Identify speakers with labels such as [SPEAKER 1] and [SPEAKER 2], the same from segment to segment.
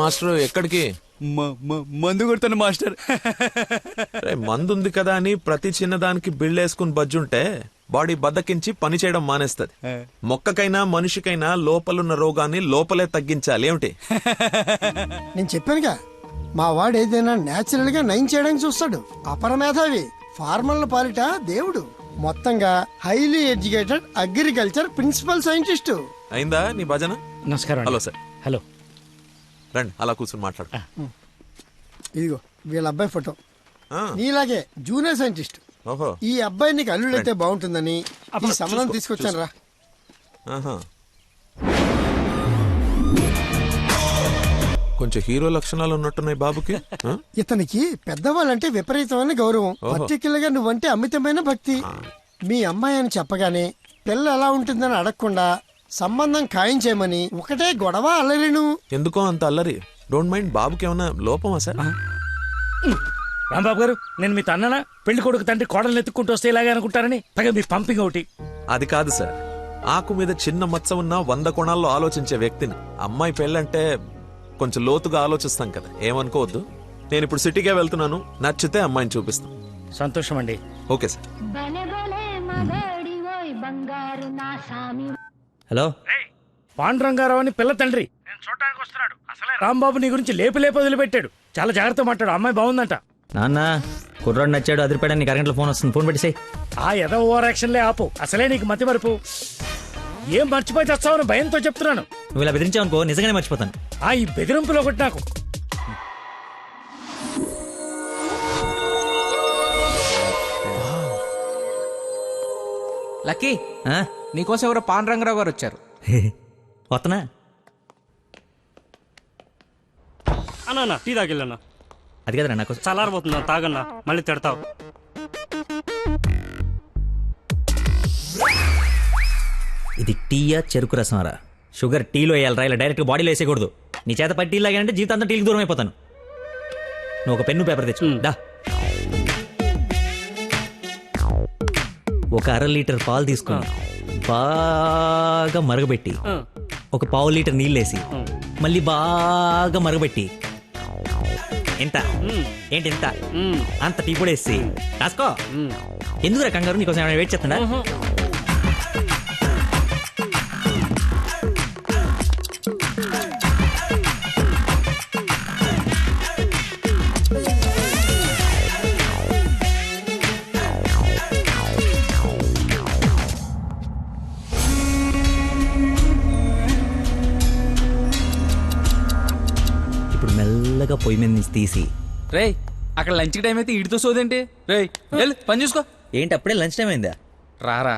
[SPEAKER 1] Master ఎక్కడికి?
[SPEAKER 2] మందు కొడుతాను master.
[SPEAKER 1] మందు ఉంది కదా అని ప్రతి చిన్నదానికి బిళ్ళేసుకుని బజ్జుంటే బాడీ బద్దకించి పని చేయడం మానేస్తది. మొక్కకైనా మనిషికైనా లోపలున్న రోగాన్ని లోపలే తగ్గించాలి. ఏమిటి?
[SPEAKER 3] నేను చెప్పానుగా, మా వాడు ఏదైనా నేచురల్ గా నయం చేయడానికి చూస్తాడు. అపరమేధావి, ఫార్మల్ పాలిట దేవుడు. మొత్తంగా highly educated agriculture principal scientist.
[SPEAKER 1] అయిందా నీ భజన?
[SPEAKER 4] నమస్కారం.
[SPEAKER 1] Hello sir.
[SPEAKER 4] హలో,
[SPEAKER 1] రండి అలా కూర్చొని మాట్లాడు.
[SPEAKER 3] ఇదిగో వీళ్ళ అబ్బాయి ఫోటో.
[SPEAKER 1] ఆ,
[SPEAKER 3] నీలాగే జూనియర్ సైంటిస్ట్.
[SPEAKER 1] ఓహో.
[SPEAKER 3] ఈ అబ్బాయి నీకు అల్లుడైతే బాగుంటుందని ఈ సంబంధం తీసుకొచ్చాను రా.
[SPEAKER 1] ఆహా. కొంచెం హీరో లక్షణాలు ఉన్నట్టున్నాయి బాబుకి. ఆ?
[SPEAKER 3] ఇతనికి పెద్దవాళ్ళంటే విపరీతమైన గౌరవం. పర్టికులర్ గా నువ్వంటే అమితమైన భక్తి. మీ అమ్మాయి అని చెప్పగానే పిల్ల ఎలా ఉంటుందని అడగకుండా సంబంధం ఖాయం చేయమని ఒకటే గొడవ అల్లరిను.
[SPEAKER 1] ఎందుకో అంత అల్లరి? Don't mind. బాబుకి ఏమన్నా లోపమా సార్?
[SPEAKER 4] రాంబాబు గారు, నేను మీ తన్ననా? పెళ్లి కొడుకు తండ్రి కోడలు ఎత్తుక్కుంటూ వస్తే ఇలాగే అనుకుంటారని పైగా మీ పంపింగ్ ఒకటి.
[SPEAKER 1] అది కాదు సార్. ఆకు మీద చిన్న మచ్చ ఉన్న 100 కోణాల్లో ఆలోచించే వ్యక్తిని. అమ్మాయి పెళ్ళంటే కొంచెం లోతుగా ఆలోచిస్తాం కదా, ఏమనుకోవద్దు. నేను ఇప్పుడు సిటీకే వెళ్తున్నాను, నచ్చితే అమ్మాయిని చూపిస్తాను.
[SPEAKER 4] సంతోషం అండి.
[SPEAKER 1] Okay sir.
[SPEAKER 5] హలో,
[SPEAKER 4] పాండురంగారావు అని పిల్ల తండ్రి నేను చూడటానికి వస్తున్నాడు. అసలే రాంబాబు నీ గురించి లేపు వదిలిపెట్టాడు. చాలా జాగ్రత్త మాట్లాడు. అమ్మాయి బాగుందంట.
[SPEAKER 5] నాన్న కుర్రాడు నచ్చాడు, అదిరిపాడని నీకు అరగంటలో ఫోన్ వస్తుంది. ఫోన్ పెట్టేసాయి.
[SPEAKER 4] ఆ ఎదో ఓవర్ యాక్షన్లే ఆపు. అసలే నీకు మతి మరుపు. ఏం మర్చిపోయి తెస్తావని భయంతో చెప్తున్నాను.
[SPEAKER 5] నువ్వు ఇలా బెదిరించావనుకో నిజంగానే మర్చిపోతాను.
[SPEAKER 4] ఆ ఈ బెదిరింపులో ఒకటి నాకు.
[SPEAKER 2] లక్కీ,
[SPEAKER 5] ఆ?
[SPEAKER 2] నీకోసం ఎవరో పాండురంగరావు గారు వచ్చారు.
[SPEAKER 5] వస్తున్నా.
[SPEAKER 6] అన్నా టీ తాగిల్లన్నా.
[SPEAKER 5] అది కదరా నాకు
[SPEAKER 6] చల్లారబోతున్నా, తాగన్నా, మళ్ళీ తిడతావు.
[SPEAKER 5] ఇది టీయా చెరుకు రసంరా? షుగర్ టీలో వేయాలరా, ఇలా డైరెక్ట్ బాడీలో వేసేయకూడదు. నీ చేత పట్టి టీ లాగానంటే జీవితాంతా టీకి దూరం అయిపోతాను. నువ్వు ఒక పెన్ను పేపర్ తెచ్చు. దా. ఒక 1/2 లీటర్ పాలు తీసుకుని బాగా మరగబెట్టి ఒక 1/4 లీటర్ నీళ్ళేసి మళ్ళీ బాగా మరగబెట్టి ఎంత ఏంటి ఎంత అంత టీ పొడి వేసి రాసుకో. ఎందుకురా కంగారు? నీకోసం ఏమైనా వెయిట్ చేస్తుందా? ఇప్పుడు మెల్లగా పొయ్యి మీద నుంచి తీసి.
[SPEAKER 2] రేయ్, అక్కడ లంచ్ టైం అయితే ఇడితో సోదేంటి? రేయ్ వెళ్ళు, పని చూసుకో.
[SPEAKER 5] ఏంటి అప్పుడే లంచ్ టైం అయిందా?
[SPEAKER 2] రారా.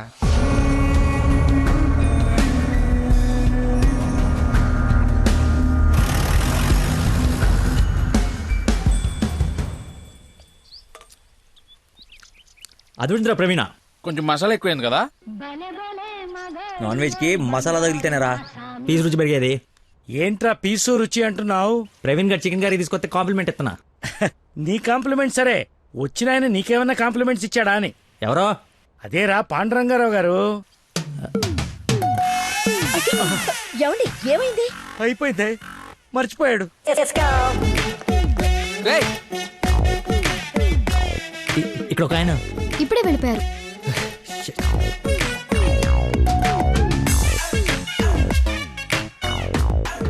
[SPEAKER 5] అదుందిరా ప్రవీణ,
[SPEAKER 2] కొంచెం మసాలా ఎక్కువైంది కదా.
[SPEAKER 5] నాన్ వెజ్ కి మసాలా తగిలితేనేరా పీస్ రుచి పెరిగేది.
[SPEAKER 4] ఏంట్రా పీసు రుచి అంటున్నావు?
[SPEAKER 5] ప్రవీణ్ గారు చికెన్ కర్రీ తీసుకొస్తే కాంప్లిమెంట్ ఇస్తున్నా.
[SPEAKER 4] నీ కాంప్లిమెంట్ సరే, వచ్చిన ఆయన నీకేమన్నా కాంప్లిమెంట్స్ ఇచ్చాడా అని.
[SPEAKER 5] ఎవరో?
[SPEAKER 4] అదేరా పాండురంగారావు గారు.
[SPEAKER 7] ఏమైంది?
[SPEAKER 4] అయిపోయింది, మర్చిపోయాడు.
[SPEAKER 2] రేయ్,
[SPEAKER 5] ఇక్కడ ఒక ఆయన
[SPEAKER 7] ఇప్పుడే వెళ్ళిపోయారు.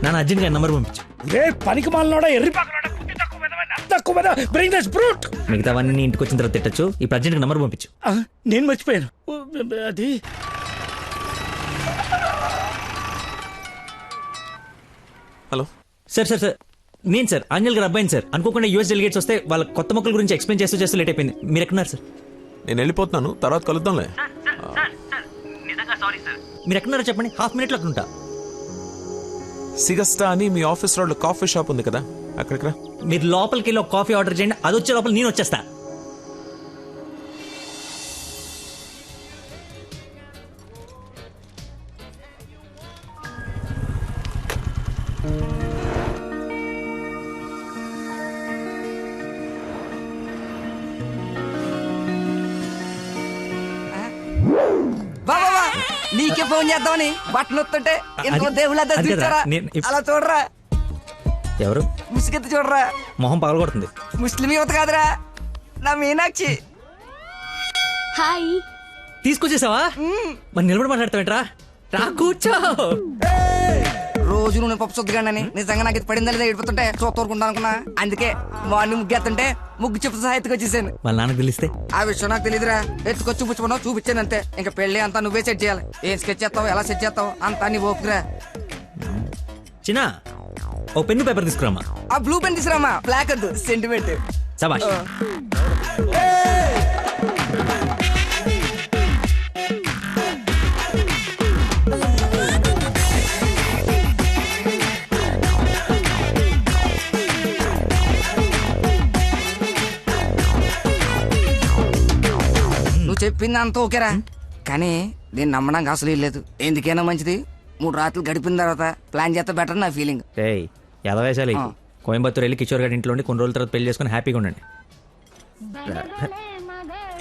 [SPEAKER 5] నాన్న అర్జెంట్ గా నంబర్ పంపించు.
[SPEAKER 4] రే పనికి మాలనోడా, ఎర్రి పాకలోడా, బ్రింగ్ దిస్ బ్రూట్.
[SPEAKER 5] మిగతావన్నీ ఇంటికి వచ్చిన తర్వాత తిట్టచ్చు. ఇప్పుడు అర్జెంట్ గా నంబర్ పంపించు.
[SPEAKER 4] నేను మర్చిపోయాను. అది
[SPEAKER 1] హలో
[SPEAKER 5] సార్. సార్ నేను సార్ అంజల్ గారు అబ్బాయిని సార్. అనుకోకుండా యూఎస్ డెలిగేట్స్ వస్తే వాళ్ళ కొత్త మొక్కల గురించి ఎక్స్ప్లెయిన్ చేస్తూ లేట్ అయిపోయింది. మీరు ఎక్కడున్నారు సార్?
[SPEAKER 1] నేను వెళ్ళిపోతున్నాను, తర్వాత కలుద్దాంలే.
[SPEAKER 5] మీరు ఎక్కడున్నారో చెప్పండి, హాఫ్ మినిట్లో అక్కడ ఉంటా.
[SPEAKER 1] సిగస్టా అని మీ ఆఫీస్ రోడ్ కాఫీ షాప్ ఉంది కదా, అక్కడికి రా.
[SPEAKER 5] మీరు లోపలికి వెళ్ళి ఒక కాఫీ ఆర్డర్ చేయండి, అది వచ్చే లోపల నేను వచ్చేస్తా.
[SPEAKER 2] నీకే ఫోన్ చేద్దామని బట్టలు వస్తుంటే ఎందుకో దేవుళ్ళ
[SPEAKER 5] అది కదా,
[SPEAKER 2] చూచారా
[SPEAKER 5] నేను
[SPEAKER 2] అలా చూడరా.
[SPEAKER 5] ఎవరు?
[SPEAKER 7] ముసుగెత్తి చూడరా,
[SPEAKER 5] మొహం పగలగొడుతుంది.
[SPEAKER 7] ముస్లిం యువత కాదురా, నా మీనాక్షి.
[SPEAKER 8] హాయ్.
[SPEAKER 5] తీసుకొచ్చేసావా? మరి నిలబడి మాట్లాడతావేంట్రా? రా కూర్చో.
[SPEAKER 7] రోజు నువ్వు పప్పు సొద్దుగానని నిజంగా నాకు ఇది పడిందా లేదా ఏడిపోతుంటే చూస్తూరుకుంటా అనుకున్నా. అందుకే మార్నింగ్ ముగ్గు ఎత్తుంటే ముగ్గు చెప్పు సహా ఎత్తుకొచ్చేసాను.
[SPEAKER 5] వాళ్ళ నాన్నకు తెలిస్తే?
[SPEAKER 7] ఆ విషయం నాకు తెలియదురా, ఎత్తుకొచ్చి చూపించుకున్నావు, చూపించాను అంతే. ఇంకా పెళ్లి అంతా నువ్వే సెట్ చేయాలి. ఏం స్కెచ్ చేస్తావు, ఎలా సెట్ చేస్తావు అంతా నీ ఓపుకురా.
[SPEAKER 5] చిన్న ఓ పెన్ను పేపర్ తీసుకురామా.
[SPEAKER 7] ఆ బ్లూ పెన్ తీసురామా, బ్లాక్ వద్దు, సెంటిమెంట్.
[SPEAKER 5] సబాష్.
[SPEAKER 7] నువ్వు చెప్పింది అంత ఓకేరా, కానీ దీన్ని నమ్మడానికి అసలు లేదు. ఎందుకైనా మంచిది 3 రాత్రులు గడిపిన తర్వాత ప్లాన్ చేస్తే బెటర్ నా ఫీలింగ్.
[SPEAKER 5] ఏయ్ ఎదవేశాలి. కోయంబత్తూర్ వెళ్ళి కిషోర్ గారి ఇంట్లో ఉండి కొన్ని రోజుల తర్వాత పెళ్లి చేసుకుని హ్యాపీగా ఉండండి.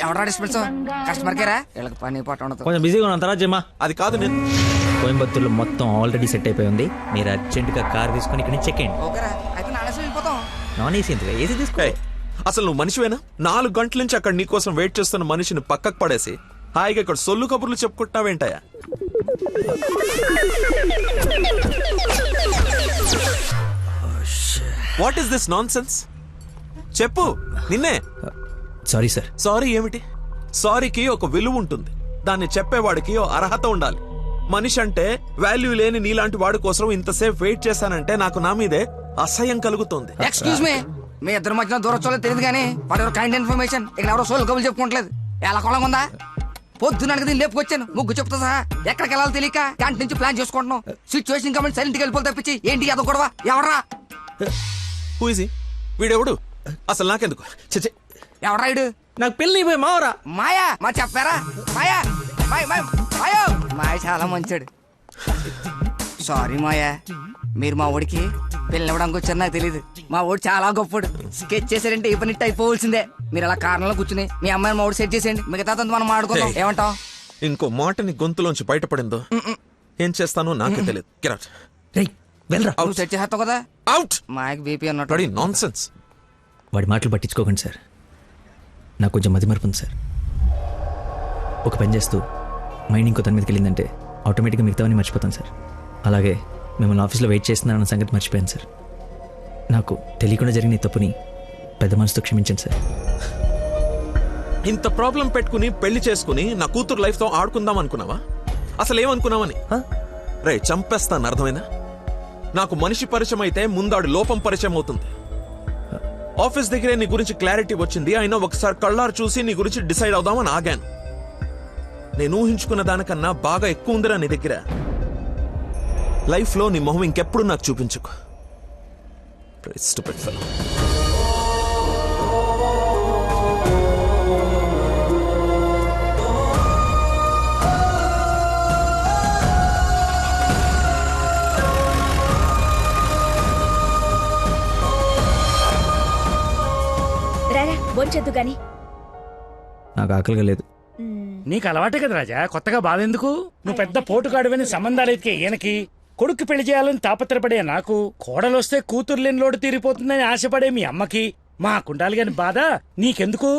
[SPEAKER 7] ఎవడా డిస్పెన్స్ కస్టమర్ కేరా, వీళ్ళకి పని పాట ఉండదు.
[SPEAKER 5] కొంచెం బిజీగా ఉన్నాను, తర్వాత జమ్మా.
[SPEAKER 1] అది కాదు నేను.
[SPEAKER 5] కోయంబత్తూర్లో మొత్తం ఆల్రెడీ సెట్ అయిపోయి ఉంది. మీరు అర్జెంటుగా కార్ తీసుకొని ఇక్కడ నుంచి చెక్ చేయండి.
[SPEAKER 7] ఓకేరా, అయితే నానేసి వెళ్ళిపోతాం.
[SPEAKER 5] నాన్ ఏసీ ఎందుకు, ఏసీ తీసుకో.
[SPEAKER 1] ఏయ్, అసలు నువ్వు మనిషివేనా? 4 గంటల నుంచి అక్కడ నీకోసం వెయిట్ చేస్తున్న మనిషిని పక్కకు పడేసి హాయిగా ఇక్కడ సొల్లు కబుర్లు చెప్పుకుంటున్నావేంటయా? What is this nonsense? చెప్పు, నిన్నే.
[SPEAKER 5] Sorry sir.
[SPEAKER 1] సారీ ఏమిటి? సారీకి ఒక విలువ ఉంటుంది, దాన్ని చెప్పేవాడికి ఓ అర్హత ఉండాలి. మనిషి అంటే వాల్యూ లేని నీలాంటి వాడి కోసం ఇంతసేపు వెయిట్ చేశానంటే నాకు నా మీదే అసహ్యం కలుగుతోంది.
[SPEAKER 7] ఎక్స్క్యూజ్ మీ ఇద్దరు మధ్యన దూరం చూడలేదు తెలియదు కానీ వాడు ఎవరు కైండ్ ఇన్ఫర్మేషన్ ఇక్కడ ఎవరో సోల్ కబులు చెప్పుకోవట్లేదు. ఎలా కొలం ఉందా? పొద్దున దీన్ని లేపుకొచ్చాను ముగ్గు చెప్తా సహా. ఎక్కడికి వెళ్ళాలో తెలియక క్యాంటీన్ నుంచి ప్లాన్ చేసుకుంటున్నాం. సిచ్యువేషన్ కమెంట్ సైలెంట్కి వెళ్ళిపోతే తప్పించి ఏంటి అదో గొడవ? ఎవరా
[SPEAKER 1] హూ ఇస్ హి? వీడెవడు? అసలు నాకెందుకు? చచ్చే,
[SPEAKER 7] ఎవరా ఇడు?
[SPEAKER 5] నాకు పెళ్లి అయిపోయి మావరా.
[SPEAKER 7] మాయా మా చెప్పారా? మాయా మాయా మాయ చాలా మంచాడు. సారీ మాయా, మీరు మా ఊడికి పెళ్ళివ్వడానికి వచ్చారు నాకు తెలియదు. మా ఊడు చాలా గొప్పడు. స్కెచ్ చేశారంటే ఈ పని అయిపోవలసిందే. మీరు అలా కారణంలో కూర్చుని మీ అమ్మాయిని మా ఊడు సెట్ చేసేయండి, మిగతా మనం ఆడుకుందాం. ఏమంటావు?
[SPEAKER 1] ఇంకో మాటని గొంతులోంచి బయటపడిందో ఏం చేస్తానో నాకే తెలియదు. Get out.
[SPEAKER 5] రేయ్ వెళ్ళరా.
[SPEAKER 7] నువ్వు సెట్ చేస్తావు కదా.
[SPEAKER 1] Out.
[SPEAKER 7] మాయకి బీపీ అన్నట్టు.
[SPEAKER 1] నాన్సెన్స్.
[SPEAKER 5] వాడి మాటలు పట్టించుకోకండి సార్, నాకు కొంచెం మతిమరుపు ఉంది సార్. ఒక పని చేస్తూ మైండ్ ఇంకో తన మీదకి వెళ్ళిందంటే ఆటోమేటిక్గా మిగతావన్నీ మర్చిపోతాను సార్. అలాగే మిమ్మల్ని ఆఫీస్లో వెయిట్ చేస్తున్నానన్న సంగతి మర్చిపోయాను సార్. నాకు తెలియకుండా జరిగిన ఈ తప్పుని పెద్ద మనసుతో క్షమించండి సార్.
[SPEAKER 1] ఇంత ప్రాబ్లం పెట్టుకుని పెళ్లి చేసుకుని నా కూతురు లైఫ్ తో ఆడుకుందాం అనుకున్నావా? అసలు ఏమనుకున్నావని? రే చంపేస్తాను, అర్థమైనా? నాకు మనిషి పరిచయం అయితే ముందాడు లోపం పరిచయం అవుతుంది. ఆఫీస్ దగ్గరే నీ గురించి క్లారిటీ వచ్చింది, అయినా ఒకసారి కళ్ళారు చూసి నీ గురించి డిసైడ్ అవుదామని ఆగాను. నేను ఊహించుకున్న దానికన్నా బాగా ఎక్కువ ఉందిరా నీ దగ్గర. లైఫ్ లో నీ మొహం ఇంకెప్పుడు నాకు చూపించుకో. Stupid fellow.
[SPEAKER 8] రారా బొంచొద్దు గాని.
[SPEAKER 5] నాకు ఆకలిగా లేదు.
[SPEAKER 4] నీకు అలవాటే కదా రాజా, కొత్తగా బాధ ఎందుకు? నువ్వు పెద్ద పోటుగాడువని సంబంధాలు ఎతికే ఈయనకి, కొడుకు పెళ్లి చేయాలని తాపత్రపడే నాకు, కోడలొస్తే కూతురు లేని లోటు తీరిపోతుందని ఆశపడే మీ అమ్మకి, మా కుండాలి గాని బాధ నీకెందుకు?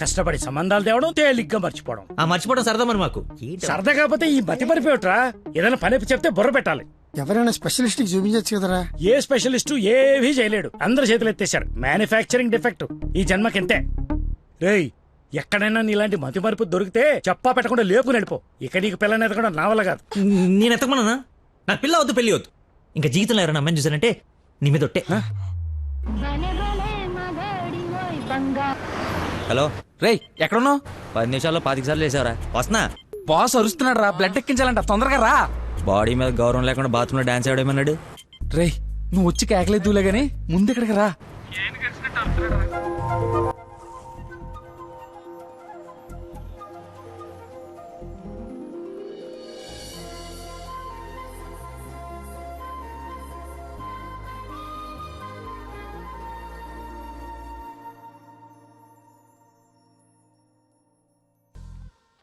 [SPEAKER 4] కష్టపడి సంబంధాలు తేవడం, తేలిగ్గా మర్చిపోవడం.
[SPEAKER 5] మర్చిపోవడం సరదా మరి మాకు.
[SPEAKER 4] సరదా కాకపోతే ఈ మతి మరిపోయట్రా. ఏదైనా పని చెప్తే బుర్ర పెట్టాలి.
[SPEAKER 3] ఎవరైనా స్పెషలిస్ట్ కి చూపించచ్చు కదరా.
[SPEAKER 4] ఏ స్పెషలిస్టు ఏవీ చేయలేడు, అందరు చేతులు ఎత్తేశారు. మ్యానుఫ్యాక్చరింగ్ డిఫెక్ట్ ఈ జన్మకింతే. రేయ్, ఎక్కడైనా నీలాంటి మతి మరుపు దొరికితే చెప్పా పెట్టకుండా లేపు నడిపో. ఇక నీకు పిల్లని ఎదగడం నా వల్ల కాదు.
[SPEAKER 5] నేను ఎత్తకమన్నా? నాకు పిల్ల వద్దు, పెళ్లి వద్దు. ఇంకా జీవితంలో ఎవరైనా అమ్మాయిని చూసానంటే నీ మీద ఒట్టే. హలో
[SPEAKER 2] రేయ్ ఎక్కడున్నావు?
[SPEAKER 5] 10 నిమిషాల్లో 25 సార్లు వేసావరా. వస్తున్నా.
[SPEAKER 2] బాస్ అరుస్తున్నాడు రా, బ్లడ్ ఎక్కించాలంట, తొందరగా రా.
[SPEAKER 5] బాడీ మీద గౌరవం లేకుండా బాత్రూంలో డాన్స్ ఆడేమన్నాడు.
[SPEAKER 2] రేయ్ నువ్వు వచ్చి కేకలేదులే గానీ ముందు ఇక్కడికి రా.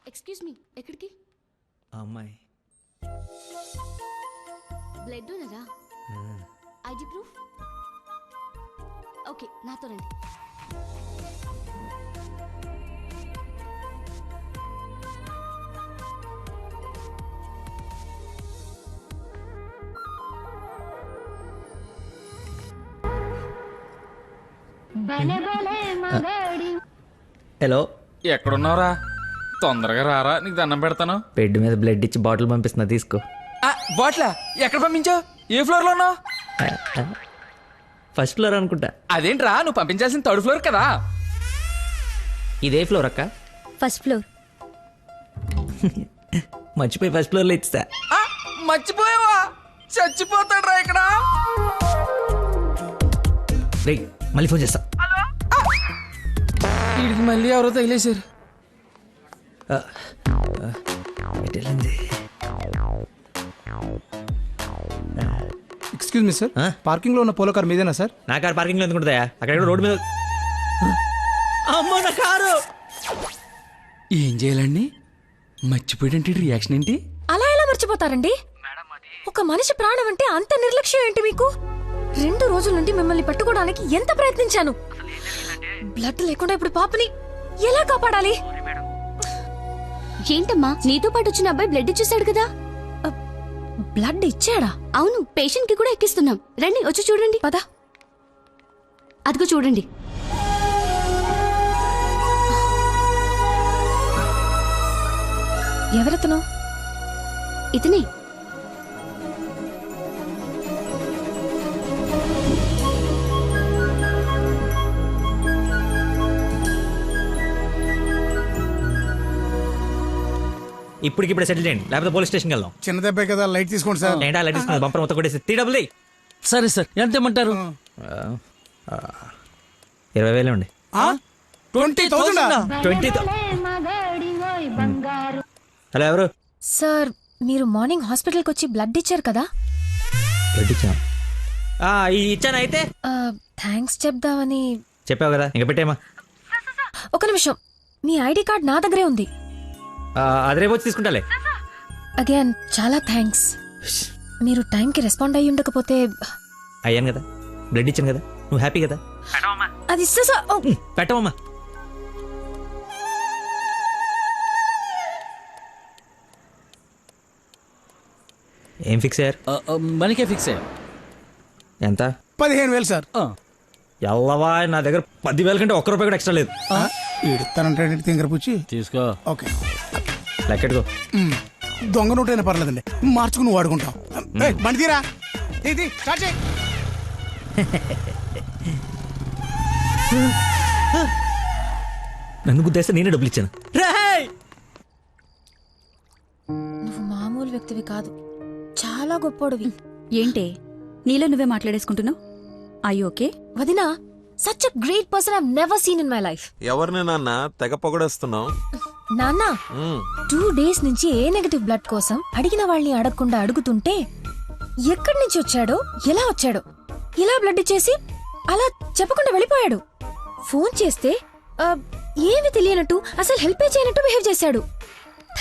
[SPEAKER 8] ఎక్స్క్యూజ్ మీ, ఎక్కడికి?
[SPEAKER 5] అమ్మాయి
[SPEAKER 8] బ్లడ్ ఉన్నదా? ID proof? ఓకే నాతో రండి.
[SPEAKER 5] హలో,
[SPEAKER 2] ఎక్కడున్నావురా? తొందరగా రారా, నీకు దండం పెడతాను.
[SPEAKER 5] బెడ్ మీద బ్లడ్ ఇచ్చి బాటిల్ పంపిస్తున్నా, తీసుకో.
[SPEAKER 2] బాట్లా ఎక్కడ పంపించావు? ఏ ఫ్లోర్ లో ఉన్నావు?
[SPEAKER 5] ఫస్ట్ ఫ్లోర్ అనుకుంటా.
[SPEAKER 2] అదేంట్రా, నువ్వు పంపించాల్సిన థర్డ్ ఫ్లోర్ కదా.
[SPEAKER 5] ఇదే ఫ్లోర్ అక్క?
[SPEAKER 8] First floor.
[SPEAKER 5] మర్చిపోయి ఫస్ట్ ఫ్లోర్లో ఇచ్చా.
[SPEAKER 2] మర్చిపోయావా? చచ్చిపోతాడ్రా ఇక్కడ.
[SPEAKER 5] రే, మళ్ళీ ఫోన్ చేస్తా.
[SPEAKER 2] వీడికి మళ్ళీ ఎవరో తగిలేశారు.
[SPEAKER 9] ఎక్స్క్యూజ్ మీ సార్, పార్కింగ్ లో ఉన్న పోలో కార్ మీదేనా సార్?
[SPEAKER 5] నా కారు పార్కింగ్ లో ఎందుకుంటుందా? అక్కడ రోడ్డు మీద. అమ్మో, నా కారు!
[SPEAKER 2] ఏం చేయాలండి? మర్చిపోయాడంటే రియాక్షన్ ఏంటి?
[SPEAKER 10] అలా ఎలా మర్చిపోతారండి? ఒక మనిషి ప్రాణం అంటే అంత నిర్లక్ష్యం ఏంటి మీకు? 2 రోజుల నుండి మిమ్మల్ని పట్టుకోవడానికి ఎంత ప్రయత్నించాను. బ్లడ్ లేకుండా ఇప్పుడు పాపని ఎలా కాపాడాలి?
[SPEAKER 8] ఏంటమ్మా, నీతో పాటు వచ్చిన అబ్బాయి బ్లడ్ ఇచ్చేసాడు కదా.
[SPEAKER 10] బ్లడ్ ఇచ్చాడా?
[SPEAKER 8] అవును, పేషెంట్ కి కూడా ఎక్కిస్తున్నాం. రండి, వచ్చి చూడండి.
[SPEAKER 10] పద.
[SPEAKER 8] అదిగో చూడండి.
[SPEAKER 10] ఎవరతను?
[SPEAKER 8] ఇతనే.
[SPEAKER 5] ఇప్పటికిప్పుడు సెటిల్ చేయండి, లేకపోతే పోలీస్ స్టేషన్కి వెళ్దాం.
[SPEAKER 9] చిన్న దెబ్బే కదా, లైట్ తీసుకోండి సార్.
[SPEAKER 5] ఏంటా లైట్ తీసుకున్నది? బంపర్ మొత్తం కొట్టేసి త్రీ.
[SPEAKER 2] సరే సార్, ఎంత ఇమ్మంటారు?
[SPEAKER 5] 20,000 ఉండి.
[SPEAKER 9] 20,000?
[SPEAKER 5] 20,000. హలో, ఎవరు?
[SPEAKER 10] సార్, మీరు మార్నింగ్ హాస్పిటల్కి వచ్చి బ్లడ్ ఇచ్చారు కదా?
[SPEAKER 5] బ్లడ్ ఇచ్చాను. ఇచ్చాను. అయితే
[SPEAKER 10] థ్యాంక్స్ చెప్దామని.
[SPEAKER 5] చెప్పావు కదా, ఇంకా పెట్టేమా.
[SPEAKER 10] ఒక నిమిషం, మీ ఐడి కార్డ్ నా దగ్గరే ఉంది.
[SPEAKER 5] అది రేపు వచ్చి తీసుకుంటాలే.
[SPEAKER 10] అగైన్ చాలా థ్యాంక్స్. మీరు టైంకి రెస్పాండ్ అయ్యి ఉండకపోతే.
[SPEAKER 5] అయ్యాను కదా, బ్లడ్ ఇచ్చాను కదా, నువ్వు హ్యాపీ కదా.
[SPEAKER 10] అది ఇస్తే సార్.
[SPEAKER 5] పెట్టవమ్మా. ఏం ఫిక్స్ అయ్యారు?
[SPEAKER 2] మనకే ఫిక్స్ అయ్యా.
[SPEAKER 5] ఎంత?
[SPEAKER 9] 15,000 సార్.
[SPEAKER 5] ఎల్లవా, నా దగ్గర 10,000 కంటే ₹1 కూడా ఎక్స్ట్రా లేదు.
[SPEAKER 9] ఇడతానంటే తింగర పుచ్చి
[SPEAKER 2] తీసుకో.
[SPEAKER 9] ఓకే,
[SPEAKER 5] లెక్కెట్టుకో.
[SPEAKER 9] దొంగ నోటైనా పర్లేదండి, మార్చుకుని నువ్వు వాడుకుంటాం. బండి తీరా, ఇది స్టార్ట్ చేయి.
[SPEAKER 5] నన్ను గుద్దేస్తే నేనే డబ్బులు ఇచ్చాను.
[SPEAKER 10] నువ్వు మామూలు వ్యక్తివి కాదు, చాలా గొప్పోడివి.
[SPEAKER 8] ఏంటే నీలో నువ్వే మాట్లాడేసుకుంటున్నావు? I okay?
[SPEAKER 10] వదినా, such a great person I never seen in my life.
[SPEAKER 1] ఎవరిని నాన్న తెగ పొగడేస్తున్నావు?
[SPEAKER 10] నాన్న, 2 days నుంచి ఏ నెగటివ్ బ్లడ్ కోసం అడిగిన వాళ్ళని అడగకుండా అడుగుతుంటే ఎక్కడి నుంచి వచ్చాడో, ఎలా వచ్చాడో, ఇలా బ్లడ్ ఇచ్చేసి అలా చెప్పకుండా వెళ్ళిపోయాడు. ఫోన్ చేస్తే ఏమి తెలియనట్టు, అసలు హెల్ప్ చేయనట్టు బిహేవ్ చేశాడు.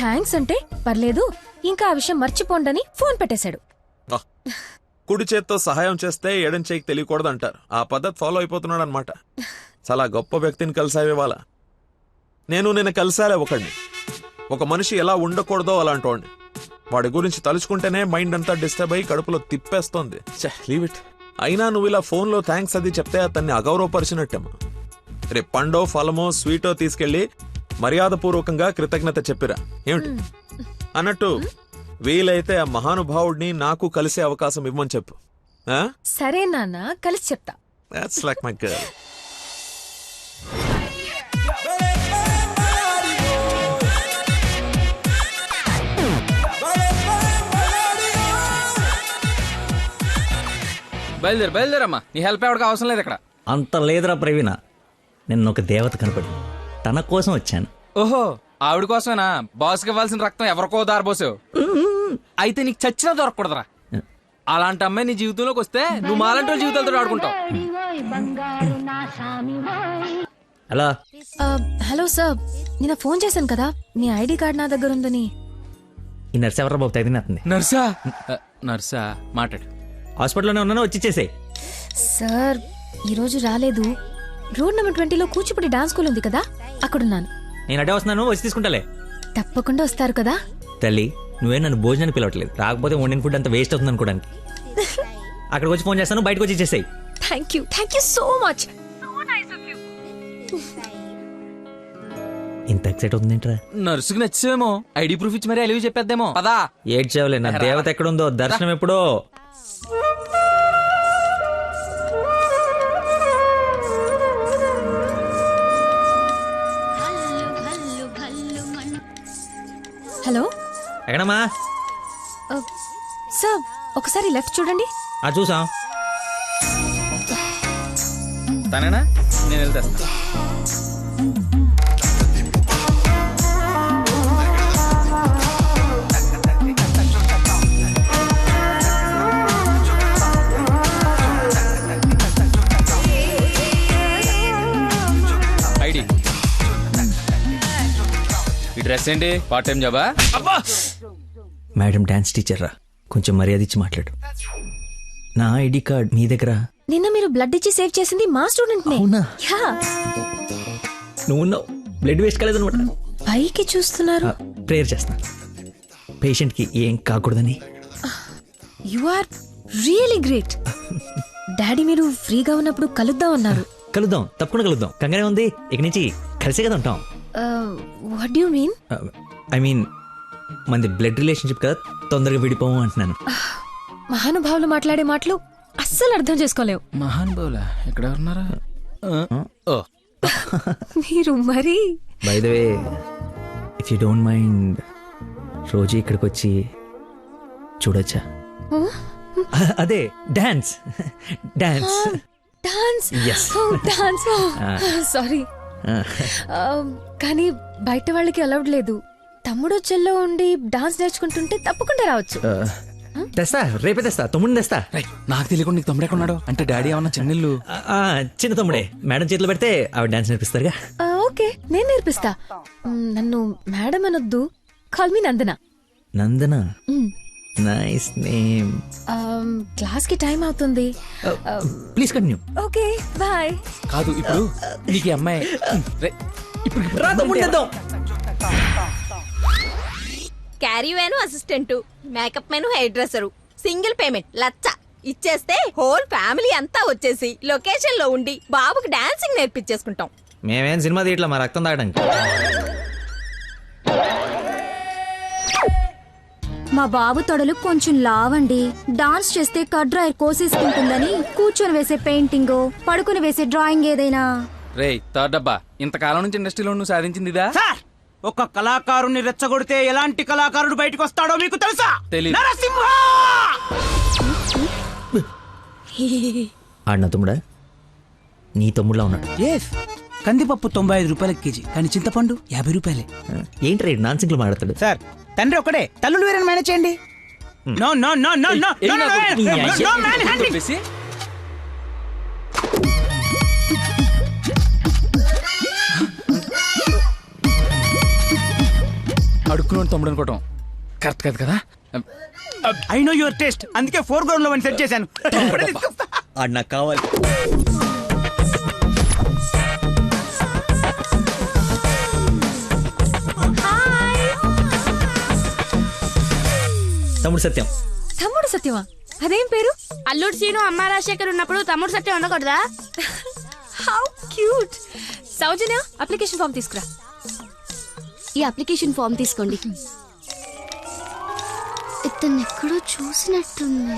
[SPEAKER 10] థ్యాంక్స్ అంటే పర్లేదు, ఇంకా ఆ విషయం మర్చిపోండని ఫోన్ పెట్టేశాడు.
[SPEAKER 1] కుడి చేత్తో సహాయం చేస్తే ఎడం చేయికి తెలియకూడదు అంటారు. ఆ పద్ధతి ఫాలో అయిపోతున్నాడు అనమాట. చాలా గొప్ప వ్యక్తిని కలిసావే వాళ్ళ. నేను నిన్న కలిసాలే ఒకడిని. ఒక మనిషి ఎలా ఉండకూడదో అలాంటి వాడిని. వాడి గురించి తలుచుకుంటేనే మైండ్ అంతా డిస్టర్బ్ అయ్యి కడుపులో తిప్పేస్తోంది. Leave it. అయినా నువ్వు ఇలా ఫోన్లో థ్యాంక్స్ అది చెప్తే అతన్ని అగౌరవపరిచినట్టేమో. రేపు పండో ఫలమో స్వీటో తీసుకెళ్లి మర్యాదపూర్వకంగా కృతజ్ఞత చెప్పిరా. ఏమిటి అన్నట్టు వీలైతే ఆ మహానుభావుడిని నాకు కలిసే అవకాశం ఇవ్వమని చెప్పు.
[SPEAKER 10] సరే నాన్న, కలిసి చెప్తా.
[SPEAKER 1] That's like my girl.
[SPEAKER 2] బయలుదేరమ్మా, నీ హెల్ప్ ఎవరికి అవసరం లేదు ఇక్కడ.
[SPEAKER 5] అంత లేదురా ప్రవీణ, నిన్న ఒక దేవత కనపడి తన కోసం వచ్చాను.
[SPEAKER 2] ఓహో, ఆవిడ కోసమేనా? బాస్కి ఇవ్వాల్సిన రక్తం ఎవరికో దారిపోసావు. అయితే నీకు చచ్చినా దొరకకూడదురా. అలాంటి అమ్మాయి నీ జీవితంలోకి వస్తే నువ్వు మాలంటి జీవితాలతో ఆడుకుంటావు.
[SPEAKER 5] హలో.
[SPEAKER 10] హలో సార్, నిన్న ఫోన్ చేశాను కదా, మీ ఐడి కార్డ్ నా దగ్గర ఉందని.
[SPEAKER 5] ఈ నర్స్ ఎవరా బాబు తగినట్టుంది?
[SPEAKER 2] నర్సా మాట్లాడు.
[SPEAKER 5] హాస్పిటల్లోనే ఉన్నాను, వచ్చి ఇచ్చేసేయ్.
[SPEAKER 10] సార్, ఈ రోజు రాలేదు. రోడ్ నెంబర్ 20లో కూచిపూడి డాన్స్ స్కూల్ ఉంది కదా, అక్కడున్నాను.
[SPEAKER 5] నేను అడే వస్తున్నాను, వచ్చి తీసుకుంటాలే.
[SPEAKER 10] తప్పకుండా వస్తారు కదా.
[SPEAKER 5] తల్లి, నువ్వే నన్ను భోజనానికి పిలవట్లేదు. రాకపోతే వండిన ఫుడ్ అంత వేస్ట్ అవుతుంది అనుకోడానికి. అక్కడికి వచ్చి ఫోన్ చేస్తాను, బయటకు వచ్చి ఇచ్చేసాయి.
[SPEAKER 10] Thank you so much.
[SPEAKER 5] ఇంత ఎక్సైట్ అవుతుందేంట్రా?
[SPEAKER 2] నర్సుకి నచ్చేమో, ఐడి ప్రూఫ్ ఇచ్చి మరీ అలివి చెప్పేద్దేమో. పదా
[SPEAKER 5] ఏడ్చావులే, నా దేవత ఎక్కడుందో, దర్శనం ఎప్పుడో.
[SPEAKER 10] హలో
[SPEAKER 5] ఎక్కడమ్మా?
[SPEAKER 10] సార్, ఒకసారి లెఫ్ట్ చూడండి.
[SPEAKER 5] చూసాం.
[SPEAKER 2] తనేనా? నేను వెళ్తాను. ఐడి. ఈ డ్రెస్ ఏంటి? పార్ట్ టైం జాబా?
[SPEAKER 5] మేడం డాన్స్ టీచర్ రా, కొంచెం మర్యాద ఇచ్చి మాట్లాడు. నా ఐడి కార్డ్ మీ దగ్గర.
[SPEAKER 10] నిన్న మీరు బ్లడ్ ఇచ్చి సేవ్ చేసింది మా స్టూడెంట్ నే.
[SPEAKER 5] అవునా?
[SPEAKER 10] యా.
[SPEAKER 5] నువ్వు బ్లడ్ వేస్ట్ కాలేదనమాట.
[SPEAKER 10] పైకి చూస్తున్నారు.
[SPEAKER 5] ప్రేయర్ చేస్తా, పేషెంట్ కి ఏం కాకూడదని.
[SPEAKER 10] You are really great. Daddy మీరు ఫ్రీగా ఉన్నప్పుడు కలుద్దాం అన్నారు.
[SPEAKER 5] కలుద్దాం, తప్పకుండా కలుద్దాం. కంగానే ఉంది, ఇక నుంచి కలిసే కదా ఉంటాం.
[SPEAKER 10] What do you mean?
[SPEAKER 5] I mean మనది బ్లడ్ రిలేషన్షిప్ కదా, తొందరగా విడిపోము అంటున్నాను.
[SPEAKER 10] మహానుభావులు మాట్లాడే మాటలు అస్సలు అర్థం చేసుకోలేవు.
[SPEAKER 2] మహానుభావులా? ఎక్కడ ఉన్నారా?
[SPEAKER 10] మీరు మరి.
[SPEAKER 5] By the way, if you don't mind, రోజు ఇక్కడికి వచ్చి చూడొచ్చా? అదే dance. Dance
[SPEAKER 10] dance.
[SPEAKER 5] Yes.
[SPEAKER 10] Dance. Sorry, కానీ బయట వాళ్ళకి అలౌడ్ లేదు. తమ్ముడు చెల్లో ఉండి డాన్స్ నేర్చుకుంటుంటే తప్పకుండా రావచ్చు.
[SPEAKER 5] తెస్తా, రేపే తెస్తా, తమ్ముడిని తెస్తా.
[SPEAKER 2] నాకు తెలియకుండా నీకు తమ్ముడు ఎక్కడున్నాడు? అంటే డాడీ ఏమన్నా చెన్నెళ్ళు?
[SPEAKER 5] చిన్న తమ్ముడే, మేడం చేతిలో పెడితే ఆవిడ డాన్స్ నేర్పిస్తారుగా.
[SPEAKER 10] ఓకే, నేను నేర్పిస్తా. నన్ను మేడం అనొద్దు, call me Nandana.
[SPEAKER 5] Nandana, nice name.
[SPEAKER 10] Class కి టైం అవుతుంది.
[SPEAKER 5] Please continue.
[SPEAKER 10] Okay, bye.
[SPEAKER 2] కాదు, ఇప్పుడు నీకు ఈ అమ్మాయి
[SPEAKER 11] caravan assistant, makeup man hair dresser, single payment 1,00,000 ఇచ్చేస్తే హోల్ ఫ్యామిలీ అంతా వచ్చేసి లొకేషన్ లో ఉండి బాబుకి డాన్సింగ్ నేర్పించేసుకుంటాం.
[SPEAKER 5] మేమేం సినిమా తీయట్లా, మా రక్తం తాగడానికి.
[SPEAKER 12] మా బాబు తొడలు కొంచెం లావండి. డాన్స్ చేస్తే కడ్రాయర్ కోసేసుకుంటుందని కూర్చొని వేసే పెయింటింగ్, పడుకుని వేసే డ్రాయింగ్ ఏదైనా.
[SPEAKER 2] రే థర్డ్ డబ్బా, ఇంతకాలం నుంచి ఇండస్ట్రీలో నువ్వు సాధించింది ఇదా?
[SPEAKER 7] ఒక కళాకారుని రెచ్చగొడితే ఎలాంటి కళాకారుడు బయటకు వస్తాడో మీకు తెలుసా?
[SPEAKER 2] తెలీదు.
[SPEAKER 7] నరసింహ!
[SPEAKER 5] ఆడిన తమ్ముడా? నీ తమ్ముడులా ఉన్నాడు.
[SPEAKER 7] కందిపప్పు 95 రూపాయల కేజీ, కానీ చింతపండు 50 రూపాయలే.
[SPEAKER 5] ఏంటి రేడు నాన్ సింగ్లు మాట్లాడతాడు?
[SPEAKER 7] సార్, తండ్రి ఒకడే, తల్లులు వేరే మేనేజ్ చేయండి. No no no no no no man handing.
[SPEAKER 2] అడుక్కున్నాడు తమ్ముడు అనుకోవటం కరెక్ట్ కాదు కదా.
[SPEAKER 7] ఐ నో యువర్ టేస్ట్, అందుకే 4 గ్రౌండ్ లో సెట్ చేశాను.
[SPEAKER 5] ఆడు నాకు కావాలి. తమ్ముడు సత్యం.
[SPEAKER 10] తమ్ముడు సత్యమా? అదేం పేరు?
[SPEAKER 12] అల్లుడు సీను అమ్మ రాజశేఖర్ ఉన్నప్పుడు తమ్ముడు సత్యం ఉండకూడదా?
[SPEAKER 10] How cute. Soujanya, application form తీసుకురా.
[SPEAKER 12] ఈ అప్లికేషన్ ఫామ్ తీసుకోండి. ఇతను ఎక్కడో చూసినట్టుంది.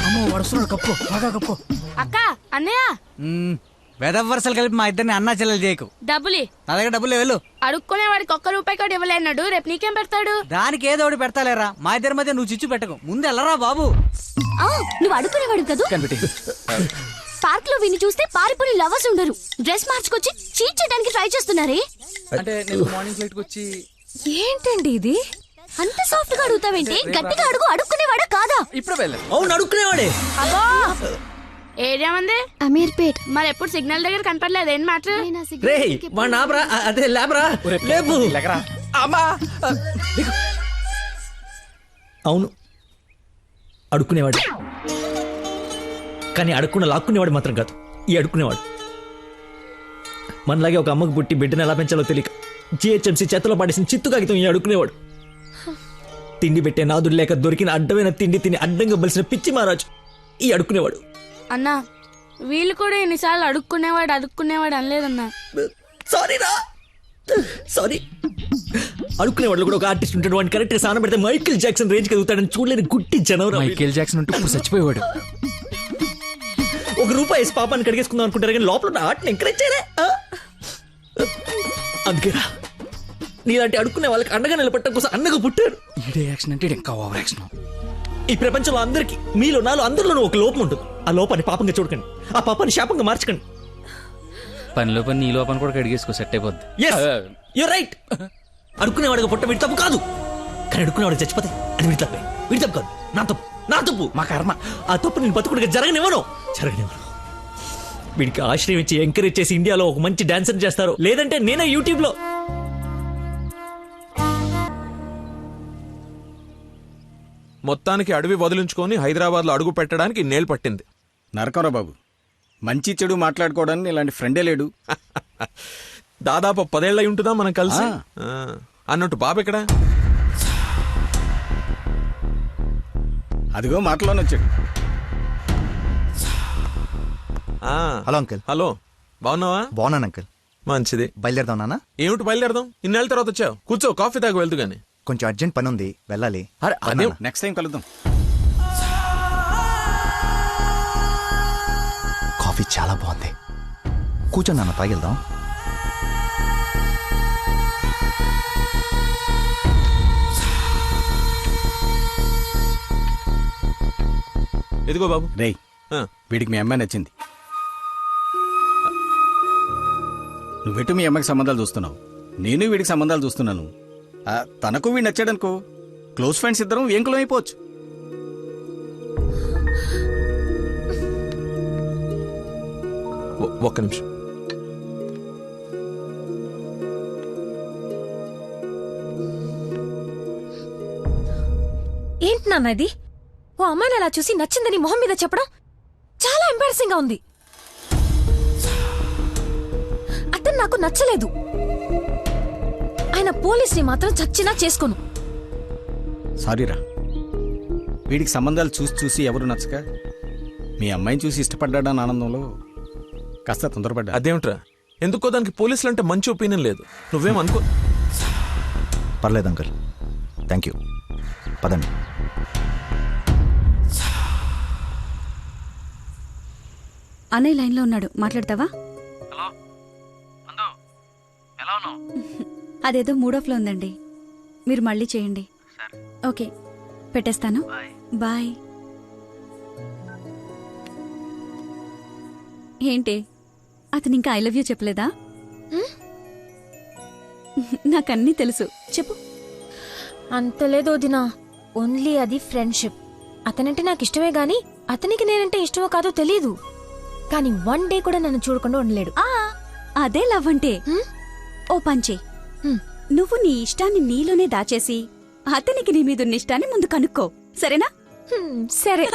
[SPEAKER 7] అమ్మో, వరుసలో కప్పు, బాగా కప్పు.
[SPEAKER 12] అక్క, అన్నయ్య,
[SPEAKER 7] వేదవ వరుసలు కలిపి మా ఇద్దరిని అన్నా చెల్లెలు చేయకు.
[SPEAKER 12] డబ్బులి
[SPEAKER 7] నా దగ్గర డబ్బులు వెళ్ళు.
[SPEAKER 12] అడుక్కునే వాడికి 1 రూపాయి కూడా ఇవ్వలేన్నాడు. రేపు నీకేం పెడతాడు?
[SPEAKER 7] దానికి ఏదో ఒకటి పెడతాలేరా, మా ఇద్దరి మధ్య నువ్వు చిచ్చు పెట్టకు. ముందు వెళ్ళరా బాబు.
[SPEAKER 12] నువ్వు అడుక్కునేవాడు కదా. పార్క్ లో విని చూస్తే పారిపోయి లవర్స్ ఉండరు. డ్రెస్ మార్చుకొచ్చి చీట్ చేయడానికి ట్రై చేస్తున్నారే.
[SPEAKER 2] అంటే నేను మార్నింగ్ ఫ్లైట్ కి వచ్చి.
[SPEAKER 10] ఏంటండి ఇది?
[SPEAKER 12] అంత సాఫ్ట్ గా అడుగుతావేంటి? గట్టిగా అడుగు. అడుక్కునేవాడా కాదా?
[SPEAKER 2] ఇప్పుడు వెళ్ళా.
[SPEAKER 5] అవును, అడుక్కునేవాడే.
[SPEAKER 12] అబ్బో, ఏరియా మంది అమీర్పేట్. మరి ఎప్పుడు సిగ్నల్ దగ్గర కనపడలేదు. ఏం మాట?
[SPEAKER 5] రే మా నాబ్రా, అదే లేబరా, లేపు.
[SPEAKER 2] అమ్మా,
[SPEAKER 5] అవును, అడుక్కునేవాడు. కానీ అడుక్కున్న లాక్కునేవాడు మాత్రం కాదు ఈ అడుక్కునేవాడు. మనలాగే ఒక అమ్మకు పుట్టి బిడ్డను ఎలా పెంచాలో తెలియక జిహెచ్ఎంసీ చేతిలో పడేసిన చిత్తు కాగితం ఈ అడుక్కునేవాడు. తిండి పెట్టే నాదుడు లేక దొరికిన అడ్డమైన తిండి తిని అడ్డంగా బలిసిన పిచ్చి మహారాజు ఈ అడుక్కునేవాడు.
[SPEAKER 13] అన్నా వీళ్ళు కూడా ఎన్నిసార్లు అడుక్కునేవాడు అనలేదన్నా.
[SPEAKER 5] సారీ అడుక్కునేవాడు కూడా ఒక ఆర్టిస్ట్ ఉంటాడు. వాడిని కరెక్ట్ గా సాన పెడితే మైకేల్ జాక్సన్ రేంజ్ ఎదుగుతాడని చూడలేని గుట్టి జనవరం.
[SPEAKER 2] మైకేల్ జాక్సన్ ఉంటే ఇప్పుడు చచ్చిపోయేవాడు.
[SPEAKER 5] ₹1 వేసి పాపాన్ని కడిగేసుకుందాం అనుకుంటారు కానీ లోపల ఉన్న ఆర్ట్ని ఎంకరేజ్ చేయలే. అందుకేరా నీలాంటి అడుక్కునే వాళ్ళకి అండగా నిలబట్టడం కోసం అన్నగా పుట్టారు.
[SPEAKER 2] ఈడే యాక్షన్ అంటే ఇంకా ఓవర్ యాక్షన్.
[SPEAKER 5] ఈ ప్రపంచంలో అందరికి మీలో నాలో అందరిలోనూ ఒక లోపం ఉంటుంది. ఆ లోపాన్ని పాపంగా చూడకండి, ఆ పాపాన్ని శాపంగా మార్చకండి.
[SPEAKER 2] పనిలో పని నీ లోపల కూడా కడిగేసుకో, సెట్ అయిపోద్ది.
[SPEAKER 5] You're right. అడుక్కునేవాడిగా పుట్ట వీడి తప్పు కాదు, కానీ అడుక్కునేవాడు చచ్చిపోతే అది వీడి తప్పే. వీడి తప్పు కాదు, నా తప్పు మా కర్మ. ఆ తప్పు నేను బతుకుడిగా జరగనివ్వను. వీడికి ఆశ్రయం ఇచ్చి ఎంకరేజ్ చేసి ఇండియాలో ఒక మంచి డాన్సర్ చేస్తారు, లేదంటే నేనే యూట్యూబ్ లో.
[SPEAKER 1] మొత్తానికి అడవి వదిలించుకొని హైదరాబాద్ లో అడుగు పెట్టడానికి నేలు పట్టింది.
[SPEAKER 14] నరకరా బాబు, మంచి చెడు మాట్లాడుకోవడానికి ఇలాంటి ఫ్రెండే లేడు.
[SPEAKER 1] దాదాపు 10 ఏళ్ళై ఉంటుందా మనం కలిసి. అన్నట్టు బాబు ఎక్కడ?
[SPEAKER 14] అదిగో మాటలోనే వచ్చాడు.
[SPEAKER 15] Hello uncle.
[SPEAKER 1] హలో, బాగున్నావా?
[SPEAKER 15] బాగున్నాను అంకుల్.
[SPEAKER 1] మంచిది.
[SPEAKER 15] బయలుదేరదాం నాన్న.
[SPEAKER 1] ఏమిటి బయలుదేరదాం? ఇన్నేళ్ళ తర్వాత వచ్చావు, కూర్చో, కాఫీ తాగి వెళ్తూ గాని.
[SPEAKER 15] కొంచెం అర్జెంట్ పని ఉంది, వెళ్ళాలి.
[SPEAKER 14] నెక్స్ట్ టైం కలుద్దాం.
[SPEAKER 15] కాఫీ చాలా బాగుంది, కూర్చో నాన్న, తాగిద్దాం.
[SPEAKER 1] ఎదిగో బాబు.
[SPEAKER 14] రేయ్, వీడికి మీ అమ్మాయి నచ్చింది. నువ్వెటు మీ అమ్మాయికి సంబంధాలు చూస్తున్నావు, నేను వీడికి సంబంధాలు చూస్తున్నాను. తనకు వీడు నచ్చాడనుకో, క్లోజ్ ఫ్రెండ్స్ ఇద్దరం ఏంకులం అయిపోవచ్చు.
[SPEAKER 1] ఒక్క నిమిషం.
[SPEAKER 10] ఏంటి నాన్న ఇది? ఓ అమ్మాయిని అలా చూసి నచ్చిందని మొహం మీద చెప్పడం చాలా ఎంబారసింగ్ గా ఉంది. అతను నాకు నచ్చలేదు. ఆయన పోలీస్ని మాత్రం చచ్చినా చేసుకోను.
[SPEAKER 14] సారీరా, వీడికి సంబంధాలు చూసి చూసి ఎవరు నచ్చక మీ అమ్మాయిని చూసి ఇష్టపడ్డాడని ఆనందంలో కాస్త తొందరపడ్డా.
[SPEAKER 1] అదేమిట్రా, ఎందుకో దానికి పోలీసులు అంటే మంచి ఒపీనియన్ లేదు. నువ్వేం అనుకో.
[SPEAKER 15] పర్లేదు అంకుల్, థ్యాంక్ యూ. పదండి.
[SPEAKER 8] అన్నయ్య లైన్లో ఉన్నాడు, మాట్లాడతావా? అదేదో మూడోఫ్లో ఉందండి, మీరు మళ్ళీ చేయండి. ఓకే, పెట్టేస్తాను. బాయ్. ఏంటి, అతను ఇంకా ఐ లవ్ యూ చెప్పలేదా? నాకన్నీ తెలుసు, చెప్పు.
[SPEAKER 10] అంతలేదో దినా, ఓన్లీ అది ఫ్రెండ్షిప్. అతనంటే నాకు ఇష్టమే గాని అతనికి నేనంటే ఇష్టమో కాదో తెలీదు. కానీ 1 డే కూడా నన్ను చూడకుండా ఉండలేడు.
[SPEAKER 8] అదే లవ్ అంటే. ఓ పంచే, నువ్వు నీ ఇష్టాన్ని నీలోనే దాచేసి అతనికి నీ మీదున్న ఇష్టాన్ని ముందు కనుక్కో, సరేనా?
[SPEAKER 10] సరే.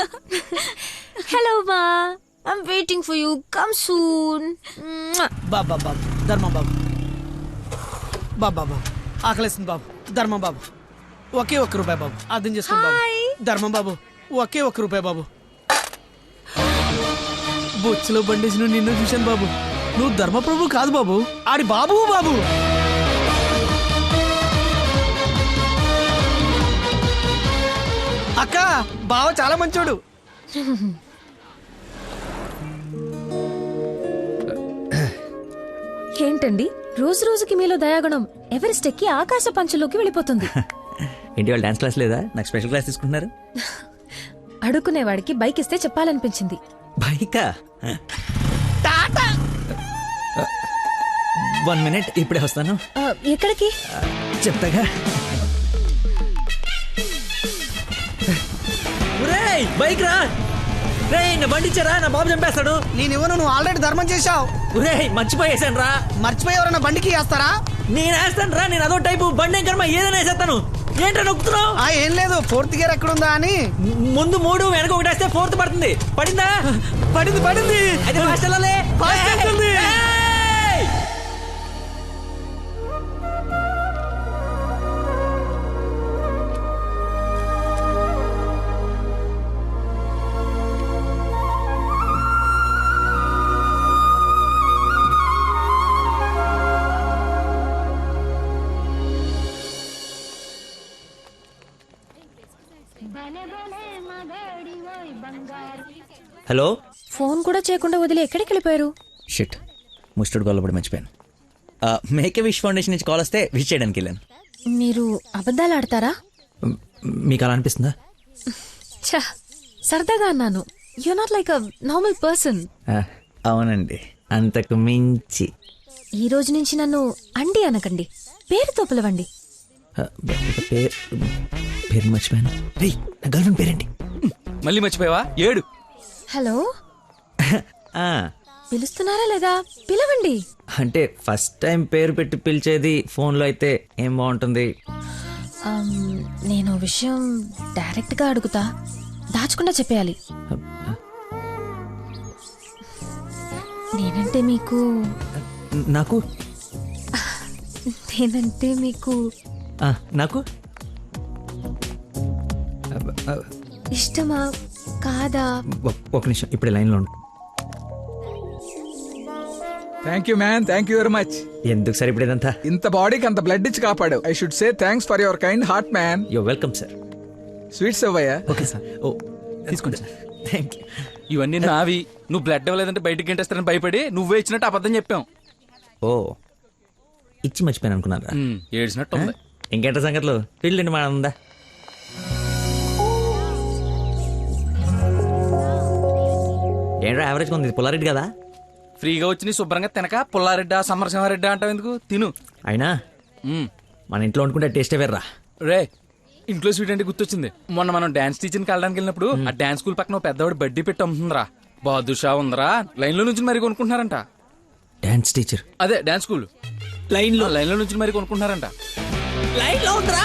[SPEAKER 10] హలో మా, I'm waiting for you, come soon.
[SPEAKER 16] బాబా బాబు, ధర్మం బాబు. బాబా ఆకలేస్తుంది బాబు. ధర్మం బాబు, ఒకే ₹1 బాబు, అర్థం చేసుకోండి బాబు. ధర్మం బాబు, ఒకే ₹1 బాబు. బొచ్చులో బండేసి నిన్ను చూశాను బాబు. నువ్వు ధర్మప్రభు కాదు బాబు, ఆడి బాబు బాబు. అక్క, బావ చాలా మంచోడు.
[SPEAKER 10] ఏంటండి రోజు రోజుకి మీలో దయాగుణం ఎవరెస్ట్ ఎక్కి ఆకాశ పంచులోకి వెళ్ళిపోతుంది.
[SPEAKER 5] ఏంటి వాళ్ళు డాన్స్ క్లాస్ లేదా? నాకు స్పెషల్ క్లాస్ తీసుకుంటున్నారు.
[SPEAKER 10] అడుక్కునేవాడికి బైక్ ఇస్తే చెప్పాలనిపించింది.
[SPEAKER 5] బైకా? 1 minute, ఇప్పుడే వస్తాను.
[SPEAKER 10] ఎక్కడికి
[SPEAKER 5] చెప్తాగా. బైక్ రా రే, నా బండి ఇచ్చారా, నా బాబు చంపేస్తాడు.
[SPEAKER 16] నేను ఇవ్వను, నువ్వు ఆల్రెడీ ధర్మం చేశావు.
[SPEAKER 5] మర్చిపోయేసాను రా.
[SPEAKER 16] మర్చిపోయి ఎవరన్నా బండికి వేస్తారా?
[SPEAKER 5] నేను వేస్తాను రా, నేను అదో టైపు బండి కర్మ ఏదైనా వేసేస్తాను. ఏంట్రా నొక్కుతున్నావు?
[SPEAKER 16] ఏం లేదు, ఫోర్త్ గేర్ ఎక్కడుందా అని.
[SPEAKER 5] ముందు 3 వెనక 1 వేస్తే 4th పడుతుంది. పడిందా?
[SPEAKER 16] పడింది.
[SPEAKER 5] అయితే ఫాస్ట్ వెళ్ళాలి. హలో.
[SPEAKER 10] ఫోన్ కూడా చేయకుండా వదిలి ఎక్కడికి వెళ్ళిపోయారు?
[SPEAKER 5] షిట్, ముస్టుడు గొల్లబడి మర్చిపోయాను. మేకే విష్ ఫౌండేషన్ నుంచి కాల్ వస్తే విష్ చేయడానికి వెళ్ళాను.
[SPEAKER 10] మీరు అబద్ధాలు ఆడతారా?
[SPEAKER 5] మీకు అలా అనిపిస్తుందా?
[SPEAKER 10] ఛ, సరదాగా అన్నాను. You not like a normal person.
[SPEAKER 5] అవునండి, అంతకు మించి.
[SPEAKER 10] ఈ రోజు నుంచి నన్ను అండి అనకండి, పేరుతో పిలవండి.
[SPEAKER 5] పేరు మర్చిపోయాను. రే, నా గర్ల్ ఫ్రెండ్ పేరేంటి?
[SPEAKER 2] మళ్ళీ మర్చిపోయావా? 7.
[SPEAKER 10] హలో. పిలుస్తున్నారా లేదా? పిలవండి.
[SPEAKER 5] అంటే ఫస్ట్ టైం పేరు పెట్టి పిలిచేది ఫోన్లో అయితే ఏం బాగుంటుంది?
[SPEAKER 10] నేను విషయం డైరెక్ట్ గా అడుగుతా, దాచకుండా చెప్పేయాలి. నేనంటే మీకు
[SPEAKER 5] నాకు
[SPEAKER 10] నేనంటే మీకు
[SPEAKER 5] నాకు
[SPEAKER 10] ఇష్టమా కాదా?
[SPEAKER 5] ఒక నిమిషం, ఇప్పుడు లైన్లో ఉండు.
[SPEAKER 17] Thank you man, thank you very much.
[SPEAKER 5] ఎందుకు సార్ ఇప్పుడు ఇదంతా?
[SPEAKER 17] ఇంత బాడీకి అంత బ్లడ్ ఇచ్చి కాపాడు. I should say thanks for your kind heart man.
[SPEAKER 5] You welcome sir.
[SPEAKER 17] Sweets అవ్వయ్యా.
[SPEAKER 5] Okay sir. ఓ తీసుకోండి సార్. Thank you.
[SPEAKER 2] ఇవన్నీ నావి. నువ్వు బ్లడ్ ఇవ్వలేదంటే బయటికి గంటేస్తారని భయపడి నువ్వే ఇచ్చినట్టు అబద్ధం చెప్పాం.
[SPEAKER 5] ఓ, ఇచ్చి మర్చిపోయాను అనుకున్నారా?
[SPEAKER 2] ఏడ్చినట్టు ఉంది.
[SPEAKER 5] ఇంకేంట సంగతులు? ఫీల్డ్ మా ఉందా? ఏంట్రా యావరేజ్ ఉంది? పుల్లారెడ్డి కదా?
[SPEAKER 2] ఫ్రీగా వచ్చి శుభ్రంగా తినక పుల్లారెడ్డా సమరసింహారెడ్డా అంటావు ఎందుకు? తిను.
[SPEAKER 5] అయినా మన ఇంట్లో వండుకుంటే టేస్టే వేర్రా.
[SPEAKER 2] రే, ఇంట్లో స్వీట్ అంటే గుర్తొచ్చింది. మొన్న మనం డాన్స్ టీచర్కి వెళ్ళడానికి వెళ్ళినప్పుడు ఆ డాన్స్ స్కూల్ పక్కన పెద్దవాడు బడ్డీ పెట్టి అమ్ముతుందిరా. బాదుషా ఉందరా. లైన్ లో నుంచి మరి కొనుక్కుంటున్నారంట.
[SPEAKER 5] Dance teacher?
[SPEAKER 2] అదే డాన్స్ స్కూల్. లైన్ లో నుంచి మరి కొనుక్కుంటున్నారంట.
[SPEAKER 5] లైన్ లో ఉందిరా.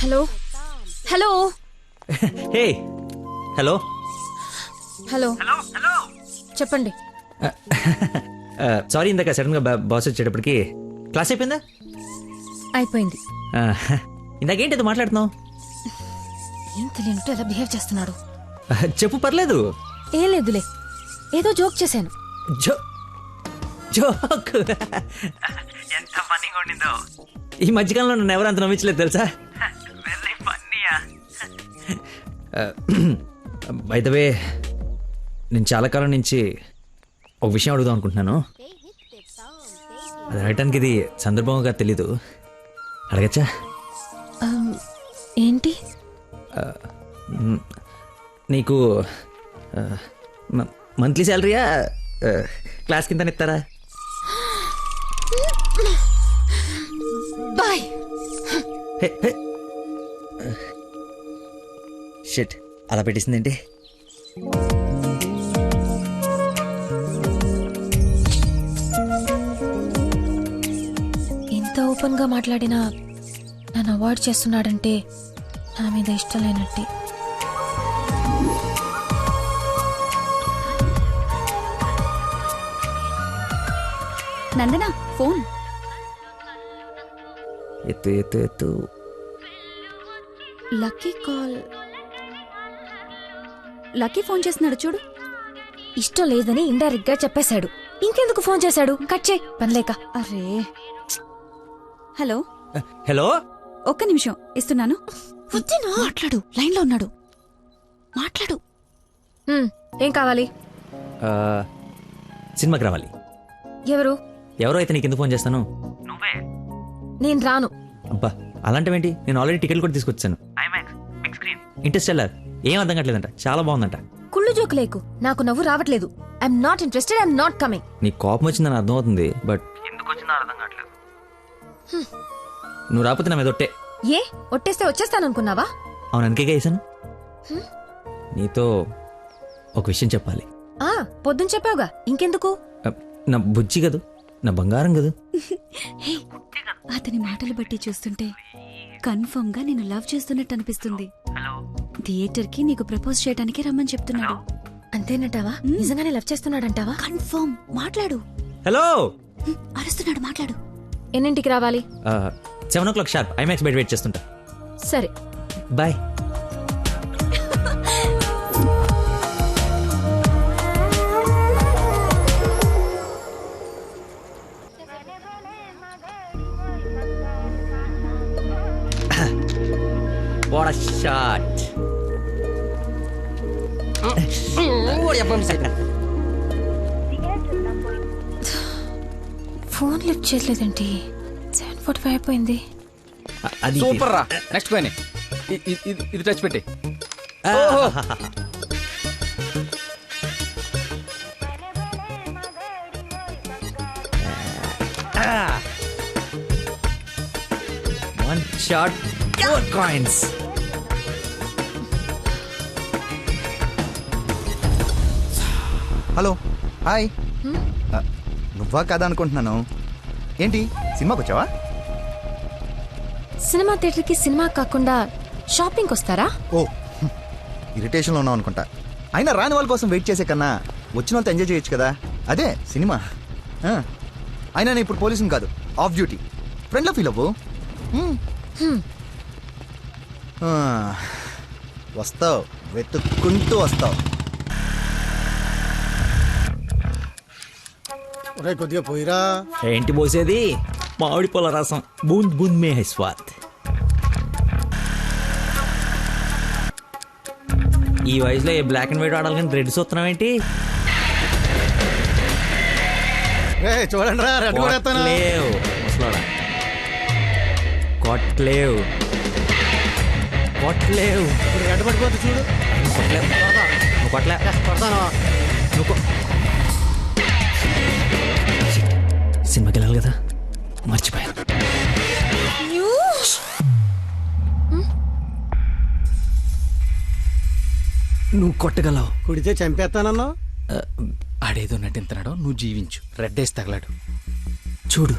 [SPEAKER 10] Hello. Hello.
[SPEAKER 5] Hey. Hello.
[SPEAKER 10] Hello. చెప్పండి.
[SPEAKER 5] సారీ, ఇందాక సడన్ గా బాస్ వచ్చేటప్పటికి క్లాస్ అయిపోయిందా?
[SPEAKER 10] అయిపోయింది.
[SPEAKER 5] ఇందాకేంటి అది మాట్లాడుతున్నావు?
[SPEAKER 10] ఏం తెలియనట్టు ఎలా బిహేవ్ చేస్తున్నాడు.
[SPEAKER 5] చెప్పు, పర్లేదు.
[SPEAKER 10] ఏం లేదులే, ఏదో జోక్ చేశాను.
[SPEAKER 5] జోక్? ఎంత ఫన్నీగా ఉండిందో. ఈ మధ్యకాలంలో నన్ను ఎవరు అంత నమ్మించలేదు తెలుసా? బై ద వే, నేను చాలా కాలం నుంచి ఒక విషయం అడుగుదాం అనుకుంటున్నాను. అది అడగటానికి ఇది సందర్భంగా తెలీదు. అడగచ్చా?
[SPEAKER 10] ఏంటి?
[SPEAKER 5] నీకు మంత్లీ శాలరీయా క్లాస్ కింద ఇస్తారా?
[SPEAKER 10] బాయ్.
[SPEAKER 5] షిట్, అలా పెట్టేసిందేంటి?
[SPEAKER 10] ఇంత ఓపెన్ గా మాట్లాడినా నన్ను అవాయిడ్ చేస్తున్నాడంటే నా మీద ఇష్టం లేనట్టే.
[SPEAKER 8] నందన ఫోన్
[SPEAKER 5] ఎత్తు ఎత్తు ఎత్తు.
[SPEAKER 8] Lucky call. లక్కీ ఫోన్ చేస్తున్నాడు చూడు.
[SPEAKER 10] ఇష్టం లేదని ఇండైరెక్ట్ గా చెప్పేశాడు. ఇంకెందుకు ఫోన్ చేశాడు? కట్ చేయి, పనిలేక.
[SPEAKER 8] అరే. హలో.
[SPEAKER 5] హలో.
[SPEAKER 8] ఒక్క నిమిషం ఇస్తున్నాను. మాట్లాడు, లైన్ లో ఉన్నాడు. మాట్లాడు.
[SPEAKER 10] ఏం కావాలి?
[SPEAKER 5] సినిమాకి రావాలి.
[SPEAKER 10] ఎవరు?
[SPEAKER 5] ఎవరో అయితే నీకు ఎందుకు ఫోన్ చేస్తాను?
[SPEAKER 10] నేను రాను.
[SPEAKER 5] అబ్బా, అలాంటివేంటి? నేను ఆల్రెడీ టికెట్ కూడా తీసుకొచ్చాను. ఇంటర్స్టెల్లార్. ఏం అర్థం కావట్లేదంట, చాలా బాగుందంట.
[SPEAKER 10] కుళ్ళు జోకు లేకు, నాకు నవ్వు రావట్లేదు. I'm not interested, I'm not coming.
[SPEAKER 5] నీ కోపం వచ్చిందని అర్థం అవుతుంది, బట్ ఎందుకు వచ్చిందో అర్థం కావట్లేదు. నువ్వు రాకపోతే నా మీద ఒట్టే.
[SPEAKER 10] ఏ ఒట్టేస్తే వచ్చేస్తాననుకున్నావా?
[SPEAKER 5] అవును అందుకే వేసాను. నీతో ఒక విషయం చెప్పాలి.
[SPEAKER 10] పొద్దున చెప్పావుగా, ఇంకెందుకు?
[SPEAKER 5] నా బుజ్జి కదూ, నా బంగారం కదూ.
[SPEAKER 8] హే, అతని మాటలు బట్టి చూస్తుంటే కన్ఫర్మ్ గా నేను లవ్ చేస్తున్నట్టు అనిపిస్తుంది. థియేటర్ కి నీకు ప్రపోజ్ చేయడానికి రమ్మని చెప్తున్నాడు.
[SPEAKER 10] అంతేనటావా? నిజంగానే లవ్ చేస్తున్నాడంటావా?
[SPEAKER 8] కన్ఫర్మ్. మాట్లాడు.
[SPEAKER 5] హలో,
[SPEAKER 8] అరుస్తున్నాడు, మాట్లాడు.
[SPEAKER 10] ఎన్నింటికి రావాలి?
[SPEAKER 5] 7 o'clock షార్ప్ ఐమాక్స్ బయట వెయిట్ చేస్తుంటా.
[SPEAKER 10] సరే
[SPEAKER 5] bye. What a shot.
[SPEAKER 10] Phone lift చేయలేదేంటి? 7:45 అయిపోయింది.
[SPEAKER 5] అది
[SPEAKER 2] సూపర్ రా. నెక్స్ట్ పైన ఇది టచ్ పెట్టి.
[SPEAKER 5] One shot, 4 coins.
[SPEAKER 15] Hello, hi. నువ్వా కదా అనుకుంటున్నాను. ఏంటి సినిమాకి వచ్చావా?
[SPEAKER 10] సినిమా థియేటర్కి సినిమా కాకుండా షాపింగ్కి వస్తారా?
[SPEAKER 15] ఓ, ఇరిటేషన్లో ఉన్నావు అనుకుంటా. అయినా రాని వాళ్ళ కోసం వెయిట్ చేసే కన్నా వచ్చిన వాళ్ళతో ఎంజాయ్ చేయొచ్చు కదా. అదే సినిమా. అయినా నేను ఇప్పుడు పోలీసుని కాదు, ఆఫ్ డ్యూటీ. ఫ్రెండ్లో ఫీల్ అవ్వు. వస్తావు, వెతుక్కుంటూ వస్తావు.
[SPEAKER 3] కొద్దిగా పోయిరా.
[SPEAKER 5] ఏంటి పోసేది? మామిడి పొల రసం. బూంద్ బూంద్ మే హై స్వాద్. ఈ వయసులో ఏ బ్లాక్ అండ్ వైట్ ఆడాలి కానీ రెడ్ చూస్తున్నావు ఏంటి?
[SPEAKER 3] చూడండి రా, రెడ్ కూడా ఎత్తాను.
[SPEAKER 5] కొట్లేవు ముసలోడా, కొట్లేవు కొట్లేవు.
[SPEAKER 3] రెడ్ పడిపోతుంది చూడు.
[SPEAKER 5] కొట్లేవు, నువ్వు కొట్లే.
[SPEAKER 3] కొడతాను.
[SPEAKER 5] నువ్వు సినిమాకి వెళ్ళాలి కదా, మర్చిపోయాను. నువ్వు కొట్టగలవు.
[SPEAKER 3] కుడితే చంపేస్తానన్నా.
[SPEAKER 2] ఆడేదో నటింతనాడో, నువ్వు జీవించు. రెడ్ వేసి తగలాడు.
[SPEAKER 5] చూడు,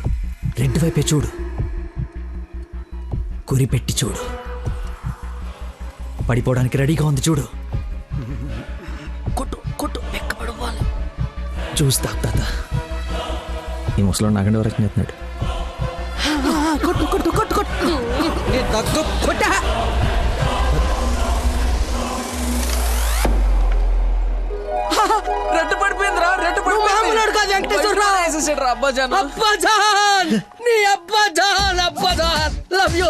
[SPEAKER 5] రెడ్ వైపే చూడు, గురి పెట్టి చూడు. పడిపోవడానికి రెడీగా ఉంది చూడు. కొట్టు కొట్టు, ఎక్కబడిపోవాలి. చూస్తా తాత. ఈ ముసలో నాగండి వరకు నెత్తున్నాడు.
[SPEAKER 16] కొట్టు కొట్టు కొట్టు కొట్టు. కొట్టా.
[SPEAKER 2] రెడ్ పడిపోయిందిరా, రెడ్ పడిపోయింది. అబ్బాజాన్,
[SPEAKER 16] అబ్బాజాన్, నీ అబ్బాజాన్, అబ్బాజాన్, love you.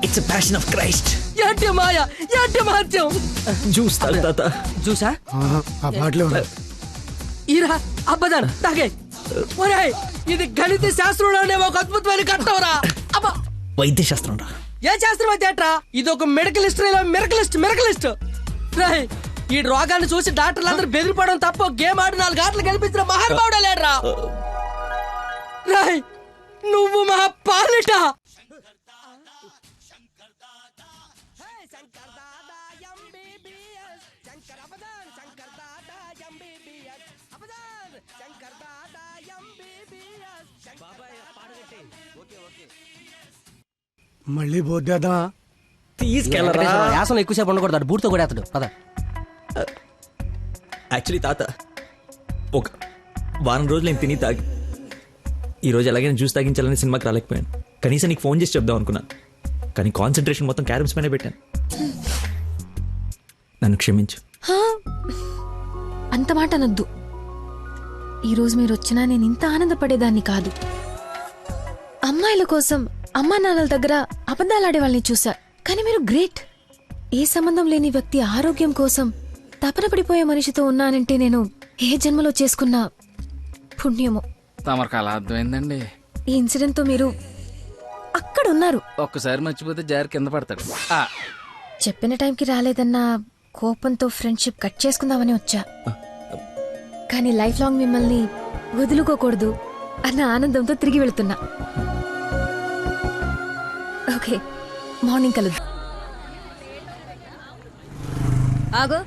[SPEAKER 5] It's passion of Christ.
[SPEAKER 16] ఏంటి మాయ, ఏంటి మహత్యం.
[SPEAKER 5] చూస్తా తాత.
[SPEAKER 16] చూసా
[SPEAKER 3] ఆ బాటిలో
[SPEAKER 16] ఈరా అబ్బదాన్ తాగే. ఒరేయ్, ఇది గణిత శాస్త్రంలోనే ఒక అద్భుతమైన కట్టవరా. అబ్బా,
[SPEAKER 5] వైద్య శాస్త్రం రా.
[SPEAKER 16] ఏ శాస్త్రం అయితే ఏట్రా? ఇది ఒక మెడికల్ హిస్టరీలో మెరకలిస్ట్. రేయ్, ఈ రోగాన్ని చూసి డాక్టర్లు అందరూ బెదిరిపోవడం తప్ప గేమ్ ఆడి 4 ఆటలు గెలిపించిన మహానుభావుడే లేడ్రా. రేయ్, నువ్వు మా పాలిట.
[SPEAKER 3] మళ్ళీ పోద్దేదా?
[SPEAKER 5] తీసుకెళ్ళరా.
[SPEAKER 16] యాసం ఎక్కువసేపు ఉండకూడదు, బూట్తో కూడా అతడు పద.
[SPEAKER 5] యాక్చువల్లీ తాత, ఒక వారం రోజులు నేను తిని తాగి ఈరోజు ఎలాగైనా జ్యూస్ తాగించాలని సినిమాకి రాలేకపోయాను. కనీసం నీకు ఫోన్ చేసి చెప్దాం అనుకున్నాను, కానీ కాన్సన్ట్రేషన్ మొత్తం క్యారమ్స్ పైన పెట్టాను. నన్ను క్షమించు.
[SPEAKER 10] అంత మాట అనొద్దు. ఈరోజు మీరు వచ్చినా నేను ఇంత ఆనందపడేదాన్ని కాదు. అమ్మాయిల కోసం అమ్మా నాన్నల దగ్గర అబద్ధాలాడే వాళ్ళని చూసా, కానీ మీరు గ్రేట్. ఏ సంబంధం లేని వ్యక్తి ఆరోగ్యం కోసం తపన పడిపోయే మనిషితో ఉన్నానంటే నేను ఏ జన్మలో చేసుకున్న పుణ్యమో.
[SPEAKER 2] తమరికి అలా అర్థమైందండి.
[SPEAKER 10] ఈ ఇన్సిడెంట్ తో మీరు అక్కడ ఉన్నారు.
[SPEAKER 2] ఒక్కసారి మర్చిపోతే జారి కింద పడతాడు.
[SPEAKER 10] చెప్పిన టైంకి రాలేదన్న కోపంతో ఫ్రెండ్షిప్ కట్ చేసుకుందామని వచ్చా, కానీ లైఫ్ లాంగ్ మిమ్మల్ని వదులుకోకూడదు అన్న ఆనందంతో తిరిగి వెళుతున్నా. ఓకే, మార్నింగ్ కలుద్దాం.
[SPEAKER 12] ఆగు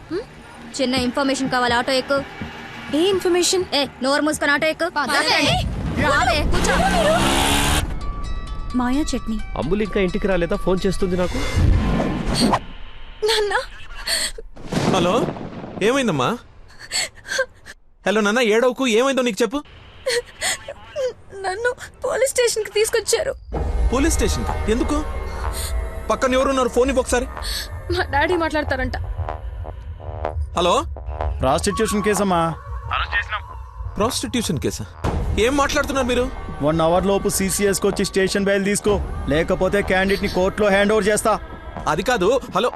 [SPEAKER 12] చిన్న ఇన్ఫర్మేషన్ కావాలి ఆటో ఎక్కు.
[SPEAKER 10] ఏ ఇన్ఫర్మేషన్?
[SPEAKER 12] నోరు మూసుకొని ఆటో ఎక్కు. రావే కూర్చో.
[SPEAKER 8] మాయా చట్నీ.
[SPEAKER 18] అంబులు ఇంకా ఇంటికి రాలేదా? ఫోన్ చేస్తుంది నాకు.
[SPEAKER 10] నాన్న
[SPEAKER 1] హలో, ఏమైందమ్మా? హలో నాన్న, ఏడవకు. ఏమైందో నీకు చెప్పు.
[SPEAKER 10] నన్ను పోలీస్ స్టేషన్ కి తీసుకొచ్చారు.
[SPEAKER 1] పోలీస్ స్టేషన్ ఎందుకు? పక్కన ఎవరున్నారు? ఫోన్ ఇవ్వు ఒకసారి.
[SPEAKER 10] మా డాడీ మాట్లాడతారంట.
[SPEAKER 1] హలో,
[SPEAKER 19] ప్రాస్టిట్యూషన్ కేసమ్మా.
[SPEAKER 1] ప్రాస్టిట్యూషన్ కేసా? ఏం మాట్లాడుతున్నారు మీరు?
[SPEAKER 19] 1 అవర్ లోపు CCS కి వచ్చి స్టేషన్ బయలు తీసుకో, లేకపోతే క్యాండిడేట్ ని కోర్టులో హ్యాండ్ ఓవర్ చేస్తా.
[SPEAKER 1] అది కాదు. హలో,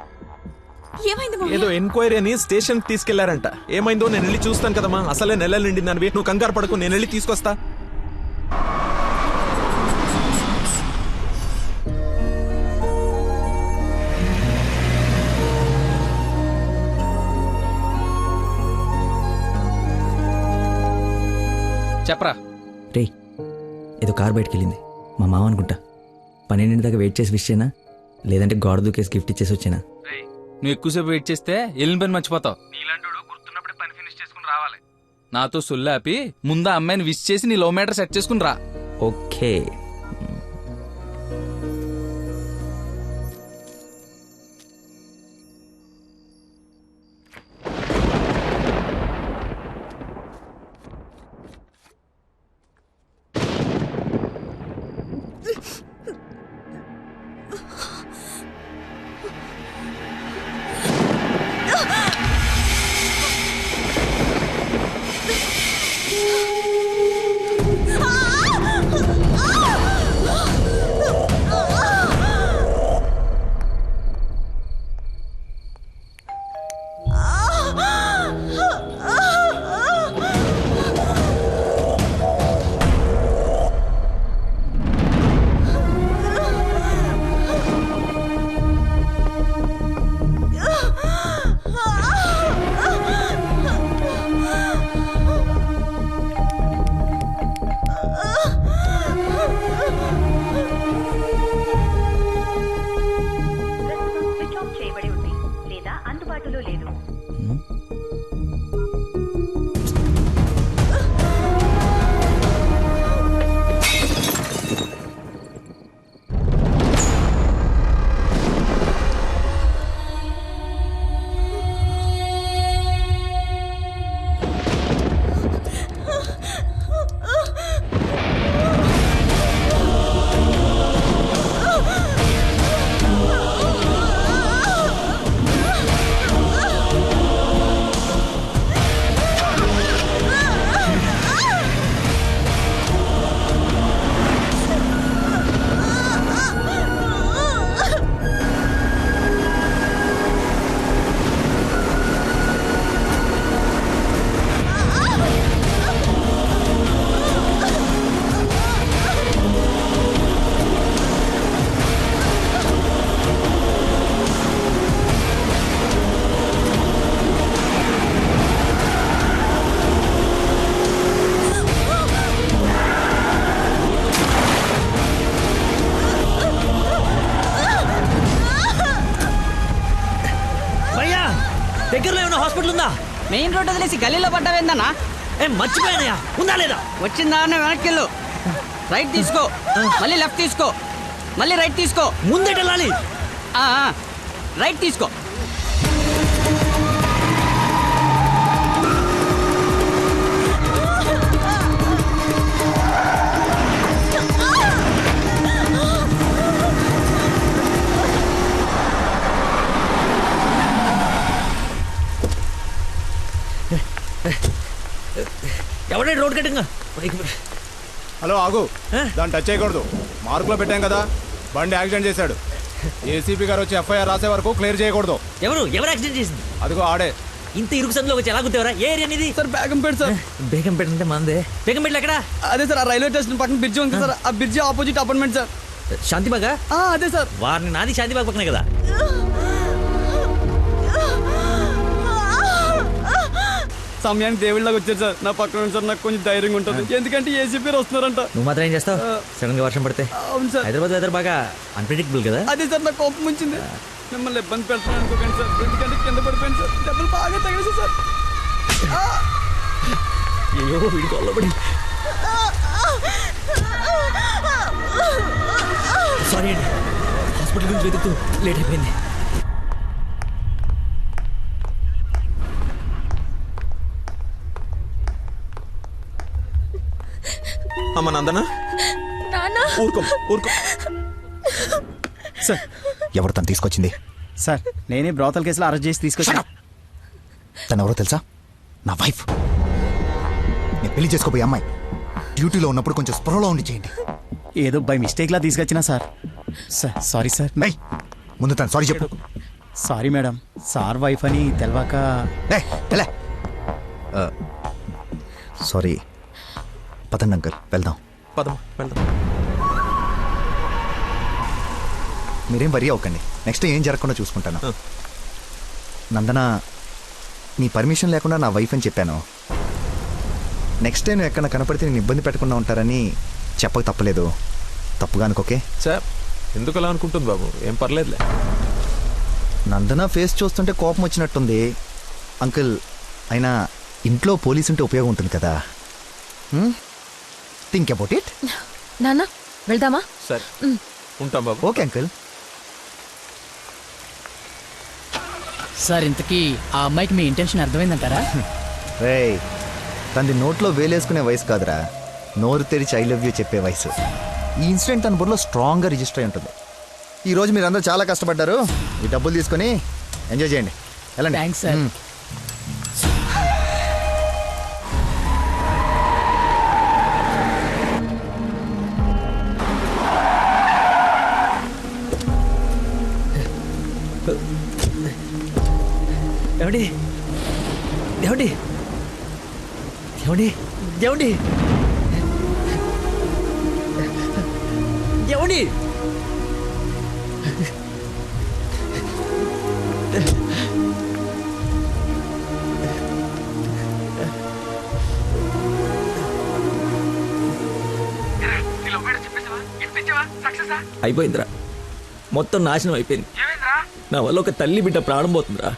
[SPEAKER 1] ఏదో ఎంక్వైరీ అని స్టేషన్ కి తీసుకెళ్లారంట. ఏమైందో నేను వెళ్ళి చూస్తాను కదమ్మా. అసలే నెలలు నిండిందని. నువ్వు కంగారు పడకు, నేను వెళ్ళి తీసుకొస్తా.
[SPEAKER 2] చెప్పరా.
[SPEAKER 5] రే, ఏదో కార్ బయటకు వెళ్ళింది. మా మామ అనుకుంటా. 12 దాకా వెయిట్ చేసి విష్ చేయనా, లేదంటే గోడ దూకేసి గిఫ్ట్ ఇచ్చేసి వచ్చేనా?
[SPEAKER 2] నువ్వు ఎక్కువసేపు వెయిట్ చేస్తే వెళ్ళిన పని మర్చిపోతావు. నీలాంటి గుర్తున్నప్పుడే పని ఫినిష్ చేసుకుని రావాలి. నాతో సొల్లాపి ముందు అమ్మాయిని విష్ చేసి నీ లవ్ మ్యాటర్ సెట్ చేసుకుని రా.
[SPEAKER 5] ఓకే.
[SPEAKER 16] దగ్గరలో ఏమైనా హాస్పిటల్ ఉందా? మెయిన్ రోడ్ వదిలేసి గల్లీలో పడ్డావేందన్నా? మర్చిపోయానయా, ఉందా లేదా? వచ్చిందా అన్న వెనక్కి వెళ్ళు. రైట్ తీసుకో, మళ్ళీ లెఫ్ట్ తీసుకో, మళ్ళీ రైట్ తీసుకో. ముందేట వెళ్ళాలి. రైట్ తీసుకో.
[SPEAKER 5] ఎవడే రోడ్ కట్టింగ్?
[SPEAKER 19] హలో ఆగు, దాన్ని టచ్ చేయకూడదు. మార్కులో పెట్టాం కదా, బండి యాక్సిడెంట్ చేశాడు. ఏసీపీ గారు వచ్చి FIR రాసే వరకు క్లియర్ చేయకూడదు.
[SPEAKER 5] ఎవరు యాక్సిడెంట్ చేసింది?
[SPEAKER 19] అదిగో ఆడే.
[SPEAKER 5] ఇంత ఇరుకు సందులో వచ్చి ఎలా గుర్తేవరా? ఏ ఏరియా అనేది?
[SPEAKER 16] Sir Begumpet sir.
[SPEAKER 5] బేగంపేట అంటే మందే. బేగంపేటలో ఎక్కడ?
[SPEAKER 16] అదే సార్, ఆ రైల్వే స్టేషన్ పక్కన బ్రిడ్జ్ ఉంది సార్, ఆ బ్రిడ్జ్ ఆపోజిట్ అపార్ట్మెంట్ సార్.
[SPEAKER 5] శాంతిబాగా?
[SPEAKER 16] అదే సార్.
[SPEAKER 5] వారిని నాది శాంతిబాగ్ పక్కనే కదా.
[SPEAKER 20] సమయానికి దేవుళ్ళకి వచ్చారు సార్. నా పక్కన ఉంది సార్, నాకు కొంచెం ధైర్యంగా ఉంటుంది. ఎందుకంటే ఏసీపీ వస్తున్నారంట.
[SPEAKER 5] నువ్వు మాత్రం ఏం చేస్తావు? సడన్ గా వర్షం పడితే?
[SPEAKER 20] అవును సార్.
[SPEAKER 5] హైదరాబాద్ వెదర్ బాగా అన్ప్రెడిక్టబుల్ కదా.
[SPEAKER 20] అదే సార్ నాకు కోపం వచ్చింది. మిమ్మల్ని ఇబ్బంది పెడుతున్నాను అనుకోకండి సార్, ఎందుకంటే కింద పడిపోయింది సార్. దెబ్బలు బాగా తగిలేసి సార్.
[SPEAKER 5] అయ్యో వీడికి అల్లబడి. సారీ అండి, హాస్పిటల్ గురించి వెతుకుతూ లేట్ అయిపోయింది.
[SPEAKER 1] అమ్మ నందన, ఊరుకో ఊరుకో.
[SPEAKER 15] సార్ ఎవరు తను తీసుకొచ్చింది?
[SPEAKER 14] సార్ నేనే బ్రోతల్ కేసులో అరెస్ట్ చేసి తీసుకొచ్చాను.
[SPEAKER 15] తను ఎవరో తెలుసా? నా వైఫ్. నేను పెళ్లి చేసుకోబోయే అమ్మాయి. డ్యూటీలో ఉన్నప్పుడు కొంచెం స్పృహలో ఉండి చేయండి.
[SPEAKER 14] ఏదో బై మిస్టేక్ లా తీసుకొచ్చినా సార్. Sorry sir.
[SPEAKER 15] ముందు తను సారీ చెప్పు.
[SPEAKER 14] సారీ మేడం, సార్ వైఫ్ అని తెలవాక.
[SPEAKER 15] సారీ. పదండి అంకల్, వెళ్దాం.
[SPEAKER 1] పదం వెళ్దాం.
[SPEAKER 15] మీరేం వరి అవ్వకండి, నెక్స్ట్ ఏం జరగకుండా చూసుకుంటాను. నందన, నీ పర్మిషన్ లేకుండా నా వైఫ్ అని చెప్పాను. నెక్స్ట్ టైం ఎక్కడ కనపడితే నేను ఇబ్బంది పెట్టకుండా ఉంటారని చెప్పక తప్పలేదు. తప్పుగా అనుకోకే.
[SPEAKER 1] సార్ ఎందుకు అలా అనుకుంటుంది బాబు? ఏం పర్లేదులే.
[SPEAKER 15] నందన ఫేస్ చూస్తుంటే కోపం వచ్చినట్టుంది అంకుల్. అయినా ఇంట్లో పోలీసు ఉంటే ఉపయోగం ఉంటుంది కదా. Think about it.
[SPEAKER 10] నాన్న వెళ్దామా?
[SPEAKER 1] సరే ఉంటాం బాబు.
[SPEAKER 15] Okay uncle.
[SPEAKER 21] సార్ ఇంతకీ ఆ అమ్మాయికి మీ ఇంటెన్షన్ అర్థమైందంటారా?
[SPEAKER 15] రేయ్, తనది నోట్లో వేలేసుకునే వయసు కాదురా, నోరు తెరిచి ఐ లవ్ యూ చెప్పే వయసు. ఈ ఇన్సిడెంట్ తన బుర్రలో స్ట్రాంగ్గా రిజిస్టర్ అయి ఉంటుంది. ఈరోజు మీరు అందరూ చాలా కష్టపడ్డారు. ఈ డబ్బులు తీసుకొని ఎంజాయ్ చేయండి. వెళ్ళండి.
[SPEAKER 21] Thanks sir.
[SPEAKER 5] ఏమండి ఏమండి ఏమండి ఏమండి ఏమండి అయిపోయిందిరా, మొత్తం నాశనం అయిపోయింది. నా వల్ల ఒక తల్లి బిడ్డ ప్రాణం పోతుందిరా.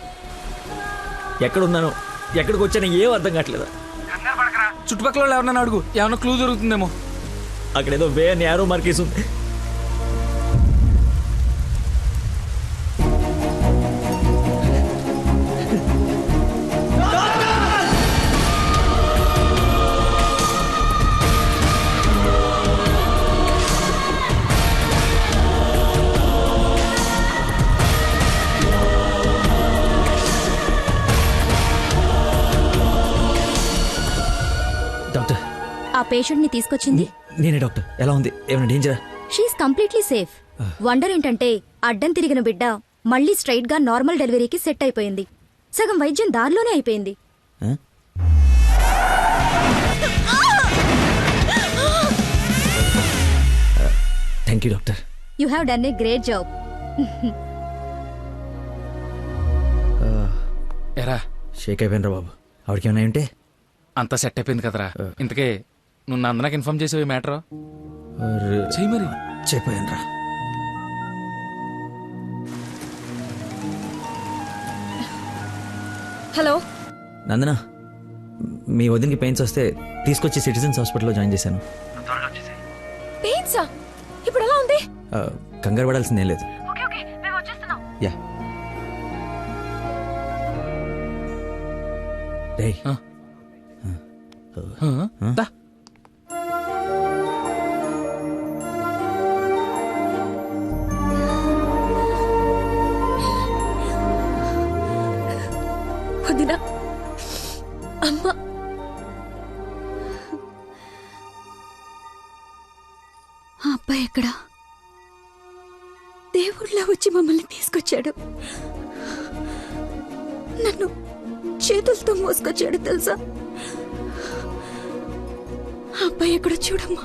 [SPEAKER 5] ఎక్కడున్నానో ఎక్కడికి వచ్చానో ఏం అర్థం కావట్లేదా.
[SPEAKER 2] చుట్టుపక్కల వాళ్ళు ఎవరన్నా అడుగు, ఏమన్నా క్లూ దొరుకుతుందేమో.
[SPEAKER 5] అక్కడేదో వే అని యారో మార్కేసి ఉంది. డాక్టర్,
[SPEAKER 12] ఆ పేషెంట్ ని తీసుకొచ్చింది
[SPEAKER 5] నేనే డాక్టర్. ఎలా ఉంది? ఏమైనా డేంజరా?
[SPEAKER 12] She's completely safe. వండర్ ఏంటంటే అడ్డం తిరిగిన బిడ్డ మళ్ళీ స్ట్రైట్ గా నార్మల్ డెలివరీకి సెట్ అయిపోయింది. సగం వైద్యం దారిలోనే అయిపోయింది.
[SPEAKER 5] Thank you doctor.
[SPEAKER 12] You have done a great job.
[SPEAKER 2] ఎరా
[SPEAKER 5] షేక్ అయిపోయినరా బాబు. ఆవిడకి ఏమైనా ఉంటే
[SPEAKER 2] అంతా సెట్ అయిపోయింది కదరా. ఇంతకే నువ్వు నందనకి ఇన్ఫార్మ్ చేసేవి మ్యాటర్ చెయ్యి మరి.
[SPEAKER 5] చెప్పాను రా.
[SPEAKER 10] హలో
[SPEAKER 5] నందన, మీ వదినకి పెయిన్స్ వస్తే తీసుకొచ్చి సిటిజన్స్ హాస్పిటల్లో జాయిన్ చేశాను.
[SPEAKER 10] పెయిన్సా? ఇప్పుడు ఎలా ఉంది?
[SPEAKER 5] కంగారు పడాల్సిందేం లేదు. యా రేయ్,
[SPEAKER 10] వదినా, అమ్మ,
[SPEAKER 8] ఆ అబ్బాయి ఎక్కడా? దేవుళ్ళ వచ్చి మమ్మల్ని తీసుకొచ్చాడు. నన్ను చేతులతో మోసుకొచ్చాడు తెలుసా? ఆ అబ్బాయి ఎక్కడో చూడమ్మా.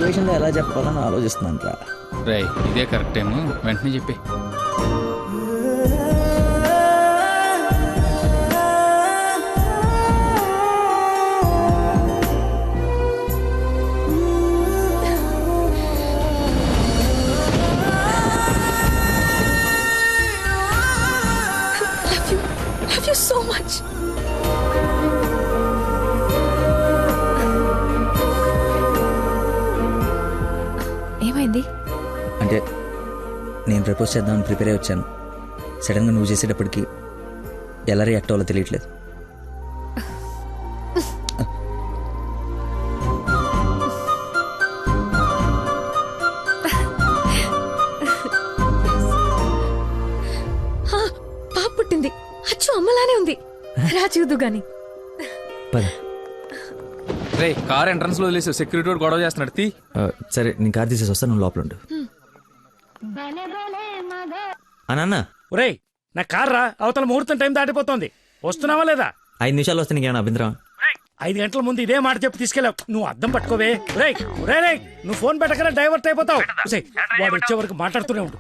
[SPEAKER 5] సిచ్యువేషన్లో ఎలా చెప్పాలని ఆలోచిస్తున్నాను రా.
[SPEAKER 2] రేయ్ ఇదే కరెక్ట్ టైం, వెంటనే చెప్పి.
[SPEAKER 10] Love you so much. ఏమైంది?
[SPEAKER 5] అంటే నేను ప్రపోజ్ చేద్దామని ప్రిపేర్ అయి వచ్చాను. సడన్గా నువ్వు చేసేటప్పటికి ఎలా రియాక్ట్ అవ్వాలో తెలియట్లేదు.
[SPEAKER 10] పాప పుట్టింది, అచ్చు అమ్మలానే ఉంది. రా చూద్దు గాని.
[SPEAKER 5] పద.
[SPEAKER 2] రే కార్ ఎంట్రన్స్ లో వదిలేసి సెక్యూరిటీ వాడు గొడవ చేస్తున్నాడు. తీ.
[SPEAKER 5] సరే నేను కార్ తీసేసి వస్తాను, నువ్వు లోపల ఉండు. నాన్న
[SPEAKER 4] ఒరేయ్ నా కార్ రా, అవతల ముహూర్తం టైం దాటిపోతుంది. వస్తున్నావా లేదా?
[SPEAKER 5] 5 నిమిషాలు వస్తే నీకేమైనా అభ్యంతరం?
[SPEAKER 4] 5 గంటల ముందు ఇదే మాట చెప్పి తీసుకెళ్ళావు. నువ్వు అద్దం పట్టుకోవే. రేయ్ రేయ్ నువ్వు ఫోన్ పెట్టకనే డైవర్ట్ అయిపోతావు. వాడు వచ్చే వరకు మాట్లాడుతూనే ఉండు.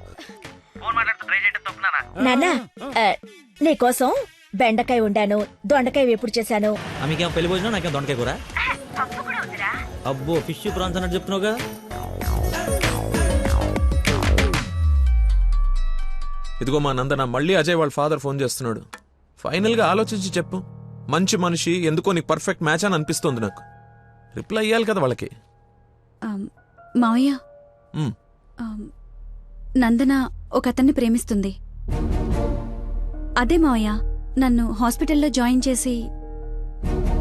[SPEAKER 11] నాన్న నీకోసం బెండకాయ వండాను, దొండకాయ వేపుడు చేశాను.
[SPEAKER 5] మీకేమో పెళ్లి భోజనం, నాకేమో దొండకాయ కూర. అబ్బో ఫిష్ ప్రాన్స్ అన్నట్టు చెప్తున్నావుగా.
[SPEAKER 1] ఇదిగో మా నందన, మళ్ళీ అజయ్ వాళ్ళ ఫాదర్ ఫోన్ చేస్తున్నాడు. ఫైనల్ గా ఆలోచించి చెప్పు. మంచి మనిషి, ఎందుకో నీకు పర్ఫెక్ట్ మ్యాచ్ అని అనిపిస్తుంది నాకు. రిప్లై ఇయ్యాలి కదా వాళ్ళకి.
[SPEAKER 8] మావయ్య, నందన ఒక అతన్ని ప్రేమిస్తుంది. అదే మావయ్య నన్ను హాస్పిటల్లో జాయిన్ చేసి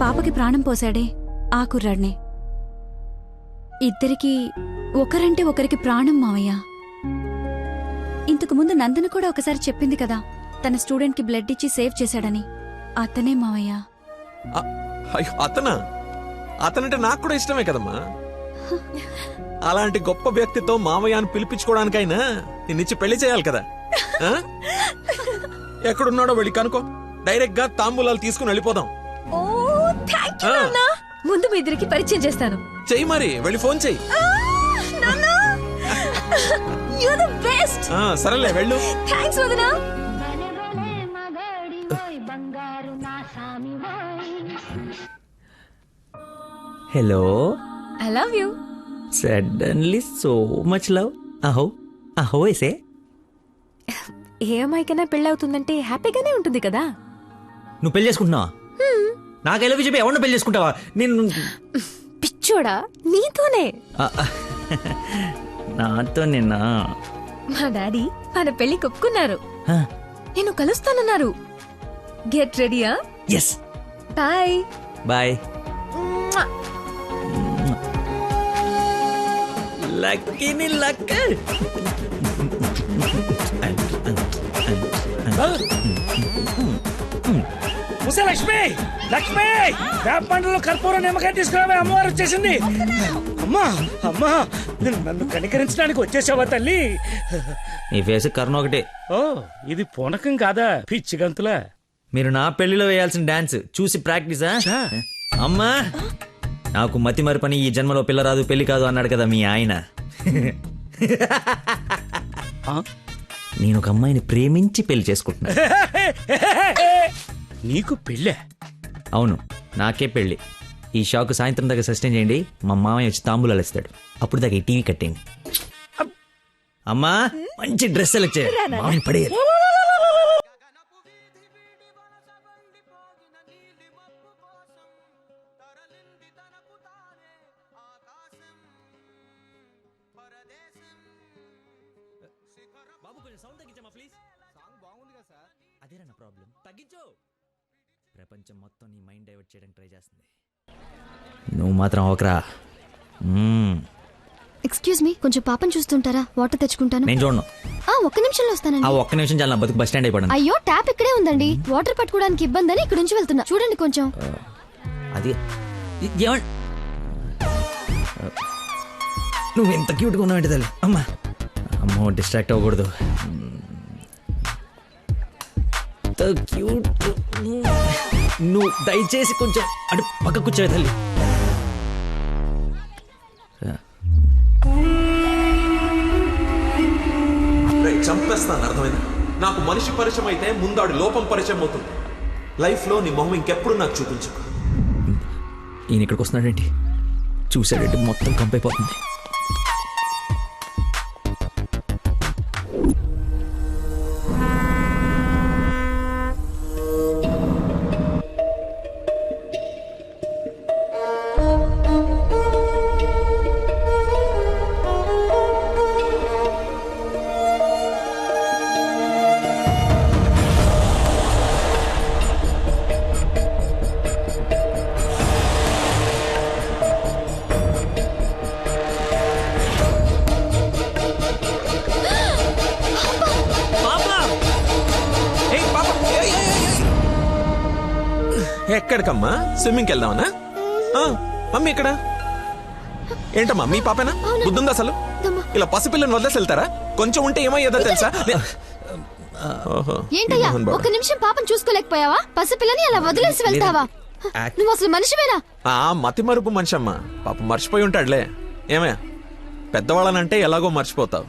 [SPEAKER 8] పాపకి ప్రాణం పోసాడే ఆ కుర్రాడ్నే. ఇద్దరికి ఒకరంటే ఒకరికి ప్రాణం మావయ్య. ఇంతకు ముందు నందన కూడా ఒకసారి చెప్పింది కదా, తన స్టూడెంట్ కి బ్లడ్ ఇచ్చి సేవ్ చేశాడని. అతనే మావయ్య.
[SPEAKER 1] అతనా? అతనంటే నాకు కూడా ఇష్టమే కదమ్మా. అలాంటి గొప్ప వ్యక్తితో మావయ్య అని పిలిపించుకోవడానికైనా నిన్నిచ్చి పెళ్లి చేయాలి కదా. ఎక్కడున్నాడో వెళ్ళి కనుకో, డైరెక్ట్ గా తాంబూలాలు తీసుకుని వెళ్ళిపోదాం.
[SPEAKER 10] ముందు మీ ఇద్దరికి పరిచయం చేస్తాను.
[SPEAKER 1] చెయ్యి మరి, వెళ్ళి ఫోన్ చెయ్యి. సరేలే వెళ్ళు.
[SPEAKER 10] థాంక్స్ వదనా.
[SPEAKER 5] Hello.
[SPEAKER 10] I love you.
[SPEAKER 5] Suddenly so much love. అహో అహో ఏసే.
[SPEAKER 10] ఏ అమ్మాయికైనా పెళ్ళవుతుందంటే హ్యాపీగానే ఉంటుంది కదా.
[SPEAKER 5] నువ్వు పెళ్లి చేసుకుంటున్నావా? నాకు ఎలా చెప్పి ఎవరిని పెళ్లి చేసుకుంటావా? నేను
[SPEAKER 10] పిచ్చోడా నీతోనే.
[SPEAKER 5] నాతో నిన్న
[SPEAKER 10] మా డాడీ మన పెళ్లి ఒప్పుకున్నారు. నేను కలుస్తానన్నారు. గెట్ రెడీయా?
[SPEAKER 5] ఎస్.
[SPEAKER 10] Bye
[SPEAKER 5] bye. లక్కీని లక్క.
[SPEAKER 4] లక్ష్మి లక్ష్మి వేపండ్లలో కర్పూరం నిమ్మకాయ తీసుకురావే, అమ్మవారు వచ్చేసింది. అమ్మా అమ్మా నన్ను కనికరించడానికి వచ్చేసావా తల్లి?
[SPEAKER 5] నీ ఫేస్ కరుణ ఒకటే.
[SPEAKER 4] ఓ ఇది పూనకం కాదా పిచ్చి గంతులా?
[SPEAKER 5] మీరు నా పెళ్లిలో వేయాల్సిన డాన్స్ చూసి ప్రాక్టీసా? అమ్మా నాకు మతి మరి పని, ఈ జన్మలో పిల్ల రాదు పెళ్లి కాదు అన్నాడు కదా మీ ఆయన. నేను ఒక అమ్మాయిని ప్రేమించి పెళ్లి చేసుకుంటున్నా.
[SPEAKER 4] నీకు పెళ్ళే?
[SPEAKER 5] అవును నాకే పెళ్లి. ఈ షాక్ సాయంత్రం దాకా సస్టైన్ చేయండి, మా మామయ్య వచ్చి తాంబూలాలు ఇస్తాడు. అప్పుడు దాకా ఈ టీవీ కట్టేయండి. అమ్మా మంచి డ్రెస్ సెలెక్ట్ చేయాలి, మామయ్య పడేయాలి. అదేరా నా ప్రాబ్లం, తగ్గించు. ప్రపంచం మొత్తం నీ మైండ్ డైవర్ట్ చేయడానికి ట్రై చేస్తుంది, నువ్వు మాత్రం ఒకరా.
[SPEAKER 12] ఎక్స్క్యూజ్ మీ, కొంచెం పాపని చూస్తుంటారా? వాటర్ తెచ్చుకుంటాను.
[SPEAKER 5] నేను చూడను.
[SPEAKER 12] ఒక్క నిమిషంలో వస్తానండి.
[SPEAKER 5] ఒక్క నిమిషం చాలా, నా బతుకు బస్ స్టాండ్ అయిపోయాను.
[SPEAKER 12] అయ్యో ట్యాప్ ఇక్కడే ఉందండి, వాటర్ పట్టుకోవడానికి ఇబ్బంది అని ఇక్కడ నుంచి వెళ్తున్నా. చూడండి కొంచెం.
[SPEAKER 5] అది నువ్వు ఎంత క్యూట్గా ఉన్నావు ఏంటి తల్లి. అమ్మా అమ్మో డిస్ట్రాక్ట్ అవ్వకూడదు. క్యూట్. నువ్వు దయచేసి కొంచెం అటు పక్క కూర్చోవే తల్లి.
[SPEAKER 1] చంపేస్తాను, అర్థమైందా? నాకు మనిషి పరిచయం అయితే ముందాడు లోపం పరిచయం అవుతుంది. లైఫ్లో నీ మొహం ఇంకెప్పుడు నాకు చూపించు.
[SPEAKER 5] ఈయన ఇక్కడికి వస్తున్నాడేంటి? చూసాడంటే మొత్తం కంపైపోతుంది.
[SPEAKER 1] ఎక్కడికమ్మా? స్విమ్మింగ్కి వెళ్దామనా? మమ్మీ ఇక్కడ ఏంటమ్మా మీ పాపేనా? బుద్ధుందా అసలు? ఇలా పసిపిల్లని వదిలేసి వెళ్తారా? కొంచెం ఉంటే ఏమయ్యేదో తెలుసా?
[SPEAKER 12] ఏంటయ్యా ఒక నిమిషం పాపం చూసుకోలేకపోయావా? పసిపిల్లని అలా వదిలేసి వెళ్తావా? నువ్వు అసలు మనిషివేనా?
[SPEAKER 1] మతి మరుపు మనిషి అమ్మా, పాప మర్చిపోయి ఉంటాడులే. ఏమయ్యా, పెద్దవాళ్ళనంటే ఎలాగో మర్చిపోతావు,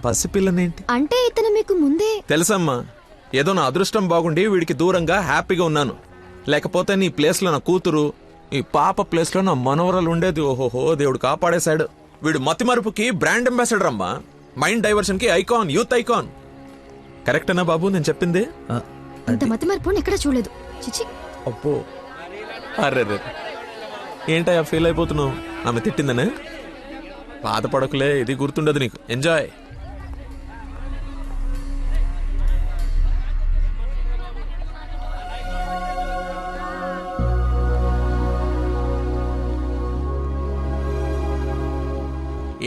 [SPEAKER 1] పసిపిల్లనేంటి
[SPEAKER 12] అంటే ఇతను మీకు ముందే
[SPEAKER 1] తెలుసమ్మా. ఏదో నా అదృష్టం బాగుండి వీడికి దూరంగా హ్యాపీగా ఉన్నాను. లేకపోతే నీ ప్లేస్లో నా కూతురు, ఈ పాప ప్లేస్లో నా మనవరాలు ఉండేది. ఓహోహో, దేవుడు కాపాడేశాడు. వీడు మతిమరుపుకి బ్రాండ్ అంబాసిడర్ అమ్మా, మైండ్ డైవర్షన్ కి ఐకాన్, యూత్ ఐకాన్. కరెక్టేనా బాబు నేను చెప్పింది?
[SPEAKER 12] ఇంత మతిమరుపు ఎక్కడ చూడలేదు. చిచి.
[SPEAKER 1] అబ్బో, అరే ఏంటయ్యా ఫీల్ అయిపోతున్నావు? ఆమె తిట్టిందనే? బాధపడకులే, ఇది గుర్తుండదు నీకు. ఎంజాయ్.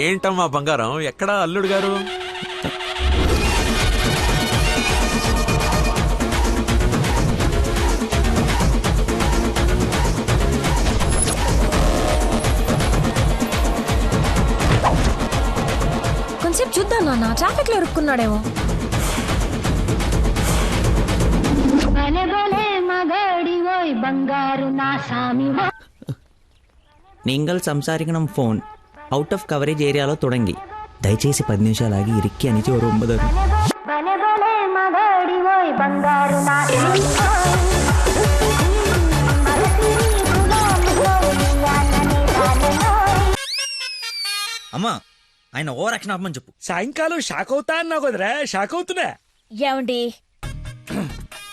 [SPEAKER 1] ఏంటమ్మా బంగారం, ఎక్కడా అల్లుడు గారు?
[SPEAKER 10] కొంచెం చూద్దాం నాన్న, ట్రాఫిక్ లో ఇరుక్కున్నాడేమో.
[SPEAKER 5] நீங்கள் സംസാരിക്കണം ഫോൺ ഔട്ട് ഓഫ് കവറേജ് ഏരിയలో തുടങ്ങി. దయచేసి 10 నిమిషాలు ఆగి ఇరిక్కి అనిచి ఓ 9. అమ్మా, ఆయన ఓవర్ యాక్షన్ ఆపమని చెప్పు.
[SPEAKER 4] సాయంకాలం షాక్ అవుతా అన్నావు కదరా, షాక్ అవుతున్నా.
[SPEAKER 11] ఏమండి,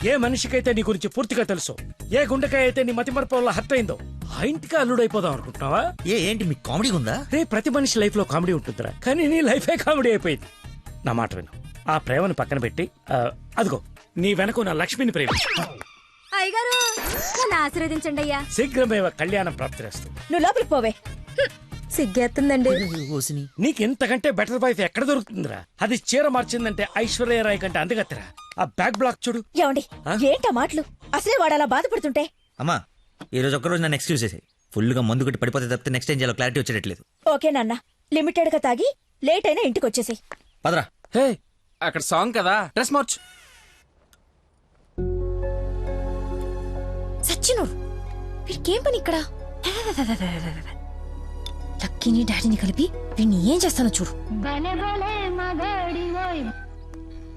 [SPEAKER 4] ఏ మనిషికైతే నీ గురించి పూర్తిగా తెలుసు, ఏ గుండెకాయ అయితే నీ మతిమరపు వల్ల హర్ట్ అయిందో, ఆ ఇంటికి అల్లుడైపోదాం అనుకుంటున్నావా?
[SPEAKER 5] ఏంటి మీకు కామెడీ ఉందా?
[SPEAKER 4] రే, ప్రతి మనిషి లైఫ్ లో కామెడీ ఉంటుందిరా, కానీ నీ లైఫే కామెడీ అయిపోయింది. నా మాట విను, ఆ ప్రేమను పక్కన పెట్టి అదిగో నీ వెనక నా లక్ష్మిని ప్రేమించు.
[SPEAKER 12] అయ్యగారు నన్ను ఆశీర్వదించండి అయ్యా.
[SPEAKER 4] శీఘ్రమేవ కళ్యాణం ప్రాప్తిరేస్తుంది.
[SPEAKER 11] నువ్వు లోపలికి పోవే.
[SPEAKER 12] సిగ్గేస్తుందండి.
[SPEAKER 4] నీకెంతకంటే బెటర్ వైఫ్ ఎక్కడ దొరుకుతుందిరా? అది చీర మార్చిందంటే ఐశ్వర్యరాయ్ కంటే అందగత్తరా. ఆ బ్యాక్ బ్లాక్ చూడు.
[SPEAKER 11] ఏమండి, ఏంటా మాటలు? అసలే వాడు అలా బాధపడుతుంటే.
[SPEAKER 5] అమ్మా, ఈ రోజు ఒక్కరోజు నన్ను ఎక్స్క్యూజ్ చేసేయి. ఫుల్ గా మందు కొట్టి పడిపోతే తప్పితే నెక్స్ట్ టైం చేయాలో క్లారిటీ వచ్చేటట్లేదు.
[SPEAKER 11] ఓకే నాన్న, లిమిటెడ్ గా తాగి లేట్ అయినా ఇంటికి వచ్చేసి.
[SPEAKER 5] పదరా.
[SPEAKER 2] హే, అక్కడ సాంగ్ కదా, డ్రెస్ మార్చు.
[SPEAKER 10] సచ్చినోడు, వీడికేం పని ఇక్కడ? లక్కీని డాడీని కలిపి వీడిని ఏం చేస్తానో చూడు.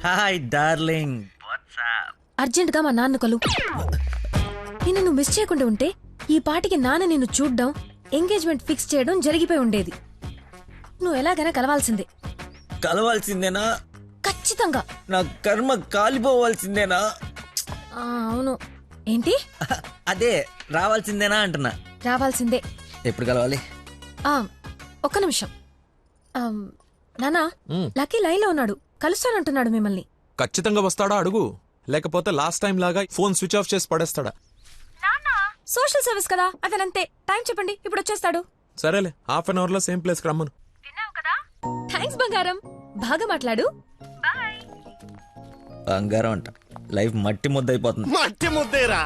[SPEAKER 5] Hi darling.
[SPEAKER 10] అర్జెంట్ గా మా నాన్న కలు. నిన్ను నువ్వు మిస్ చేయకుండా ఉంటే ఈ పాటికి నాన్న నిన్ను చూడ్డం, ఎంగేజ్మెంట్ ఫిక్స్ చేయడం జరిగిపోయి ఉండేది. నువ్వు ఎలాగైనా కలవాల్సిందే.
[SPEAKER 5] కలవాల్సిందేనా?
[SPEAKER 10] ఖచ్చితంగా.
[SPEAKER 5] నా కర్మ కాలిపోవాల్సిందేనా?
[SPEAKER 10] అవును. ఏంటి?
[SPEAKER 5] అదే రావాల్సిందేనా అంటున్నా.
[SPEAKER 10] రావాల్సిందే.
[SPEAKER 5] ఎప్పుడు కలవాలి?
[SPEAKER 10] ఒక్క నిమిషం. నానా, లక్కీ లైన్ లో ఉన్నాడు, కలుస్తానంటున్నాడు మిమ్మల్ని.
[SPEAKER 1] ఖచ్చితంగా వస్తాడా అడుగు, లేకపోతే లాస్ట్ టైం లాగా ఫోన్ స్విచ్ ఆఫ్ చేసి పడేస్తాడా?
[SPEAKER 10] సోషల్ సర్వీస్ కదా, అతనంతే. టైం చెప్పండి, ఇప్పుడు వచ్చేస్తాడు.
[SPEAKER 1] సరేలే, హాఫ్ అన్ అవర్ లో సేమ్ ప్లేస్ కి రమ్మను.
[SPEAKER 10] థ్యాంక్స్ బంగారం, బాగా మాట్లాడు.
[SPEAKER 5] బంగారం అంట, లైఫ్ మట్టి ముద్ద అయిపోతుంది.
[SPEAKER 6] మట్టి ముద్దేరా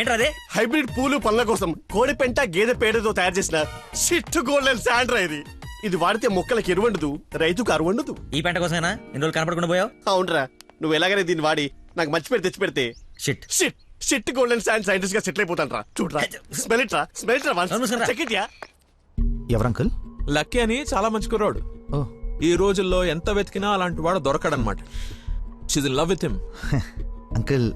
[SPEAKER 5] ఏంట్రా?
[SPEAKER 6] హైబ్రిడ్ పూలు పళ్ళ కోసం కోడి పెంట గేదె పేడతో తయారు చేసిన షిట్ గోల్డెన్ శాండ్రా ఇది. ఇది వాడితే మొక్కలకి ఎరువండదు, రైతుకు అరువండదు.
[SPEAKER 5] ఈ పెంట కోసమేనా ఇన్ని రోజులు కనపడకుండా పోయావు?
[SPEAKER 6] అవునరా, నువ్వు ఎలాగైనా దీన్ని వాడి నాకు మంచి పేరు తెచ్చి పెడితే
[SPEAKER 5] shit
[SPEAKER 6] shit shit golden sand scientist గా సెటిల్ అయిపోతాను రా. చూడరా, స్మెల్ ఇట్ రా, స్మెల్ ఇట్ రా, చెక్ ఇట్ యా.
[SPEAKER 15] ఎవరు అంకుల్?
[SPEAKER 1] లక్కీ అని చాలా మంచి కుర్రాడు. ఈ రోజుల్లో ఎంత వెతికినా అలాంటి వాడు దొరకడనమాట. She's in love with him.
[SPEAKER 15] Uncle,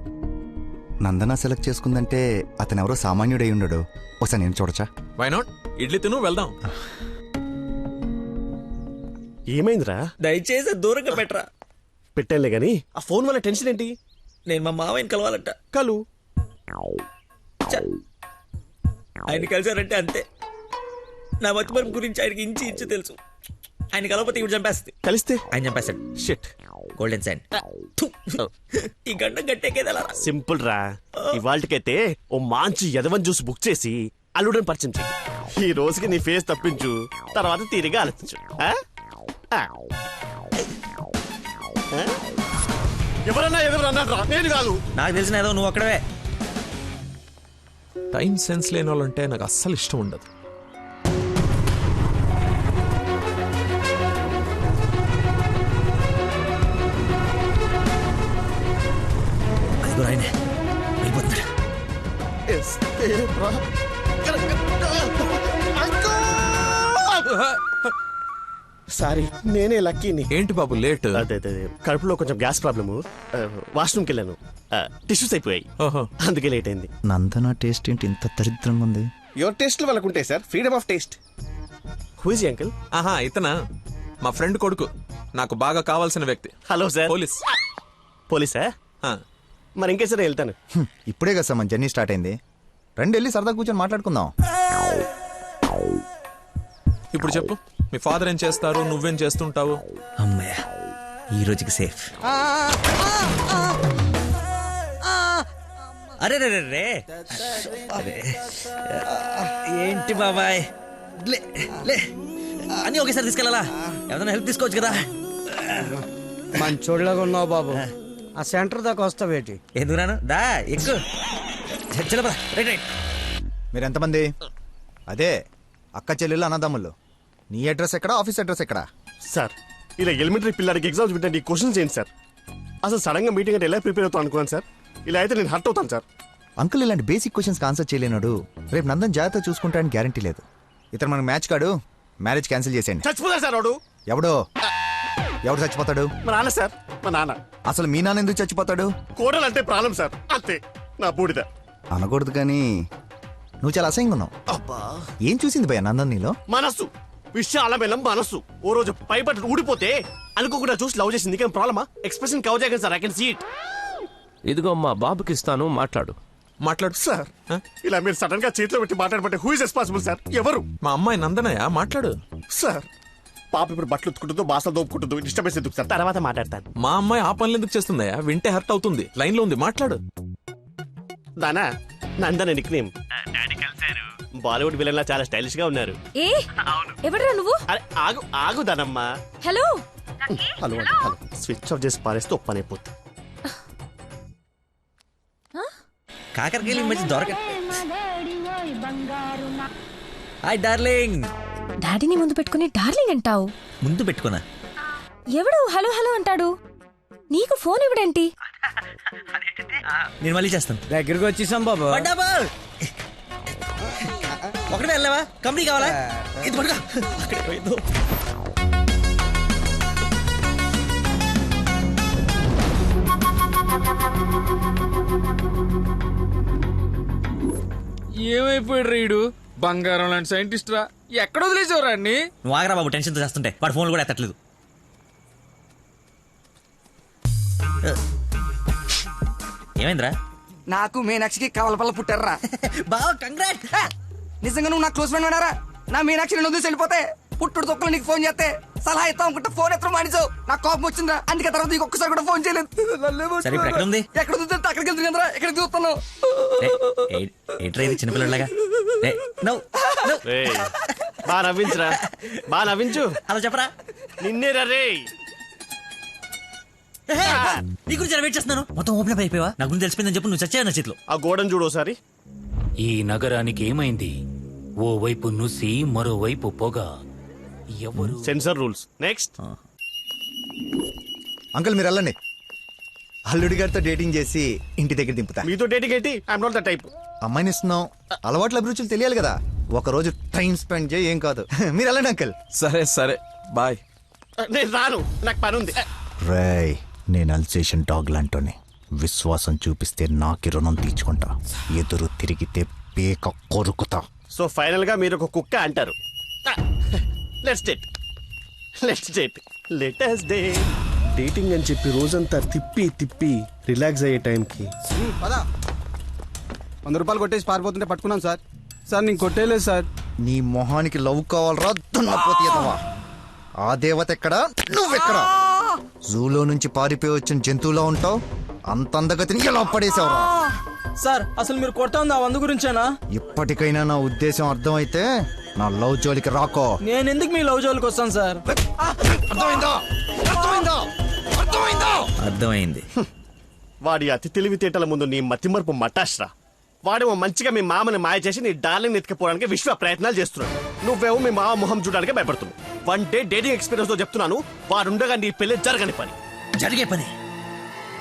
[SPEAKER 15] Nandana select చేసుకుందంటే అతను ఎవరో సామాన్యుడై ఉండడు. ఒకసారి నేను చూడచ్చా?
[SPEAKER 1] Why not? ఇడ్లీ తిను, వెళ్దాం.
[SPEAKER 6] ఏమైందిరా?
[SPEAKER 5] దయచేసి దూరంగా పెట్టరా.
[SPEAKER 6] పెట్టానులే గాని ఆ ఫోన్ వల్ల టెన్షన్ ఏంటి?
[SPEAKER 5] నేను మా మావయ్యని కలవాలంట.
[SPEAKER 6] కలు.
[SPEAKER 5] ఆయన కలిసారంటే అంతే. నా మతిమరుపు గురించి ఆయనకి ఇంచు తెలుసు. ఆయన కలవకపోతే ఇవి చంపేస్తుంది.
[SPEAKER 6] కలిస్తే
[SPEAKER 5] ఆయన చంపేస్తాడు.
[SPEAKER 6] షిట్.
[SPEAKER 5] Golden sign. ఈ గంట గట్టెక్కేదలా.
[SPEAKER 6] సింపుల్ రా. ఇవాళకైతే ఓ మంచి యదవన్ జ్యూస్ బుక్ చేసి అల్లుడని పరిచయం చెయ్యి. ఈ రోజుకి నీ ఫేస్ తప్పించు, తర్వాత తీరిగా ఆలోచించు. ఎవరన్నా ఎదురన్నారా? నేను కాదు.
[SPEAKER 5] నాకు తెలిసిన ఏదో నువ్వు అక్కడవే.
[SPEAKER 1] టైం సెన్స్ లేని వాళ్ళంటే నాకు అస్సలు ఇష్టం ఉండదు.
[SPEAKER 5] ఆయనే వెళ్ళిపోతున్నాడు.
[SPEAKER 6] సారీ, నేనే లక్కీని.
[SPEAKER 1] ఏంటి బాబు లేట్?
[SPEAKER 6] అదే కడుపులో కొంచెం గ్యాస్ ప్రాబ్లము. వాష్రూమ్కి వెళ్ళాను, టిష్యూస్ అయిపోయాయి, అందుకే లేట్ అయింది.
[SPEAKER 15] నందన టేస్ట్ ఏంటి ఇంత దరిద్రంగా ఉంది?
[SPEAKER 6] యువర్ టేస్ట్ వాళ్ళకు ఉంటాయి sir, freedom of taste. Who is uncle?
[SPEAKER 1] ఆహా, ఇతనా మా ఫ్రెండ్ కొడుకు, నాకు బాగా కావాల్సిన వ్యక్తి.
[SPEAKER 6] Hello sir.
[SPEAKER 1] పోలీస్.
[SPEAKER 6] పోలీసా? మరి ఇంకే సరే వెళ్తాను.
[SPEAKER 15] ఇప్పుడే కదా సార్ మన జర్నీ స్టార్ట్ అయింది. రండి వెళ్ళి సరదా కూర్చొని మాట్లాడుకుందాం.
[SPEAKER 1] ఇప్పుడు చెప్పు, మీ ఫాదర్ ఏం చేస్తారు, నువ్వేం చేస్తుంటావు?
[SPEAKER 5] అమ్మయ్య, ఈ రోజుకి సేఫ్. అరే రే రే రే, ఏంటి బాబాయ్, లే లే అని ఒకేసారి తీసుకెళ్ళాలా? ఏదైనా హెల్ప్ తీసుకోవచ్చు కదా.
[SPEAKER 7] మంచోళ్ళగా ఉన్నావు బాబు. ఆ సెంటర్ దాకా వస్తావేటి?
[SPEAKER 5] ఎందుకు రాను? దా ఎక్కు. Right right.
[SPEAKER 15] మీరు ఎంతమంది? అదే అక్క చెల్లెళ్ళు అన్నదమ్ముళ్ళు. నీ అడ్రస్ ఎక్కడ, ఆఫీస్ అడ్రస్ ఎక్కడ?
[SPEAKER 6] సార్, ఇలా ఎలిమెంటరీ పిల్లలకి ఎగ్జామ్స్ పెట్టండి, క్వశ్చన్స్ ఏంటి సార్? అసలు సడన్ గా మీటింగ్ అంటే ఎలా ప్రిపేర్ అవుతాను అనుకున్నాను సార్. ఇలా అయితే నేను హర్ట్ అవుతాను సార్.
[SPEAKER 15] అంకుల్ ఇలాంటి బేసిక్ క్వశ్చన్స్ ఆన్సర్ చేయలేనాడు. రేపు నందన్ జాగ్రత్త చూసుకుంటాడని గ్యారంటీ లేదు. ఇతను మనకు మ్యాచ్ కాడు. మ్యారేజ్ క్యాన్సిల్ చేసేయండి.
[SPEAKER 6] చచ్చిపోతాడు సార్ వాడు.
[SPEAKER 15] ఎవడు చచ్చిపోతాడు?
[SPEAKER 6] మా నాన్న సార్, మా నాన్న.
[SPEAKER 15] అసలు మీ నాన్న ఎందుకు చచ్చిపోతాడు?
[SPEAKER 6] కోడలు అంటే ప్రాణం సార్, అంతే. నా బూడిద
[SPEAKER 15] అనకూడదు కానీ నువ్వు చాలా అసహ్యంగా ఉన్నావు. ఏం చూసింది భయ్య నందన్ నీలో?
[SPEAKER 6] మనస్సు, విషయాల బెల్లం మనస్సు. ఓ రోజు పైపట్టు ఊడిపోతే అనుకోకుండా చూసి లవ్ చేసింది. కానీ ప్రాబ్లమా? ఎక్స్ప్రెషన్ కవర్ చేయగలను sir. I can see it.
[SPEAKER 18] ఇదిగో మా బాబుకి ఇస్తాను, మాట్లాడు.
[SPEAKER 6] సార్, ఇలా మీరు సడన్ గా చేతిలో పెట్టి మాట్లాడబట్టే హూ ఇస్ రెస్పాన్సిబుల్ సార్? ఎవరు?
[SPEAKER 1] మా అమ్మాయి నందనయ్య, మాట్లాడు.
[SPEAKER 6] సార్, పాప ఇప్పుడు బట్టలు ఉత్తుకుంటుందో, బాసలు దోపుకుంటుందో, డిస్టర్బెన్స్ ఎందుకు సార్? తర్వాత మాట్లాడతాను.
[SPEAKER 1] మా అమ్మాయి ఆ పనులు ఎందుకు చేస్తుందయ్యా? వింటే హర్ట్ అవుతుంది. లైన్ లో ఉంది, మాట్లాడు.
[SPEAKER 6] దానా నందన నిక్ నేమ్. బాలీవుడ్ విలన్ లా చాలా స్టైలిష్ గా ఉన్నారు.
[SPEAKER 10] ఏ ఎవడరా నువ్వు?
[SPEAKER 6] అరే ఆగు ఆగు దానమ్మా.
[SPEAKER 10] Hello
[SPEAKER 6] hello hello. Switch off చేసి పారేస్తే ఒప్పనైపోతుంది.
[SPEAKER 5] కాకరకాయలు ఈ మధ్య దొరక. Hi darling.
[SPEAKER 10] డాడీని ముందు పెట్టుకుని డార్లింగ్ అంటావు?
[SPEAKER 5] ముందు పెట్టుకున్నా.
[SPEAKER 10] ఎవడు హలో హలో అంటాడు? నీకు ఫోన్ ఇవ్వడేంటి?
[SPEAKER 5] నేను మళ్ళీ చేస్తాను.
[SPEAKER 7] దగ్గరికి వచ్చేసాం బాబు.
[SPEAKER 5] ఒకటే వెళ్ళావా? కంపెనీ కావాలా? ఇది పడుకో. అక్కడే పోయిందో.
[SPEAKER 2] ఏమైపోయాడు రీడు? బంగారం లాంటి సైంటిస్ట్ రా. ఎక్కడ వదిలేసేవరా అన్ని?
[SPEAKER 5] నువ్వు ఆగరా బాబు, టెన్షన్తో చేస్తుంటే. వాడు ఫోన్లు కూడా ఎత్తట్లేదు. ఏమైందిరా?
[SPEAKER 7] నాకు మీనాక్షికి కవలపల్ల పుట్టారా.
[SPEAKER 5] బావ కంగ్రాట్.
[SPEAKER 7] నిజంగా నువ్వు నా క్లోజ్ ఫ్రెండ్ ఉన్నారా? నా మీనాక్షి నేను వదిలేసి వెళ్ళిపోతే పుట్టుడు తొక్కలు నీకు ఫోన్ చేస్తే సలహా ఇస్తాం అనుకుంటే ఫోన్ ఎత్తడం మానేసావు. నాకు కోపం వచ్చిందా, అందుకే తర్వాత నీకు ఒక్కసారి కూడా ఫోన్ చేయలేదు.
[SPEAKER 5] సరే ఇప్పుడు ఎక్కడ ఉంది?
[SPEAKER 7] ఎక్కడ ఉంది? అక్కడికి వెళ్తుంది కదరా, ఎక్కడ చూస్తున్నావు?
[SPEAKER 5] ఏంట్రా ఇది చిన్నపిల్లలాగా?
[SPEAKER 6] బాగా నవ్వించురా, బాగా నవ్వించు.
[SPEAKER 5] అలా చెప్పరా.
[SPEAKER 6] నిన్నే రే.
[SPEAKER 5] నీ గురించి వెయిట్ చేస్తున్నాను. మొత్తం ఓపెన్ అప్ అయిపోయావా? నా గురించి తెలిసిపోయిందని చెప్పు. నువ్వు చచ్చావు నా చేతిలో.
[SPEAKER 6] ఆ గోడను చూడు ఒకసారి.
[SPEAKER 9] ఈ నగరానికి ఏమైంది? ఓవైపు నుసి, మరోవైపు పొగ. ఎవరు?
[SPEAKER 6] Sensor rules. నెక్స్ట్.
[SPEAKER 15] అంకుల్ మీరు వెళ్ళండి. అల్లుడి గారితో డేటింగ్ చేసి ఇంటి దగ్గర దింపుతా.
[SPEAKER 6] మీతో డేటింగ్ ఏంటి? I'm not the type.
[SPEAKER 15] అమ్మాయిని ఇస్తున్నాం, అలవాట్ల అభిరుచులు తెలియాలి కదా. ఒక రోజు టైం స్పెండ్ చేయి, ఏం కాదు. మీరు వెళ్ళండి అంకుల్.
[SPEAKER 1] సరే సరే, బాయ్.
[SPEAKER 6] నేను రాను, నాకు పని ఉంది.
[SPEAKER 15] రేయ్, నేను అల్సేషన్ డాగ్ లాంటోని. విశ్వాసం చూపిస్తే నాకి రుణం తీర్చుకుంటా, ఎదురు తిరిగితే పేక కొరుకుతా.
[SPEAKER 6] సో ఫైనల్ గా మీరు ఒక కుక్క అంటారు. Let's date, let's date, let us date. Dating అని చెప్పి రోజంతా తిప్పి తిప్పి రిలాక్స్ అయ్యే టైంకి
[SPEAKER 19] పదా 100 రూపాయలు కొట్టేసి పారిపోతుంటే పట్టుకున్నాం సార్. సార్ నేను కొట్టేయలేదు సార్.
[SPEAKER 15] నీ మొహానికి లవ్ కావాలరా దున్నపోతీయదవా? ఆ దేవత ఎక్కడా, నువ్వెక్కడా? జూలో నుంచి పారిపోయి వచ్చిన జంతువులా ఉంటావు, అంత అందగతిని ఎలా పడేసావురా?
[SPEAKER 16] సార్ అసలు మీరు కొడతా ఉంది ఆ 100 గురించేనా?
[SPEAKER 15] ఇప్పటికైనా నా ఉద్దేశం అర్థమైతే నా లవ్ జోలికి రాకో.
[SPEAKER 16] నేను ఎందుకు మీ లవ్ జోలికి వస్తాను సార్?
[SPEAKER 15] అర్థమైందా? అర్థమైందా? అర్థమైందా?
[SPEAKER 5] అర్థమైంది.
[SPEAKER 6] వాడి అతి తెలివితేటల ముందు నీ మతిమరుపు మటాష్రా. వాడేమో మంచిగా మీ మామని మాయ చేసి నీ డార్లింగ్ ఎత్తుకుపోవడానికి విశ్వ ప్రయత్నాలు చేస్తున్నాడు. నువ్వేమో మీ మామ మొహం చూడడానికి భయపడుతున్నావు. 1 డే డేటింగ్ ఎక్స్పీరియన్స్ తో చెప్తున్నాను, వాడుండగా నీ పెళ్లి జరగని పని.
[SPEAKER 5] జరిగే పని.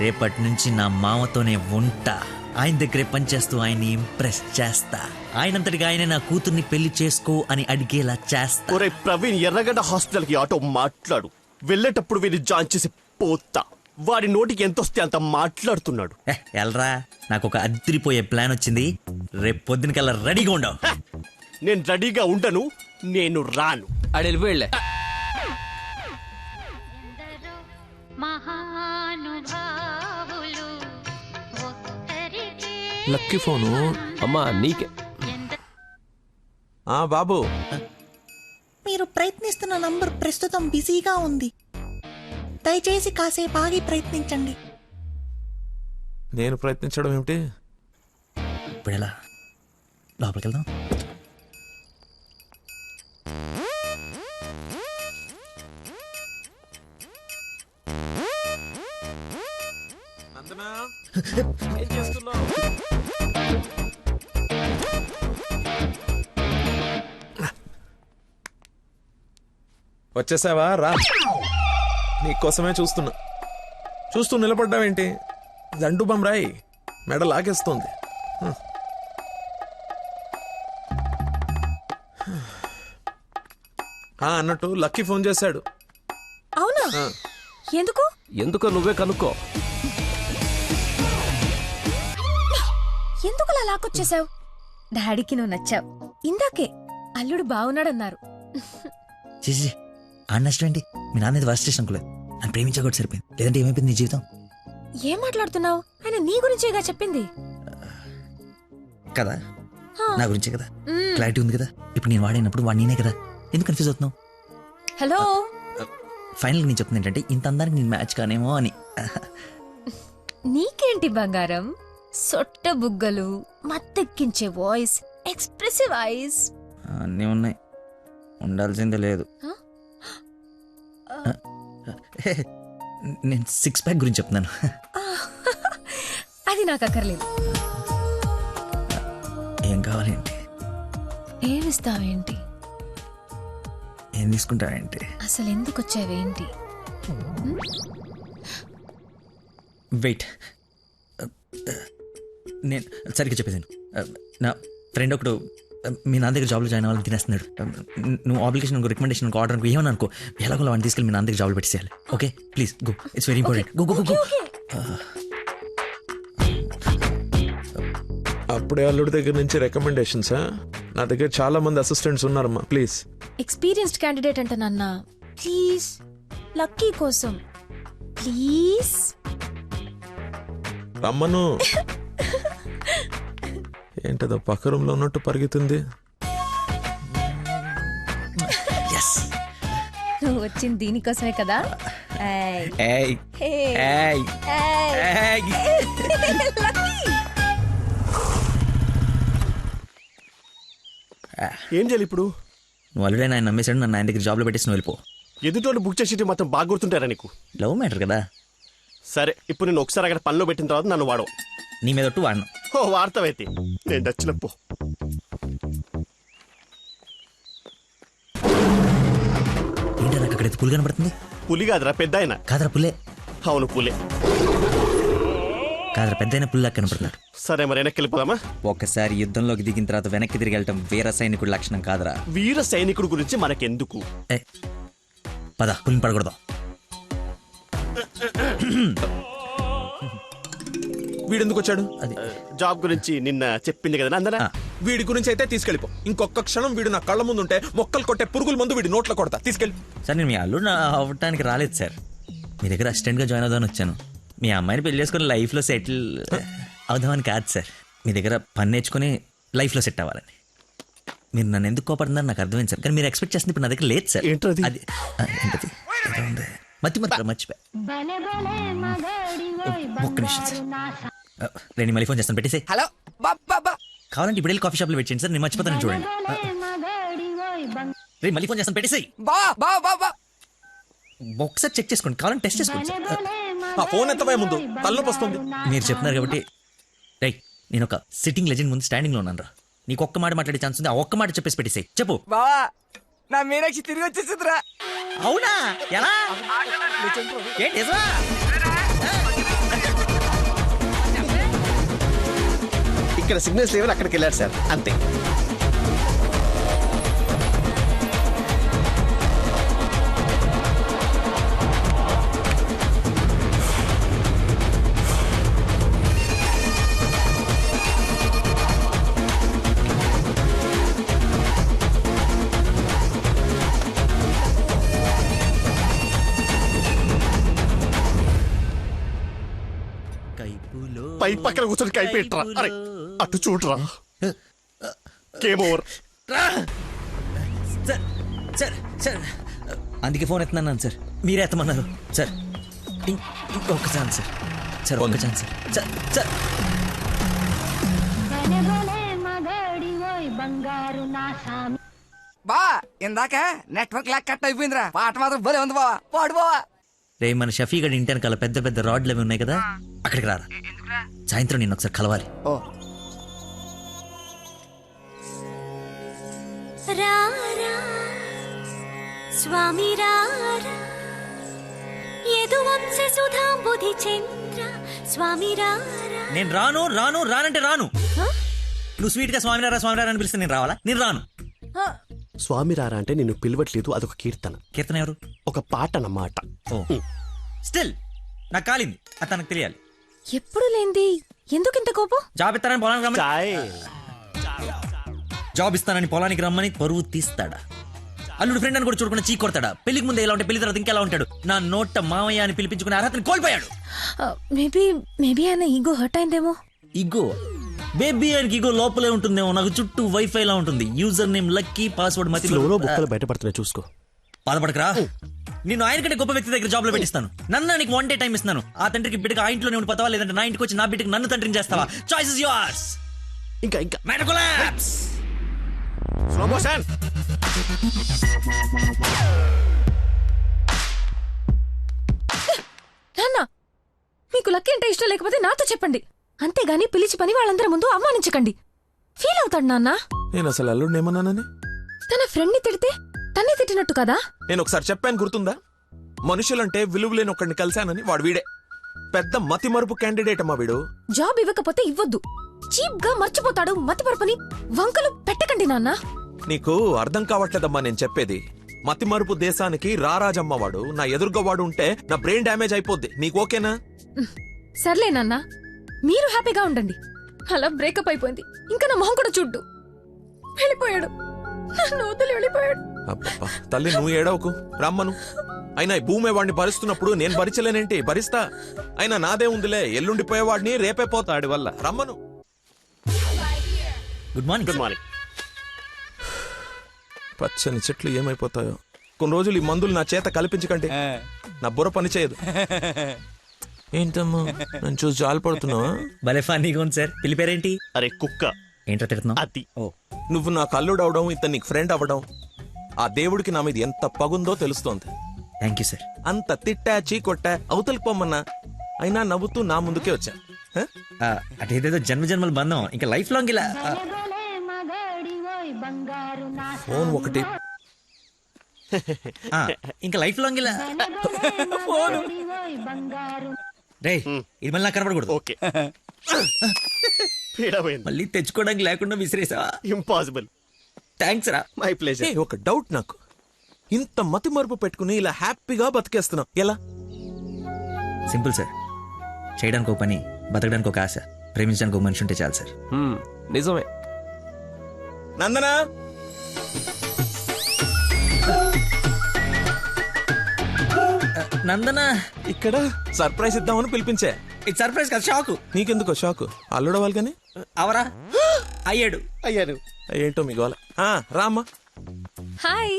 [SPEAKER 5] రేపటి నుంచి నా మామతోనే ఉంటా. ఆయన దగ్గరే పనిచేస్తూ ఆయన్ని ఇంప్రెస్ చేస్తా. ఆయనంతటిగా ఆయన నా కూతుర్ని పెళ్లి చేసుకో అని అడిగేలా చేస్తా.
[SPEAKER 6] ఒరే ప్రవీణ్, ఎర్రగడ్డ హాస్పిటల్ కి ఆటో మాట్లాడు. వెళ్ళేటప్పుడు వీడిని జాయిన్ చేసి పోతా. వాడి నోటికి ఎంత వస్తే అంత మాట్లాడుతున్నాడు.
[SPEAKER 5] ఎల్రా, నాకు ఒక అదిరిపోయే ప్లాన్ వచ్చింది. రేపు పొద్దునకల్లా రెడీగా ఉండవు.
[SPEAKER 6] నేను రెడీగా ఉండను, నేను రాను.
[SPEAKER 2] ఆడు వెళ్ళిపోయాడులే.
[SPEAKER 1] Lucky phone.
[SPEAKER 18] అమ్మా నీకే.
[SPEAKER 1] బాబు,
[SPEAKER 13] మీరు ప్రయత్నిస్తున్న నంబర్ ప్రస్తుతం బిజీగా ఉంది, దయచేసి కాసేపు ఆగి ప్రయత్నించండి.
[SPEAKER 1] నేను ప్రయత్నించడం ఏమిటి?
[SPEAKER 5] ఇప్పుడు ఎలా లోపలికి వెళ్దాం?
[SPEAKER 1] ఏం చేస్తున్నావు? వచ్చేసావా? రా, నీకోసమే చూస్తూ నిలబడ్డావేంటి? దండు బమ్రాయి మెడ లాగేస్తోంది. అన్నట్టు లక్కీ ఫోన్ చేశాడు.
[SPEAKER 10] అవునా? ఎందుకు?
[SPEAKER 18] ఎందుకో నువ్వే కనుక్కో.
[SPEAKER 10] ఎందుకు అలా లాక్కొచ్చేసావు? డాడీకి నువ్వు నచ్చావు. ఇందాకే అల్లుడు బాగున్నాడన్నారు.
[SPEAKER 5] చేసి ఆ నష్టం ఏంటి? మీ నాన్న వర్స్ట్ స్టేషన్ అనుకోలేదు. నన్ను ప్రేమించా కూడా సరిపోయింది. లేదంటే ఏమైపోయింది నీ జీవితం?
[SPEAKER 10] ఏం మాట్లాడుతున్నావు? ఆయన నీ గురించేగా చెప్పింది
[SPEAKER 5] కదా, నా గురించే కదా. క్లారిటీ ఉంది కదా. ఇప్పుడు నేను వాడినప్పుడు వాడు నేనే కదా. ఎందుకు కన్ఫ్యూజ్ అవుతున్నావు?
[SPEAKER 10] హలో,
[SPEAKER 5] ఫైనల్ నేను చెప్తుంది ఏంటంటే, ఇంత అందానికి నేను మ్యాచ్ కానేమో అని.
[SPEAKER 10] నీకేంటి బంగారం? సొట్ట బుగ్గలు, మత్తెక్కించే వాయిస్, ఎక్స్ప్రెసివ్ ఐస్
[SPEAKER 5] అన్నీ ఉన్నాయి, ఉండాల్సిందే లేదు. నేను 6 ప్యాక్ గురించి చెప్తున్నాను.
[SPEAKER 10] అది నాకు అక్కర్లేదు.
[SPEAKER 5] ఏం కావాలేంటి?
[SPEAKER 10] ఏమిస్తావేంటి?
[SPEAKER 5] ఏం తీసుకుంటావేంటి?
[SPEAKER 10] అసలు ఎందుకు వచ్చావేంటి?
[SPEAKER 5] వెయిట్, నేను సరిగ్గా చెప్పేసాను. నా ఫ్రెండ్ ఒకడు మీ నాన్న దగ్గర జాబ్లో జాయిన్ అవ్వాలని తినేస్తున్నాడు. నువ్వు అప్లికేషన్ రికమెండేషన్ ఆర్డర్ అనుకో, ఏమని అనుకో, ఎలాగో వాడిని తీసుకెళ్ళి మీ నాన్న దగ్గర జాబ్లో పెట్టేసేయాలి. Okay please go, it's very important. Go go go.
[SPEAKER 1] అప్పుడే అల్లుడి దగ్గర నుంచి రికమెండేషన్సా? నా దగ్గర చాలా మంది అసిస్టెంట్స్ ఉన్నారమ్మా, ప్లీజ్.
[SPEAKER 10] ఎక్స్పీరియన్స్డ్ క్యాండిడేట్ అంట నాన్న, ప్లీజ్ లక్కీ కోసం ప్లీజ్
[SPEAKER 1] రమ్మను. ఏంటదో పక్క రూమ్ లో ఉన్నట్టు పరిగెత్తుంది.
[SPEAKER 10] నువ్వు వచ్చింది దీనికోసమే కదా.
[SPEAKER 6] ఏం చేయాలి ఇప్పుడు?
[SPEAKER 5] నువ్వు ఆల్రెడీ ఆయన నమ్మేశాడు, నన్ను ఆయన దగ్గర జాబ్లో పెట్టేసి నువ్వు వెళ్ళిపో.
[SPEAKER 6] ఎదుటోళ్ళు బుక్ చేసి మాత్రం బాగా గుర్తుంటారా నీకు?
[SPEAKER 5] లవ్ మ్యాటర్ కదా.
[SPEAKER 6] సరే, ఇప్పుడు నేను ఒకసారి అక్కడ పనిలో పెట్టిన తర్వాత నన్ను వాడవు.
[SPEAKER 5] నీ మీద ఒట్టు వాడను.
[SPEAKER 6] ఓ వార్తవైతే నేను నచ్చినప్పు.
[SPEAKER 5] ఏంటో నాకు అక్కడైతే పులి కనబడుతుంది.
[SPEAKER 6] పులి కాదురా, పెద్ద ఆయన.
[SPEAKER 5] కాదరా పుల్లే.
[SPEAKER 6] అవును పులే.
[SPEAKER 5] కాదరా పెద్ద అయిన పుల్లా కనపడుతున్నాడు.
[SPEAKER 6] సరే మరి వెనక్కి వెళ్ళిపోదామా?
[SPEAKER 5] ఒక్కసారి యుద్ధంలోకి దిగిన తర్వాత వెనక్కి తిరిగి వెళ్ళటం వీర సైనికుడి లక్షణం కాదరా.
[SPEAKER 6] వీర సైనికుడు గురించి మనకెందుకు?
[SPEAKER 5] పద పులిని పడకూడదు.
[SPEAKER 1] వీడెందుకు వచ్చాడు?
[SPEAKER 6] జాబ్ గురించి నిన్న చెప్పింది కదా అందరా.
[SPEAKER 1] వీడి గురించి అయితే తీసుకెళ్ళిపో. ఇంకొక క్షణం వీడు నా కళ్ళ ముందు ఉంటే మొక్కలు కొట్టే పురుగుల మందు వీడి నోట్లో కొడతా. తీసుకెళ్ళి.
[SPEAKER 5] సార్ నేను మీ అల్లుడు అవ్వటానికి రాలేదు సార్, మీ దగ్గర అసిస్టెంట్గా జాయిన్ అవుదామని వచ్చాను. మీ అమ్మాయిని పెళ్లి చేసుకుని లైఫ్లో సెటిల్ అవుదామని కాదు సార్, మీ దగ్గర పని నేర్చుకుని లైఫ్లో సెట్ అవ్వాలని. మీరు నన్ను ఎందుకు కోపడుతున్నారు నాకు అర్థమైంది సార్, కానీ మీరు ఎక్స్పెక్ట్ చేస్తుంది ఇప్పుడు నా దగ్గర లేదు సార్. అది ఏంటది మర్చిపోయా. ఒక్క నిమిషం సార్, నేను మళ్ళీ ఫోన్ చేస్తాను, పెట్టేసి.
[SPEAKER 7] హలో
[SPEAKER 5] కావాలంటే ఇప్పుడు వెళ్ళి కాఫీ షాప్లో వెయిట్ చేయండి సార్, నేను మర్చిపోతాను చూడండి. రే మళ్ళీ ఫోన్ చేస్తాను, పెట్టేసి. ఒకసారి చెక్ చేసుకోండి, కావాలంటే టెస్ట్ చేసుకోండి సార్.
[SPEAKER 1] ఫోన్ ఎంత ముందు తలనొప్పి వస్తుంది.
[SPEAKER 5] మీరు చెప్తున్నారు కాబట్టి రై, నేను ఒక సిట్టింగ్ లెజెండ్ ముందు స్టాండింగ్ లో ఉన్నాను రా. నీకు ఒక్క మాట మాట్లాడే ఛాన్స్ ఉంది, ఆ ఒక్క మాట చెప్పేసి పెట్టేసాయి. చెప్పు.
[SPEAKER 7] బావా నా మీనాక్షి తిరిగి వచ్చేసిందిరా.
[SPEAKER 5] అవునా? ఎలా? ఏంటి
[SPEAKER 6] ఇక్కడ సిగ్నల్స్ లేవని అక్కడికి వెళ్ళారు సార్, అంతే. పై పక్కన కూర్చొని కైపెట్రా. అరే అటు చూడరా. Game over.
[SPEAKER 5] సార్ అందుకే ఫోన్ ఎత్తున్నాను సార్, మీరే ఎత్తమన్నారు సార్. ఇంకొక ఛాన్స్ సార్, సార్ ఒక్క ఛాన్స్ సార్. సార్
[SPEAKER 7] బా ఇందాక నెట్వర్క్ లాక్ కట్ అయిపోయిందిరా. పాట మాత్రం భలే ఉంది బావా, పాడు బావా.
[SPEAKER 5] రే మన షఫీ గడి ఇంటి వెనకాల పెద్ద పెద్ద రాడ్లు అవి ఉన్నాయి కదా, అక్కడికి రారా. సాయంత్రం నేను ఒకసారి కలవాలి.
[SPEAKER 17] స్వామి
[SPEAKER 5] నేను రాను రాను రానంటే రాను. నువ్వు స్వీట్ గా స్వామిరారా స్వామిరారా అని పిలిస్తే నేను రావాలా? నేను రాను.
[SPEAKER 6] స్వామి రారా అంటే నేను పిలవట్లేదు, అదొక కీర్తన.
[SPEAKER 5] కీర్తన ఎవరు?
[SPEAKER 6] ఒక పాట అన్నమాట.
[SPEAKER 5] స్టిల్ నాకు కాలింది, అది తనకు తెలియాలి.
[SPEAKER 10] ఎప్పుడు లేంది ఎందుకు ఇంత కోపం?
[SPEAKER 5] జాబ్ ఇస్తానని పొలానికి రమ్మని, జాబ్ ఇస్తానని పొలానికి రమ్మని పరువు తీస్తాడా? అల్లుడు ఫ్రెండ్ అని కూడా చూడకుండా చీ కొడతాడా? పెళ్లికి ముందు ఎలా ఉంటే పెళ్లి తర్వాత ఇంకెలా ఉంటాడు? నా నోట మామయ్య అని పిలిపించుకునే అర్హతని కోల్పోయాడు.
[SPEAKER 10] మేబీ ఆయన ఈగో హర్ట్ అయిందేమో.
[SPEAKER 5] ఈగో బేబీ ఆయనకి ఈగో లోపలే ఉంటుందేమో. నాకు చుట్టూ వైఫై లా ఉంటుంది. యూజర్ నేమ్ లక్కీ, పాస్వర్డ్ మతి.
[SPEAKER 6] బుక్కలు బయటపడుతున్నాయి చూసుకో.
[SPEAKER 5] బాధపడకరా, నేను ఆయన కంటే గొప్ప వ్యక్తి దగ్గర జాబ్ లో పెట్టిస్తాను. నన్ను నీకు 1 day టైం ఇస్తున్నాను. ఆ తండ్రికి బిడ్డకి ఆ ఇంట్లోనే ఉండి పోతావా, లేదంటే నా ఇంటికి వచ్చి నా బిడ్డకి నన్ను తండ్రిని చేస్తావా? Choice is yours.
[SPEAKER 6] ఇంకా
[SPEAKER 5] మ్యాటర్ కొలాప్స్.
[SPEAKER 6] Slow motion.
[SPEAKER 10] నాన్న మీకు లక్కీ అంటే ఇష్టం లేకపోతే నాతో చెప్పండి, అంతేగాని పిలిచి పని వాళ్ళందరి ముందు అవమానించకండి. ఫీల్ అవుతాడు నాన్న.
[SPEAKER 1] నేను అసలు అల్లుడిని ఏమన్నానని?
[SPEAKER 10] తన ఫ్రెండ్ ని తిడితే తన్నే తిట్టినట్టు కదా.
[SPEAKER 1] నేను ఒకసారి చెప్పాను, గుర్తుందా? మనుషులంటే విలువలేని ఒకడిని కలిశానని. వాడు వీడే పెద్ద మతి మరుపు క్యాండిడేట్ అమ్మా వీడు.
[SPEAKER 10] జాబ్ ఇవ్వకపోతే ఇవ్వద్దు, చీప్ గా మర్చిపోతాడు. మతి మరుపుని వంకలు పెట్టకండి నాన్న.
[SPEAKER 1] నీకు అర్థం కావట్లేదమ్మా నేను చెప్పేది. మతి మరుపు దేశానికి రారాజమ్మ వాడు. నా ఎదురుగా వాడు ఉంటే నా బ్రెయిన్ డ్యామేజ్ అయిపోద్ది. నీకు ఓకేనా?
[SPEAKER 10] సర్లే నాన్న, మీరు హ్యాపీగా ఉండండి. అలా బ్రేకప్ అయిపోయింది, ఇంకా నా మొహం కూడా చూడ్డు. వెళ్ళిపోయాడు, నన్ను వదిలి వెళ్ళిపోయాడు.
[SPEAKER 1] అబ్బబ్బా తల్లి నువ్వు ఏడవకు, రమ్మను. అయినా ఈ భూమి వాడిని భరిస్తున్నప్పుడు నేను భరించలేనేంటి? భరిస్తా. అయినా నాదే ఉందిలే, ఎల్లుండిపోయేవాడిని రేపే పోతాడి వల్ల. రమ్మను.
[SPEAKER 5] Good morning.
[SPEAKER 6] Good morning.
[SPEAKER 1] పచ్చని చెట్లు ఏమైపోతాయో. కొన్ని రోజులు ఈ మందులు నా చేత కల్పించకండి, నా బుర్ర పని చేయదు. ఏంటమ్మా నన్ను చూసి జాలిపడుతున్నావా?
[SPEAKER 5] భలే ఫన్నీగా ఉంది సార్. పిల్లి పేరేంటి?
[SPEAKER 6] అరే కుక్క.
[SPEAKER 5] ఏంటో తిడుతున్నావు?
[SPEAKER 6] అది
[SPEAKER 1] నువ్వు నాకు అల్లుడు అవడం, ఇతను నీకు ఫ్రెండ్ అవ్వడం, ఆ దేవుడికి నా మీద ఎంత పగుందో తెలుస్తోంది.
[SPEAKER 5] Thank you sir.
[SPEAKER 1] అంత తిట్టా చీకొట్టా అవతలికి పొమ్మన్నా అయినా నవ్వుతూ నా ముందుకే వచ్చా.
[SPEAKER 5] అదేదో జన్మ జన్మల బంధం, ఇంకా లైఫ్ లాంగ్ ఇలా.
[SPEAKER 1] ఫోన్ ఒకటి
[SPEAKER 5] ఇంకా లైఫ్ లాంగ్ ఇలా. రే ఇది మళ్ళీ నాకు కనపడకూడదు.
[SPEAKER 6] ఓకే.
[SPEAKER 5] మళ్ళీ తెచ్చుకోవడానికి లేకుండా విసిరేసావా?
[SPEAKER 6] ఇంపాసిబుల్.
[SPEAKER 5] థ్యాంక్స్ రా.
[SPEAKER 6] My pleasure.
[SPEAKER 1] ఒక డౌట్ నాకు. ఇంత మతి మరుపు పెట్టుకుని ఇలా హ్యాపీగా బతికేస్తున్నావు ఎలా?
[SPEAKER 5] Simple sir. చేయడానికి ఒక పని, బతకడానికి ఒక ఆశ, ప్రేమించడానికి ఒక మనిషి ఉంటే చాలు సార్.
[SPEAKER 18] నిజమే.
[SPEAKER 1] నందనా,
[SPEAKER 5] నందనా
[SPEAKER 1] ఇక్కడ సర్ప్రైజ్ ఇద్దామని పిలిపించే.
[SPEAKER 5] ఇది సర్ప్రైజ్ కదా, షాక్.
[SPEAKER 1] నీకెందుకో షాక్? అల్లుడవాలి కానీ
[SPEAKER 5] అవరా అయ్యాడు.
[SPEAKER 1] ఏంటో మీ గోల. రామ్మా.
[SPEAKER 10] హాయ్.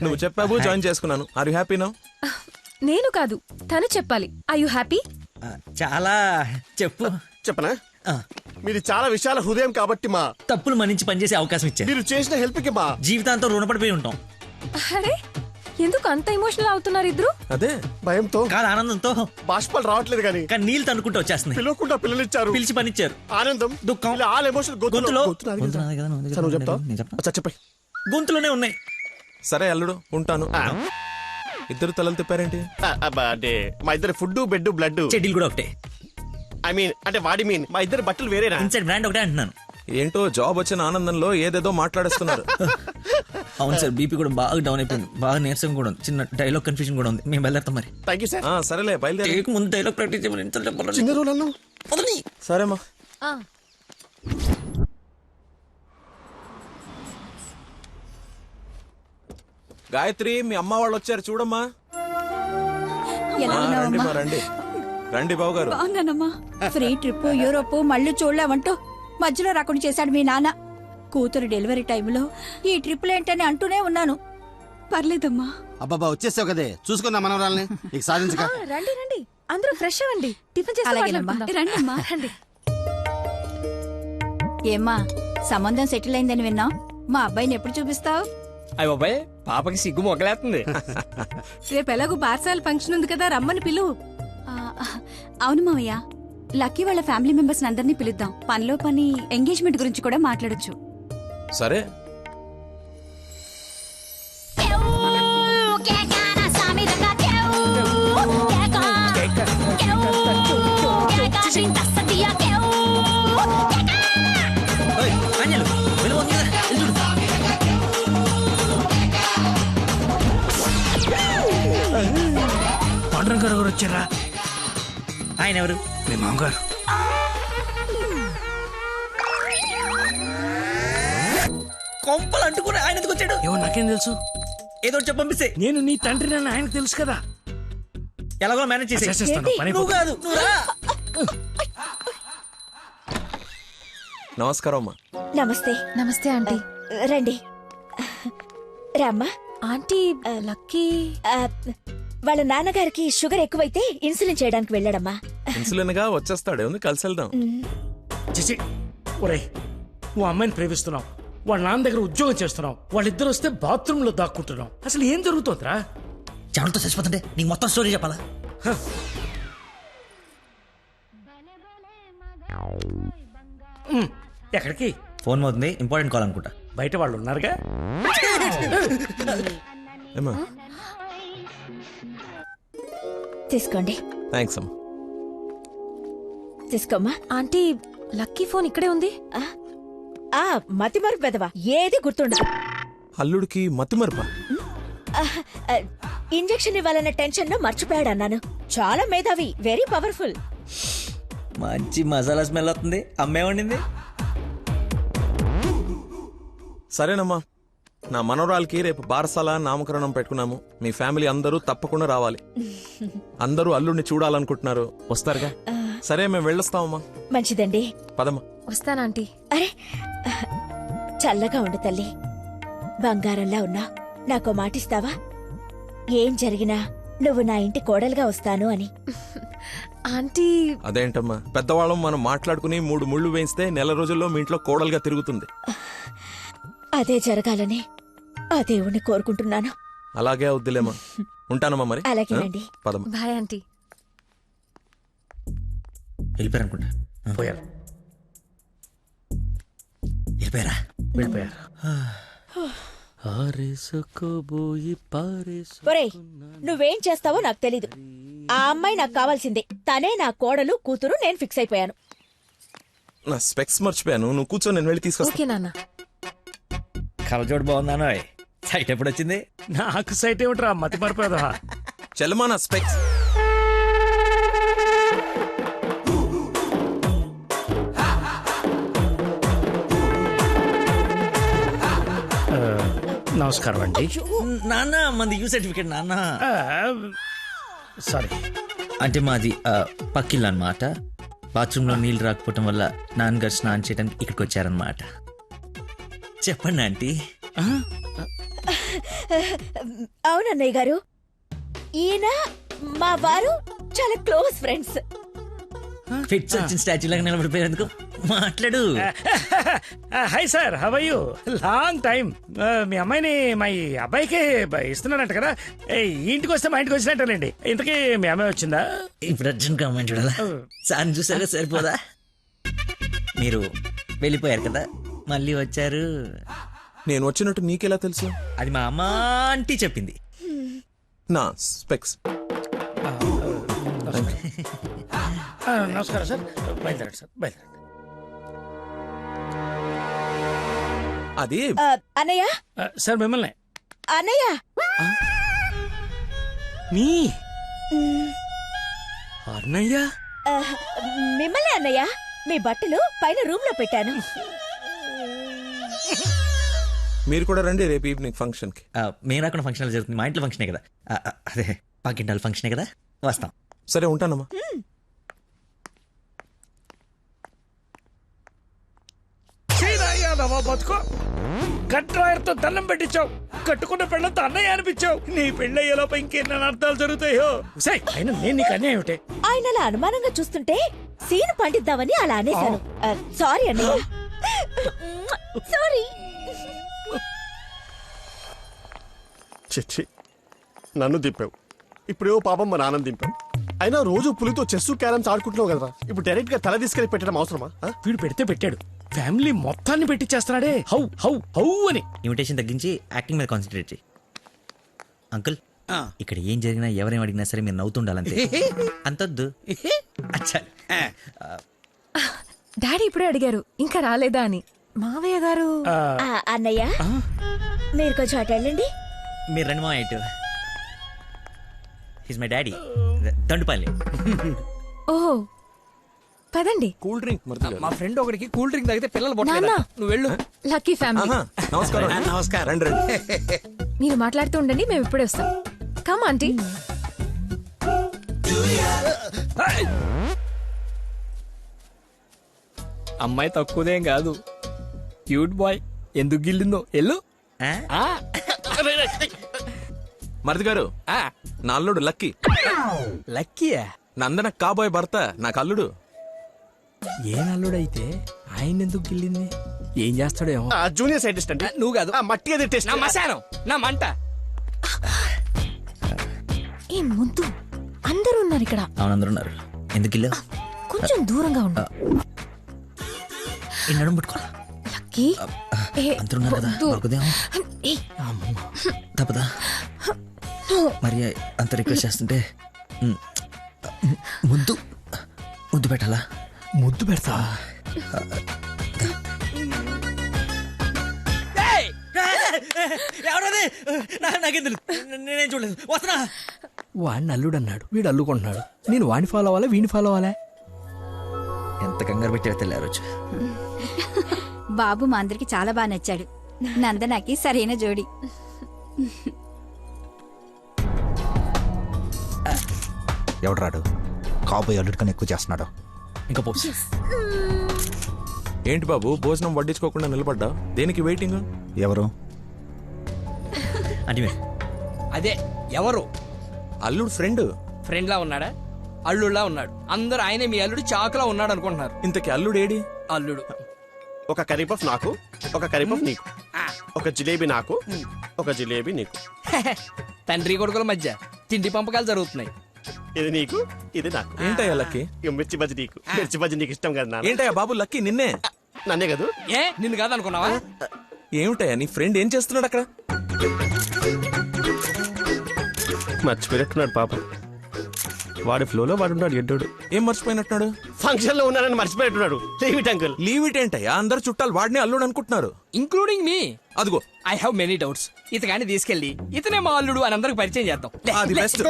[SPEAKER 1] నువ్వు చెప్పావు, జాయిన్ చేసుకున్నాను. Are you happy now?
[SPEAKER 10] నేను కాదు, తను చెప్పాలి. I you happy?
[SPEAKER 5] చాలా. చెప్పు.
[SPEAKER 6] చెప్పనా? మీరు చాలా విశాల హృదయం కాబట్టి మా
[SPEAKER 5] తప్పులు మన్నించి పనిచేసే అవకాశం ఇచ్చారు.
[SPEAKER 6] మీరు చేసిన హెల్ప్ కి మా
[SPEAKER 5] జీవితాంతం రుణపడిపోయి ఉంటాం.
[SPEAKER 10] అరే, ఎందుకు అంత ఎమోషనల్ అవుతున్నారు ఇద్దరు?
[SPEAKER 1] అదే
[SPEAKER 6] భయంతో
[SPEAKER 5] కాదు, ఆనందంతో.
[SPEAKER 6] బాష్పాలు రావట్లేదు కానీ
[SPEAKER 5] నీళ్ళు తనుకుంటూ వచ్చేస్తున్నాయి.
[SPEAKER 6] పిలవకుండా పిల్లలిచ్చారు,
[SPEAKER 5] పిలిచి పనిచ్చారు.
[SPEAKER 6] ఆనందం,
[SPEAKER 5] దుఃఖం,
[SPEAKER 6] ఆల్ ఎమోషన్
[SPEAKER 5] గొంతులో
[SPEAKER 6] చెప్పాయి,
[SPEAKER 5] గొంతులోనే ఉన్నాయి.
[SPEAKER 1] సరే అల్లుడు, ఉంటాను. ఇద్దరు తలలు తిప్పారేంటి?
[SPEAKER 6] అంటే మా ఇద్దరు ఫుడ్ బెడ్ బ్లడ్
[SPEAKER 5] చెడ్డీలు కూడా ఒకటే.
[SPEAKER 6] ఐ మీన్ అంటే వాడి మీన్ మా ఇద్దరు బట్టలు వేరేనా?
[SPEAKER 5] ఇన్సైడ్ బ్రాండ్ ఒకటే అంటున్నాను.
[SPEAKER 1] ఏంటో జాబ్ వచ్చిన ఆనందంలో ఏదేదో మాట్లాడేస్తున్నారు.
[SPEAKER 5] అవును సార్, బీపీ కూడా బాగా డౌన్ అయిపోయింది. బాగా నీరసం కూడా ఉంది. చిన్న డైలాగ్ కన్ఫ్యూజన్ కూడా ఉంది. మేము బయలుదేరుతాం మరి.
[SPEAKER 6] Thank you sir.
[SPEAKER 1] సరేలే, బయలుదేరి.
[SPEAKER 5] ముందు డైలాగ్ ప్రాక్టీస్ చేయమని
[SPEAKER 6] చిన్న రోజులలో.
[SPEAKER 1] సరేమ్మా. గాయత్రి, మీ అమ్మ వాళ్ళు వచ్చారు చూడమ్మా. రండి మా, రండి రండి బాబు గారు.
[SPEAKER 3] బాగున్నానమ్మా. ఫ్రీ ట్రిప్ యూరోప్ మళ్ళీ చూడలేమంటూ మధ్యలో రాకుండా చేశాడు మీ నాన్న. కూతురు డెలివరీ టైంలో ఈ ట్రిప్లు ఏంటని అంటూనే ఉన్నాను.
[SPEAKER 8] పర్లేదమ్మా.
[SPEAKER 22] అబ్బాబా, వచ్చేసావు కదే, చూసుకుందాం మనవరాల్ని. ఇక సాధించక.
[SPEAKER 10] రండి రండి, అందరూ ఫ్రెష్ అవ్వండి. టిఫిన్ చేసి
[SPEAKER 3] రండమ్మా, రండి. ఏమ్మా, సంబంధం సెటిల్ అయిందని విన్నాం. మా అబ్బాయిని ఎప్పుడు చూపిస్తావు?
[SPEAKER 21] అయ్య బాబాయ్, పాపకి సిగ్గు మొగలేస్తుంది.
[SPEAKER 10] రేపు ఎలాగో పార్సాల ఫంక్షన్ ఉంది కదా, రమ్మని పిలువు.
[SPEAKER 8] అవును మావయ్య, లక్కీ వాళ్ళ ఫ్యామిలీ మెంబర్స్ అందరినీ పిలుద్దాం. పనిలో పని ఎంగేజ్మెంట్ గురించి కూడా మాట్లాడొచ్చు.
[SPEAKER 1] సరే.
[SPEAKER 4] పాండ్రం గారు వచ్చారా?
[SPEAKER 5] ఆయన ఎవరు?
[SPEAKER 4] మీ మామగారు.
[SPEAKER 5] కొంపలు అంటుకుని ఆయన ఎందుకు వచ్చాడు?
[SPEAKER 4] ఏమో నాకేం తెలుసు.
[SPEAKER 5] ఏదో చెప్పి పంపిస్తే.
[SPEAKER 4] నేను నీ తండ్రి నన్ను ఆయనకు తెలుసు కదా.
[SPEAKER 5] ఎలాగో మేనేజ్
[SPEAKER 4] చేసేస్తాను.
[SPEAKER 5] నువ్వు కాదు, నువ్వు రా.
[SPEAKER 1] నమస్కారం అమ్మా.
[SPEAKER 10] నమస్తే. నమస్తే ఆంటీ.
[SPEAKER 3] రండి రామ్మా.
[SPEAKER 10] ఆంటీ, లక్కీ
[SPEAKER 3] వాళ్ళ నాన్నగారికి షుగర్ ఎక్కువైతే ఇన్సులిన్ చేయడానికి వెళ్ళాడమ్మా.
[SPEAKER 1] ఇన్సులిన్ గా వచ్చేస్తాడే, ఉంది కలిసి వెళ్దాం.
[SPEAKER 4] చిచి, ఒరే, నువ్వు అమ్మాయిని ప్రేమిస్తున్నావు, వాళ్ళ నాన్న దగ్గర ఉద్యోగం చేస్తున్నావు, వాళ్ళిద్దరు వస్తే బాత్రూమ్ లో దాక్కుంటున్నావు. అసలు ఏం జరుగుతుందిరా?
[SPEAKER 5] చెమటతో చచ్చిపోతుంటే నీకు మొత్తం స్టోరీ చెప్పాలా?
[SPEAKER 4] ఎక్కడికి?
[SPEAKER 5] ఫోన్ అవుతుంది, ఇంపార్టెంట్ కాల్ అనుకుంటా.
[SPEAKER 4] బయట వాళ్ళు ఉన్నారుగా.
[SPEAKER 3] తీసుకోండి.
[SPEAKER 1] థ్యాంక్స్ అమ్మా.
[SPEAKER 3] తీసుకోమ్మా.
[SPEAKER 10] ఆంటీ, లక్కీ ఫోన్ ఇక్కడే ఉంది.
[SPEAKER 3] మతి మరుపు పెదవా, ఏది గుర్తుండదు.
[SPEAKER 1] అల్లుడికి మతి మరుపా?
[SPEAKER 3] ఇంజెక్షన్ ఇవ్వాలన్న టెన్షన్ లో మర్చిపోయాడు అన్నాను. చాలా మేధావి, వెరీ పవర్ఫుల్.
[SPEAKER 5] మంచి మసాలా స్మెల్ వస్తుంది. అమ్మే వండింది.
[SPEAKER 1] సరేనమ్మా, నా మనవరాలకి రేపు బారసాల నామకరణం పెట్టుకున్నాము. మీ ఫ్యామిలీ అందరూ తప్పకుండా రావాలి. అందరూ అల్లుడిని చూడాలనుకుంటున్నారు, వస్తారుగా? సరే, మేము వెళ్ళొస్తామమ్మా.
[SPEAKER 3] మంచిదండి,
[SPEAKER 1] పదమ్మా.
[SPEAKER 10] వస్తానంటీ.
[SPEAKER 3] అరే, చల్లగా ఉండు తల్లి, బంగారంలా ఉన్నా. నాకో మాటిస్తావా? ఏం జరిగినా నువ్వు నా ఇంటి కోడలుగా వస్తాను అని.
[SPEAKER 10] ఆంటీ,
[SPEAKER 1] అదేంటమ్మా, పెద్దవాళ్ళం మనం మాట్లాడుకుని 3 ముళ్ళు వేయిస్తే నెల రోజుల్లో మీ ఇంట్లో కోడలుగా తిరుగుతుంది.
[SPEAKER 3] అదే జరగాలని ఆ దేవుణ్ణి కోరుకుంటున్నాను.
[SPEAKER 1] అలాగే అవుద్దిలేమా. ఉంటానమ్మా మరి.
[SPEAKER 3] అలాగేనండి.
[SPEAKER 1] పదమ్మా.
[SPEAKER 10] Bye aunty.
[SPEAKER 5] వెళ్ళిపోయారు అనుకుంటా.
[SPEAKER 4] పోయారు.
[SPEAKER 5] వెళ్ళిపోయారా?
[SPEAKER 4] వెళ్ళిపోయారు.
[SPEAKER 3] ఒరేయ్, నువ్వేం చేస్తావో నాకు తెలీదు. ఆ అమ్మాయి నాకు కావాల్సిందే. తనే నా కోడలు, కూతురు. నేను ఫిక్స్ అయిపోయాను.
[SPEAKER 1] నా స్పెక్స్ మర్చిపోయాను. నువ్వు కూర్చో, నేను వెళ్ళి తీసుకొస్తా.
[SPEAKER 10] ఓకే నాన్న.
[SPEAKER 5] కలజోడు బాగుందానో. సైట్ ఎప్పుడు వచ్చింది?
[SPEAKER 4] నాకు సైట్ ఏమిట్రా మతి మరిపోదా.
[SPEAKER 1] చలమానా స్పెక్స్.
[SPEAKER 4] నమస్కారం అండి.
[SPEAKER 5] నాన్న మంది యూ సర్టిఫికేట్ నాన్న.
[SPEAKER 4] సారీ
[SPEAKER 5] అంటే మాది పక్కిల్లు అనమాట. బాత్రూంలో నీళ్ళు రాకపోవటం వల్ల నాన్నగారు స్నానం చేయడానికి ఇక్కడికి వచ్చారనమాట. చెప్పండి ఆంటీ.
[SPEAKER 3] అవునన్నయ్య గారు, ఈయన మా వారు చాలా క్లోజ్ ఫ్రెండ్స్.
[SPEAKER 5] ఫిట్స్ వచ్చిన స్టాచ్యూ లాగా నిలబడిపోయేందుకు మాట్లాడు.
[SPEAKER 4] Hi sir, how are you? Long time. మీ అమ్మాయిని మా ఈ అబ్బాయికి ఇస్తున్నానంట కదా, ఈ ఇంటికి వస్తే మా ఇంటికి వచ్చినట్టేనండి. ఇంతకీ మీ అమ్మాయి వచ్చిందా?
[SPEAKER 5] ఇప్పుడు అర్జున్ కామెంట్ చూడాలా? సార్ చూసారా సరిపోదా? మీరు వెళ్ళిపోయారు కదా, మళ్ళీ వచ్చారు.
[SPEAKER 1] నేను వచ్చినట్టు నీకెలా తెలుసు?
[SPEAKER 5] అది మా అమ్మ ఆంటీ చెప్పింది.
[SPEAKER 1] నా స్పెక్స్.
[SPEAKER 4] నమస్కారం సార్, బయలుదేరండి సార్, బయలుదేరండి.
[SPEAKER 1] అది
[SPEAKER 3] అన్నయ్య.
[SPEAKER 4] సార్ మిమ్మల్ని.
[SPEAKER 3] అన్నయ్య
[SPEAKER 4] మీ అన్నయ్య.
[SPEAKER 3] మిమ్మల్ని అన్నయ్య. మీ బట్టలు పైన రూమ్ లో పెట్టాను.
[SPEAKER 1] మీరు కూడా రండి రేపు ఈవినింగ్ ఫంక్షన్ కి.
[SPEAKER 5] మేము రాకుండా ఫంక్షన్ జరుగుతుంది, మా ఇంట్లో ఫంక్షనే కదా. అదే పక్కింటాల ఫంక్షనే కదా, వస్తాం.
[SPEAKER 1] సరే ఉంటానమ్మా.
[SPEAKER 4] బతుకో కట్రాయర్తో దండం పెట్టించావు, కట్టుకున్న పెళ్ళంతో అన్నయ్య అనిపించావు. నీ పెళ్ళయ్యేలోపు ఇంకెన్న అర్థాలు జరుగుతాయో. అయినా నేను నీకు అన్నయ్య ఏమిటే?
[SPEAKER 3] ఆయన అలా అనుమానంగా చూస్తుంటే సీను పండిద్దామని అలా అనేశాను. సారీ అన్నయ్య, సారీ.
[SPEAKER 6] చిచ్చి, నన్ను దింపావు. ఇప్పుడేవో పాపం మా నాన్న దింపావు. అయినా రోజు పులితో చెస్ క్యారమ్స్ ఆడుకుంటున్నావు కదా, ఇప్పుడు డైరెక్ట్ గా తల తీసుకెళ్లి పెట్టడం అవసరమా?
[SPEAKER 4] వీడు పెడితే పెట్టాడు, ఫ్యామిలీ మొత్తాన్ని పెట్టిచ్చేస్తున్నాడే. హౌ హౌ హౌ అని.
[SPEAKER 5] ఇన్విటేషన్ తగ్గించి యాక్టింగ్ మీద కాన్సన్ట్రేట్ చేయి. అంకుల్, ఇక్కడ ఏం జరిగినా ఎవరేం అడిగినా సరే మీరు నవ్వుతుండాలంతే. అంతొద్దు. అచ్చా.
[SPEAKER 10] డాడీ ఇప్పుడే అడిగారు ఇంకా రాలేదా అని. మావయ్య గారు.
[SPEAKER 3] అన్నయ్య మీరు కొంచెం అటు వెళ్ళండి.
[SPEAKER 5] మీరు రండి మా ఇటు. His my daddy, Dandupalli.
[SPEAKER 10] ఓహో పదండి.
[SPEAKER 1] Cool drink.
[SPEAKER 2] మా ఫ్రెండ్ ఒకడికి కూల్ డ్రింక్ తాగితే పిల్లలు
[SPEAKER 10] నాన్న.
[SPEAKER 2] పొట్టలేదా? నువ్వు వెళ్ళు.
[SPEAKER 10] Lucky family.
[SPEAKER 1] నమస్కారం.
[SPEAKER 6] నమస్కారం.
[SPEAKER 1] రండి రండి.
[SPEAKER 10] మీరు మాట్లాడుతూ ఉండండి, మేము ఇప్పుడే వస్తాం. Come aunty.
[SPEAKER 2] అమ్మాయి తక్కువదేం కాదు, క్యూట్ బాయ్. ఎందుకు గిల్లిందో ఎల్లు.
[SPEAKER 1] మరిది గారు, నా అల్లుడు లక్కీ.
[SPEAKER 2] లక్కీయా?
[SPEAKER 1] నందన కాబోయే భర్త నాకు అల్లుడు.
[SPEAKER 2] ఏ నల్లుడైతే ఆయన ఎందుకు గిల్లింది? ఏం చేస్తాడేమో.
[SPEAKER 6] జూనియర్ సైంటిస్ట్ అంటే
[SPEAKER 2] నువ్వు కాదు,
[SPEAKER 6] మట్టి అది టెస్ట్.
[SPEAKER 2] నా మశానం, నా మంట.
[SPEAKER 10] ఏ ముద్దు, అందరూ ఉన్నారు ఇక్కడ.
[SPEAKER 5] అవును, అందరూ ఉన్నారు. ఎందుకు గిల్లా?
[SPEAKER 10] కొంచెం దూరంగా ఉండు.
[SPEAKER 5] ఈ నడుము పట్టుకోరా.
[SPEAKER 10] లక్కీ.
[SPEAKER 5] అందరూ ఉన్నారు కదా, బాగుదేమో. తప్పదా? మరి అంత రిక్వెస్ట్ చేస్తుంటే ముద్దు ముద్దు పెట్టాలా?
[SPEAKER 2] ముద్దు పెడతా.
[SPEAKER 5] ఎవరది? నాకేం తెలుసు, నేనేం చూడలేదు. వస్తున్నా.
[SPEAKER 2] వాడిని అల్లుడు అన్నాడు, వీడు అల్లుకుంటున్నాడు. నేను వాడిని ఫాలో అవ్వాలా, వీడిని ఫాలో అవ్వాలా?
[SPEAKER 5] ఎంత కంగారు పెట్టావో తెల్లారు.
[SPEAKER 12] బాబు మా అందరికి చాలా బాగా నచ్చాడు. నందనకి సరైన జోడి.
[SPEAKER 15] ఎవడు కాబోయే అల్లుడి కన్నా ఎక్కువ చేస్తున్నాడు.
[SPEAKER 5] ఇంకా పోసి.
[SPEAKER 1] ఏంటి బాబు, భోజనం వడ్డించుకోకుండా నిలబడ్డా? దేనికి వెయిటింగ్?
[SPEAKER 15] ఎవరు?
[SPEAKER 5] అంటే
[SPEAKER 2] అదే ఎవరు?
[SPEAKER 1] అల్లుడు ఫ్రెండ్.
[SPEAKER 2] ఫ్రెండ్ లా ఉన్నాడా? అల్లుడులా ఉన్నాడు. అందరూ ఆయనే మీ అల్లుడు చాకులా ఉన్నాడు అనుకుంటున్నారు.
[SPEAKER 1] ఇంతకీ అల్లుడు ఏడి?
[SPEAKER 2] అల్లుడు
[SPEAKER 6] ఒక కరీపఫ్ నాకు, ఒక కరీపఫ్ నీకు, ఒక జిలేబీ నాకు, ఒక జిలేబీ నీకు.
[SPEAKER 2] తండ్రి కొడుకుల మధ్య తిండి పంపకాలు జరుగుతున్నాయి.
[SPEAKER 6] ఇది నీకు, ఇది నాకు.
[SPEAKER 1] ఏంటయ్యా లక్కీ?
[SPEAKER 6] మిర్చి బజ్జి నీకు, మిర్చి బజ్జి నీకు ఇష్టం కదా.
[SPEAKER 1] ఏంటయ్యా బాబు లక్కీ నిన్నే?
[SPEAKER 6] నన్నే కదా.
[SPEAKER 2] ఏ నిన్ను కాదనుకున్నావా?
[SPEAKER 1] ఏమిటయ్యా నీ ఫ్రెండ్ ఏం చేస్తున్నాడు అక్కడ?
[SPEAKER 6] మర్చిపోయినట్టున్నాడు పాప. వాడి ఫ్లోలో వాడున్నాడు ఎడ్డోడు.
[SPEAKER 1] ఏం మర్చిపోయినట్టున్నాడు?
[SPEAKER 6] ఫంక్షన్ లో ఉన్నానని మర్చిపోయిట్టున్నాడు. Leave it uncle.
[SPEAKER 1] Leave it ఏంటయ్యా, అందరు చుట్టాలు వాడిని అల్లుడు అనుకుంటున్నారు.
[SPEAKER 21] ఇంక్లూడింగ్ మీ.
[SPEAKER 1] అదిగో
[SPEAKER 21] ఐ హావ్ మెనీ డౌట్స్. ఇతగాని తీసుకెళ్లి ఇతనే మా అల్లుడు అని అందరికి పరిచయం చేద్దాం.
[SPEAKER 1] అది best.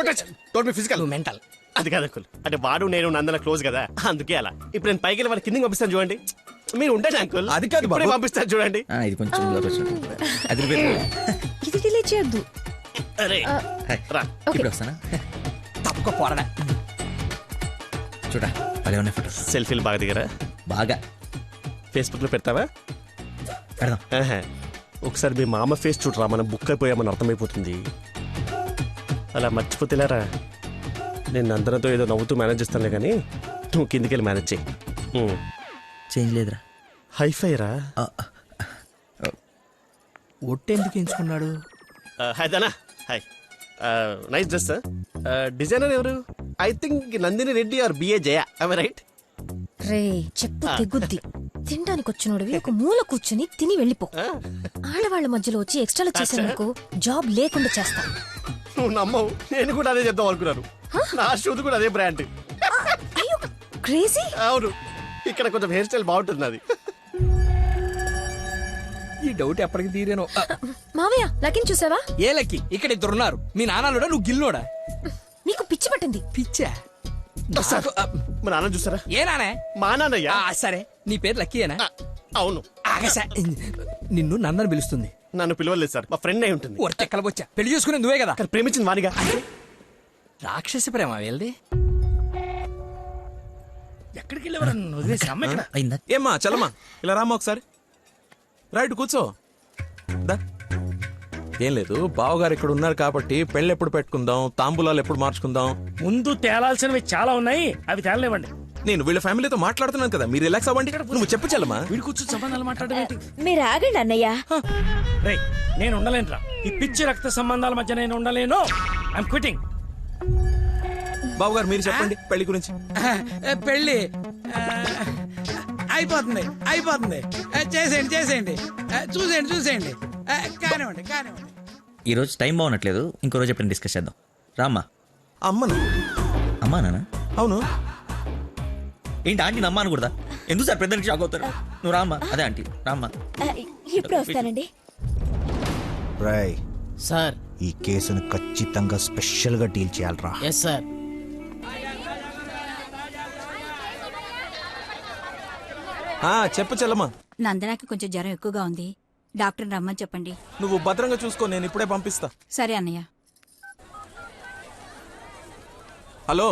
[SPEAKER 6] Don't be physical.
[SPEAKER 21] Mental.
[SPEAKER 6] అది కాదు అంకుల్, అంటే వాడు నేను నందన క్లోజ్ కదా, అందుకే అలా. ఇప్పుడు నేను పైకి వెళ్ళి వాళ్ళ కిందకి పంపిస్తాను చూడండి. మీరు ఉండండి అంకుల్.
[SPEAKER 1] అది కాదు
[SPEAKER 6] ఇప్పుడే పంపిస్తాను చూడండి.
[SPEAKER 5] ఇది కొంచెం
[SPEAKER 10] ఇది డిలీట్ చేయొద్దు.
[SPEAKER 6] అరే రా.
[SPEAKER 5] ఇప్పుడు వస్తానా?
[SPEAKER 21] తప్పక పోరడా.
[SPEAKER 5] చూడా భలే ఉన్నాయి ఫోటో.
[SPEAKER 6] సెల్ఫీలు బాగా దిగరా?
[SPEAKER 5] బాగా.
[SPEAKER 6] ఫేస్బుక్ లో పెడతావా?
[SPEAKER 5] పెడదాం.
[SPEAKER 6] ఒకసారి మీ మామ ఫేస్ చూడరా, మనం బుక్ అయిపోయామని అర్థమైపోతుంది. అలా మర్చిపోతేలేరా. నేను అందరితో ఏదో నవ్వుతూ మేనేజ్ చేస్తానులే కానీ నువ్వు కిందికి వెళ్ళి మేనేజ్ చేయి.
[SPEAKER 5] చేంజ్ లేదురా.
[SPEAKER 6] హైఫై రా.
[SPEAKER 21] ఒట్టెందుకు ఎంచుకున్నాడు?
[SPEAKER 6] Hi Dana. Hi. Nice dress sir. Designer ఎవరు? I think Nandini Reddy or BA Jaya. I right?
[SPEAKER 10] రే చెప్పు తెగుద్ది. తినడానికి వచ్చినోడివి ఒక మూల కూర్చుని తిని వెళ్ళిపో. ఆడవాళ్ళ మధ్యలో వచ్చి ఎక్స్ట్రాలు చేసేందుకు జాబ్ లేకుండా చేస్తా.
[SPEAKER 6] నువ్వు నమ్మవు, నేను కూడా అదే చెప్దాం అనుకున్నాను. నా షూది కూడా అదే బ్రాండ్.
[SPEAKER 10] క్రేజీ.
[SPEAKER 6] అవును, ఇక్కడ కొంచెం హెయిర్ స్టైల్ బాగుంటుంది అది.
[SPEAKER 21] ఈ డౌట్ ఎప్పటికి తీరేనో.
[SPEAKER 10] మావయ్య లక్కీని చూసావా?
[SPEAKER 21] ఏ లక్కీ? ఇక్కడ ఇద్దరున్నారు. మీ నాన్నలోడా నువ్వు గిల్లోడా?
[SPEAKER 10] నీకు పిచ్చి పట్టింది.
[SPEAKER 21] పిచ్చా?
[SPEAKER 6] మా నాన్న చూసారా?
[SPEAKER 21] ఏ నానే?
[SPEAKER 6] మా నాన్నయ్య.
[SPEAKER 21] సరే, నీ పేరు లక్కీయేనా?
[SPEAKER 6] అవును.
[SPEAKER 21] ఆగసా, నిన్ను నందని పిలుస్తుంది.
[SPEAKER 6] నన్ను పిలవలేదు సార్, మా ఫ్రెండ్ అయి ఉంటుంది.
[SPEAKER 21] ఒట్టెక్కలబొచ్చా, పెళ్లి చేసుకునే నువ్వే కదా.
[SPEAKER 6] ప్రేమించింది వానిగా.
[SPEAKER 21] రాక్షసి ప్రేమ వెళ్ళి
[SPEAKER 4] ఎక్కడికి వెళ్ళేవారు? వదిలేసి అమ్మ ఇక్కడ.
[SPEAKER 1] ఏమ్మా చలమా ఇలా రామ్మా ఒకసారి. రైట్ కూర్చో. దా. ఏం లేదు, బావగారు ఇక్కడ ఉన్నారు కాబట్టి పెళ్ళి ఎప్పుడు పెట్టుకుందాం, తాంబూలాలు ఎప్పుడు మార్చుకుందాం.
[SPEAKER 4] ముందు తేలాల్సినవి చాలా ఉన్నాయి, అవి తేలనివ్వండి.
[SPEAKER 1] నేను వీళ్ళ ఫ్యామిలీతో మాట్లాడుతున్నాను కదా, మీరు రిలాక్స్ అవ్వండి. నువ్వు చెప్పు చలమా.
[SPEAKER 4] వీడి కూర్చొని సంబంధాలు మాట్లాడడం ఏంటి?
[SPEAKER 3] మీరు ఆగండి అన్నయ్య.
[SPEAKER 4] రే నేను ఉండలేనురా, ఈ పిచ్చి రక్త సంబంధాల మధ్య నేను ఉండలేను. I'm quitting.
[SPEAKER 1] బావగారు మీరు చెప్పండి పెళ్లి గురించి.
[SPEAKER 21] పెళ్ళి అయిపోతుంది అయిపోతుంది. చేసేయండి చేసేయండి, చూసేయండి చూసేయండి, కానివ్వండి కానివ్వండి.
[SPEAKER 5] ఈ రోజు టైం బాగున్నట్లేదు, ఇంకో రోజు ఎప్పుడైనా డిస్కస్ చేద్దాం. రామ్మా.
[SPEAKER 1] అమ్మను.
[SPEAKER 5] అమ్మా నాన్న?
[SPEAKER 1] అవును.
[SPEAKER 5] ఏంటి ఆంటీ నమ్మా అనకూడదా? ఎందుకు సార్ పెద్దకి షాక్ అవుతారు? నువ్వు రామ్మా. అదే ఆంటీ రామ్మా.
[SPEAKER 3] ఇప్పుడు వస్తానండి.
[SPEAKER 14] రాయ్
[SPEAKER 21] సార్,
[SPEAKER 14] ఈ కేసును ఖచ్చితంగా స్పెషల్ గా డీల్ చేయాలరా.
[SPEAKER 21] Yes sir.
[SPEAKER 1] చెప్పు చలమా.
[SPEAKER 20] నందనాకి కొంచెం జ్వరం ఎక్కువగా ఉంది, డాక్టర్ రమ్మని చెప్పండి.
[SPEAKER 1] నువ్వు భద్రంగా చూసుకో, నేను ఇప్పుడే పంపిస్తా.
[SPEAKER 20] సరే అన్నయ్య.
[SPEAKER 1] హలో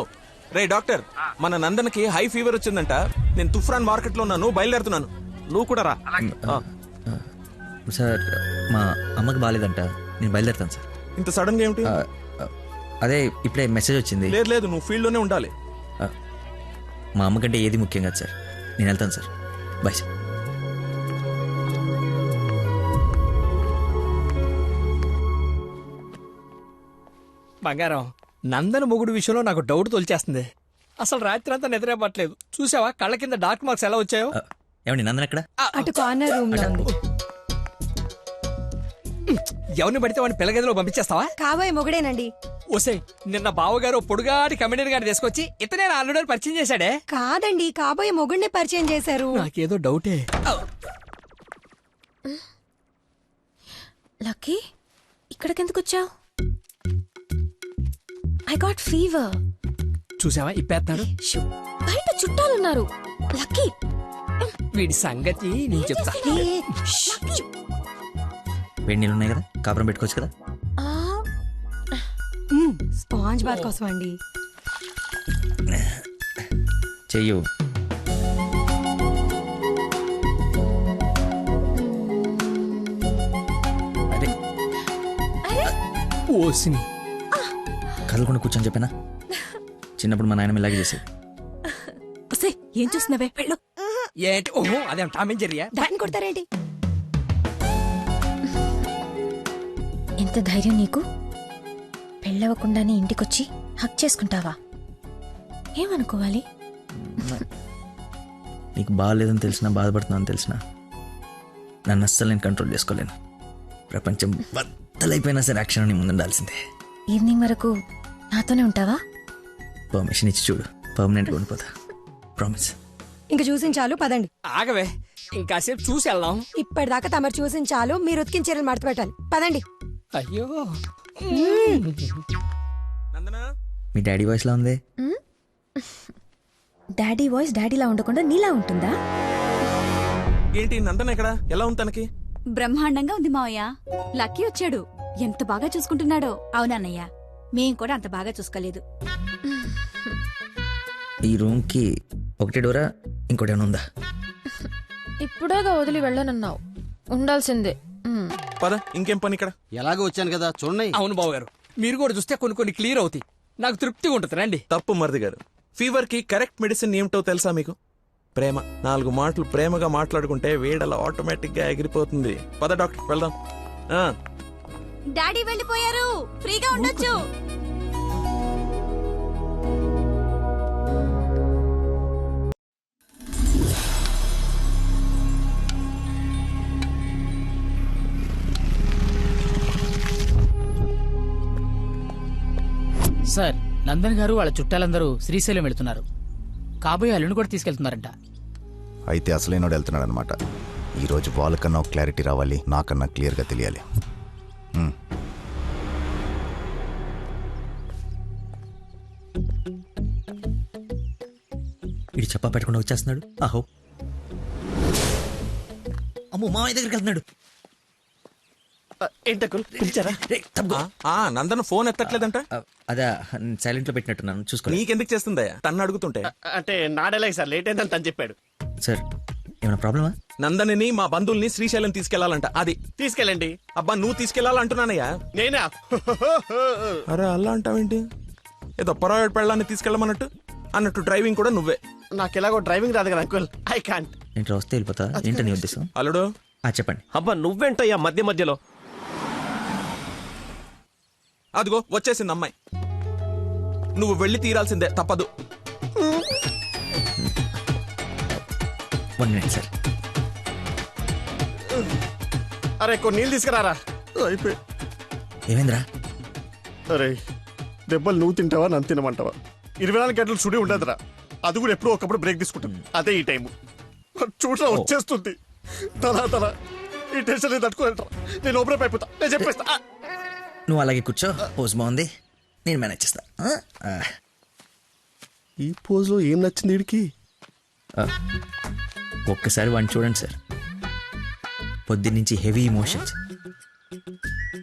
[SPEAKER 1] రే డాక్టర్, మన నందనకి హై ఫీవర్ వచ్చిందంట. నేను తుఫ్రాన్ మార్కెట్ లో ఉన్నాను, బయలుదేరుతున్నాను. నువ్వు కూడా రా.
[SPEAKER 5] సార్ మా అమ్మకి బాగాలేదంట, నేను బయలుదేరుతాను సార్.
[SPEAKER 1] ఇంత సడన్ గా ఏమిటి?
[SPEAKER 5] అదే ఇప్పుడే మెసేజ్ వచ్చింది.
[SPEAKER 1] లేదు లేదు, నువ్వు ఫీల్డ్ లోనే ఉండాలి.
[SPEAKER 5] మా అమ్మకంటే ఏది ముఖ్యం కాదు సార్, నేను వెళ్తాను సార్. Bye sir.
[SPEAKER 21] బంగారం, నందన మొగుడు విషయంలో నాకు డౌట్ తోల్చేస్తుంది. అసలు రాత్రి అంతా నిద్ర పట్టలేదు. చూసావా కళ్ళ కింద డార్క్ మార్క్స్ ఎలా వచ్చాయో?
[SPEAKER 5] ఏమండి నందన ఎక్కడ?
[SPEAKER 10] అటు కార్నర్ రూమ్ లో ఉంది.
[SPEAKER 21] ఎవరిని పడితే వాడిని పిల్లగదిలో పంపించేస్తావా?
[SPEAKER 10] కాబోయే మొగుడేనండి.
[SPEAKER 21] ఓసే, నిన్న బావగారు పొడుగాటి కమిడీని గారిని తీసుకొచ్చి ఇతనే నా అల్లుడని పరిచయం చేశాడే.
[SPEAKER 10] కాదండి, కాబోయే మొగుడిని పరిచయం చేశారు.
[SPEAKER 21] నాకేదో డౌటే.
[SPEAKER 10] లక్కీ ఇక్కడికెందుకు వచ్చావు? I got fever.
[SPEAKER 21] చూసావా ఇప్పేస్తాడు.
[SPEAKER 10] బయట చుట్టాలున్నారు. లక్కీ
[SPEAKER 21] వీడి సంగతి నేను చెప్తా.
[SPEAKER 5] వేడి నీళ్ళు ఉన్నాయి కదా, కాపురం పెట్టుకోవచ్చు కదా.
[SPEAKER 10] స్పాంజ్ బాత్ కోసం అండి.
[SPEAKER 5] చెయ్యు. అదే
[SPEAKER 21] ఓసిని
[SPEAKER 5] కదలకుండా కూర్చొని చెప్పానా? చిన్నప్పుడు మా నాయనమ్మ ఇలాగే చేసేది.
[SPEAKER 10] ఏం చూస్తున్నావే? వెళ్ళు.
[SPEAKER 21] ఏంటి? ఓహో అదేం టామేం జరిగా?
[SPEAKER 10] దాన్ని కొడతారేంటి? ఎంత ధైర్యం నీకు? పెళ్ళవకుండానే ఇంటికొచ్చి హక్ చేసుకుంటావా? ఏమనుకోవాలి?
[SPEAKER 5] నీకు బాగాలేదని తెలిసినా, బాధపడుతున్నాను తెలిసినా, నన్ను అస్సలు నేను కంట్రోల్ చేసుకోలేను. ప్రపంచం బద్దలైపోయినా సరే యాక్షన్ నీ ముందుండాల్సిందే.
[SPEAKER 10] ఈవినింగ్ వరకు నాతోనే ఉంటావా?
[SPEAKER 5] పర్మిషన్ ఇచ్చి చూడు, పర్మనెంట్గా ఉండిపోతా. ప్రామిస్.
[SPEAKER 10] ఇంక చూసించాలు పదండి.
[SPEAKER 21] ఆగవే ఇంకాసేపు చూసి వెళ్దాం.
[SPEAKER 10] ఇప్పటిదాకా తమరు చూసించాలు, మీరు ఉతికిన చీరలు మడత పెట్టాలి. పదండి.
[SPEAKER 21] అయ్యో
[SPEAKER 5] మీ డాడీ వాయిస్ లా ఉంది.
[SPEAKER 10] డాడీ వాయిస్ డాడీలా ఉండకుండా నీలా ఉంటుందా?
[SPEAKER 1] ఏంటి నందన ఎక్కడ? ఎలా ఉంది తనకి?
[SPEAKER 8] బ్రహ్మాండంగా ఉంది మావయ్య. లక్కీ వచ్చాడు. ఎంత బాగా చూసుకుంటున్నాడో.
[SPEAKER 20] అవునన్నయ్య, మేం కూడా అంత బాగా చూసుకోలేదు.
[SPEAKER 5] ఈ రూమ్ కి ఒకటి డోరా, ఇంకోటి ఏమైనా ఉందా?
[SPEAKER 10] ఇప్పుడేగా వదిలి వెళ్ళనన్నావు, ఉండాల్సిందే.
[SPEAKER 1] పద, ఇంకేం పని ఇక్కడ?
[SPEAKER 22] ఎలాగో వచ్చాను కదా చూడండి.
[SPEAKER 21] అవును బాబు గారు, మీరు కూడా చూస్తే కొన్ని క్లియర్ అవుతాయి. నాకు తృప్తిగా ఉంటుంది. రండి.
[SPEAKER 1] తప్పు మరిది గారు. ఫీవర్ కి కరెక్ట్ మెడిసిన్ ఏమిటో తెలుసా మీకు? ప్రేమ. 4 మాటలు ప్రేమగా మాట్లాడుకుంటే వేడలా ఆటోమేటిక్ గా ఎగిరిపోతుంది. పద డాక్టర్ వెళ్దాం.
[SPEAKER 8] డాడీ వెళ్ళిపోయారు, ఫ్రీగా ఉండొచ్చు.
[SPEAKER 9] సార్, నందన్ గారు వాళ్ళ చుట్టాలందరూ శ్రీశైలం వెళ్తున్నారు. కాబోయే అల్లుని కూడా తీసుకెళ్తున్నారంట.
[SPEAKER 14] అయితే అసలైనోడు వెళ్తున్నాడు అనమాట. ఈరోజు వాళ్ళకన్నా ఒక క్లారిటీ రావాలి, నాకన్నా క్లియర్గా తెలియాలి.
[SPEAKER 5] ఇది చెప్పా పెట్టకుండా వచ్చేస్తున్నాడు. ఆహో, అమ్మో, మామయ్య దగ్గరికి వెళ్తున్నాడు.
[SPEAKER 1] పిలిచారా? నందన ఫోన్ ఎత్తట్లేదంట.
[SPEAKER 5] అదా సైలెంట్ లో పెట్టినట్టున్నాను, చూసుకో.
[SPEAKER 1] నీకెందుకు చేస్తుందా తన్ను అడుగుతుంటే?
[SPEAKER 6] అంటే నాడేలాగ సార్, లేట్ అయిందని తను చెప్పాడు.
[SPEAKER 5] సార్, ఏమైనా ప్రాబ్లమా?
[SPEAKER 1] నందనిని మా బంధువుల్ని శ్రీశైలం తీసుకెళ్లాలంట. అది
[SPEAKER 6] తీసుకెళ్ళండి.
[SPEAKER 1] అబ్బా, నువ్వు తీసుకెళ్లాలంటున్నానయ్యా.
[SPEAKER 6] నేనా?
[SPEAKER 1] అరే అలా అంటావేంటి? ఏదో పొరపాటు పెళ్ళాన్ని తీసుకెళ్ళమన్నట్టు అన్నట్టు డ్రైవింగ్ కూడా నువ్వే.
[SPEAKER 6] నాకు ఎలాగో డ్రైవింగ్ రాదు కదా అంకుల్, ఐ కాంట్.
[SPEAKER 5] నేను వస్తే వెళ్ళిపోతా. ఏంటని ఉద్దేశం?
[SPEAKER 1] అల్లుడు
[SPEAKER 5] చెప్పండి.
[SPEAKER 18] అబ్బా నువ్వేంటయ్యా మధ్యలో?
[SPEAKER 1] అదిగో వచ్చేసింది అమ్మాయి. నువ్వు వెళ్ళి తీరాల్సిందే, తప్పదు.
[SPEAKER 5] 1 minute సార్.
[SPEAKER 6] అరే కొన్ని నీళ్ళు తీసుకురారా. అయిపోయి.
[SPEAKER 5] ఏమైందిరా?
[SPEAKER 6] అరే దెబ్బలు నువ్వు తింటావా నన్ను తినమంటావా? 24 గంటలు సుడి ఉండదురా. అది కూడా ఎప్పుడో ఒకప్పుడు బ్రేక్ తీసుకుంటాం. అదే ఈ టైము. చూడరా వచ్చేస్తుంది. తల ఈ టెన్షన్ తట్టుకోలేటరా. నేను ఓపెన్ అయిపోతా, నేను చెప్పేస్తా.
[SPEAKER 5] నువ్వు అలాగే కూర్చో. పోజ్ బాగుంది, నేను మేనేజ్ చేస్తా.
[SPEAKER 6] ఈ పోజ్ లో ఏం నచ్చింది వీడికి?
[SPEAKER 5] ఒక్కసారి వాడిని చూడండి సార్. పొద్దున్నుంచి హెవీ ఇమోషన్స్.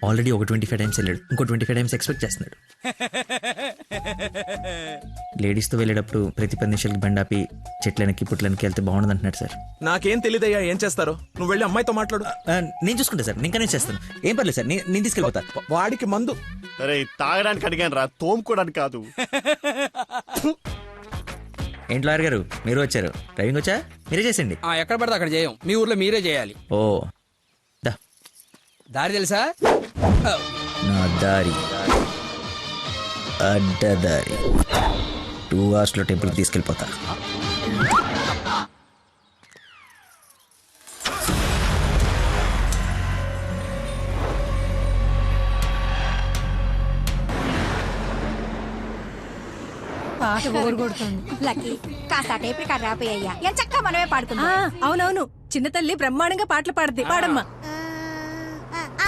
[SPEAKER 5] ఆల్రెడీ ఒక 25 టైమ్స్ వెళ్ళాడు, ఇంకో 25 టైమ్స్ ఎక్స్పెక్ట్ చేస్తున్నాడు. లేడీస్తో వెళ్ళేటప్పుడు ప్రతి 10 నిమిషాలకి బండాపి చెట్లనికి పుట్లనికి వెళ్తే బాగుండదు అంటున్నాడు సార్.
[SPEAKER 1] నాకేం తెలియదయ్యా ఏం చేస్తారో. నువ్వు వెళ్ళి అమ్మాయితో మాట్లాడు.
[SPEAKER 5] నేను చూసుకుంటా సార్, నేను కనెక్ట్ చేస్తాను. ఏం పర్లేదు సార్, నేను తీసుకెళ్ళిపోతా.
[SPEAKER 1] వాడికి మందు.
[SPEAKER 6] అరే తాగడానికి అడిగాను రా, తోముకోవడానికి కాదు.
[SPEAKER 5] ఏంటి లాయర్ గారు, మీరు వచ్చారు? డ్రైవింగ్ వచ్చా? మీరే చేసండి.
[SPEAKER 21] ఎక్కడ పడితే అక్కడ చేయం, మీ ఊర్లో మీరే చేయాలి.
[SPEAKER 5] ఓ,
[SPEAKER 21] దారి తెలుసా?
[SPEAKER 5] నా దారి అడ్డదారి. 2 hours లో టెంపుల్కి తీసుకెళ్ళిపోతా.
[SPEAKER 10] పాట కొడుతుంది.
[SPEAKER 20] లక్కీ కాస్త టేపు ఇక్కడ రాపోయ్యా. ఎంత చక్కగా మనమే పాడుకుందాం.
[SPEAKER 10] అవునవును, చిన్న తల్లి బ్రహ్మాండంగా పాటలు పాడుద్ది. పాడమ్మా.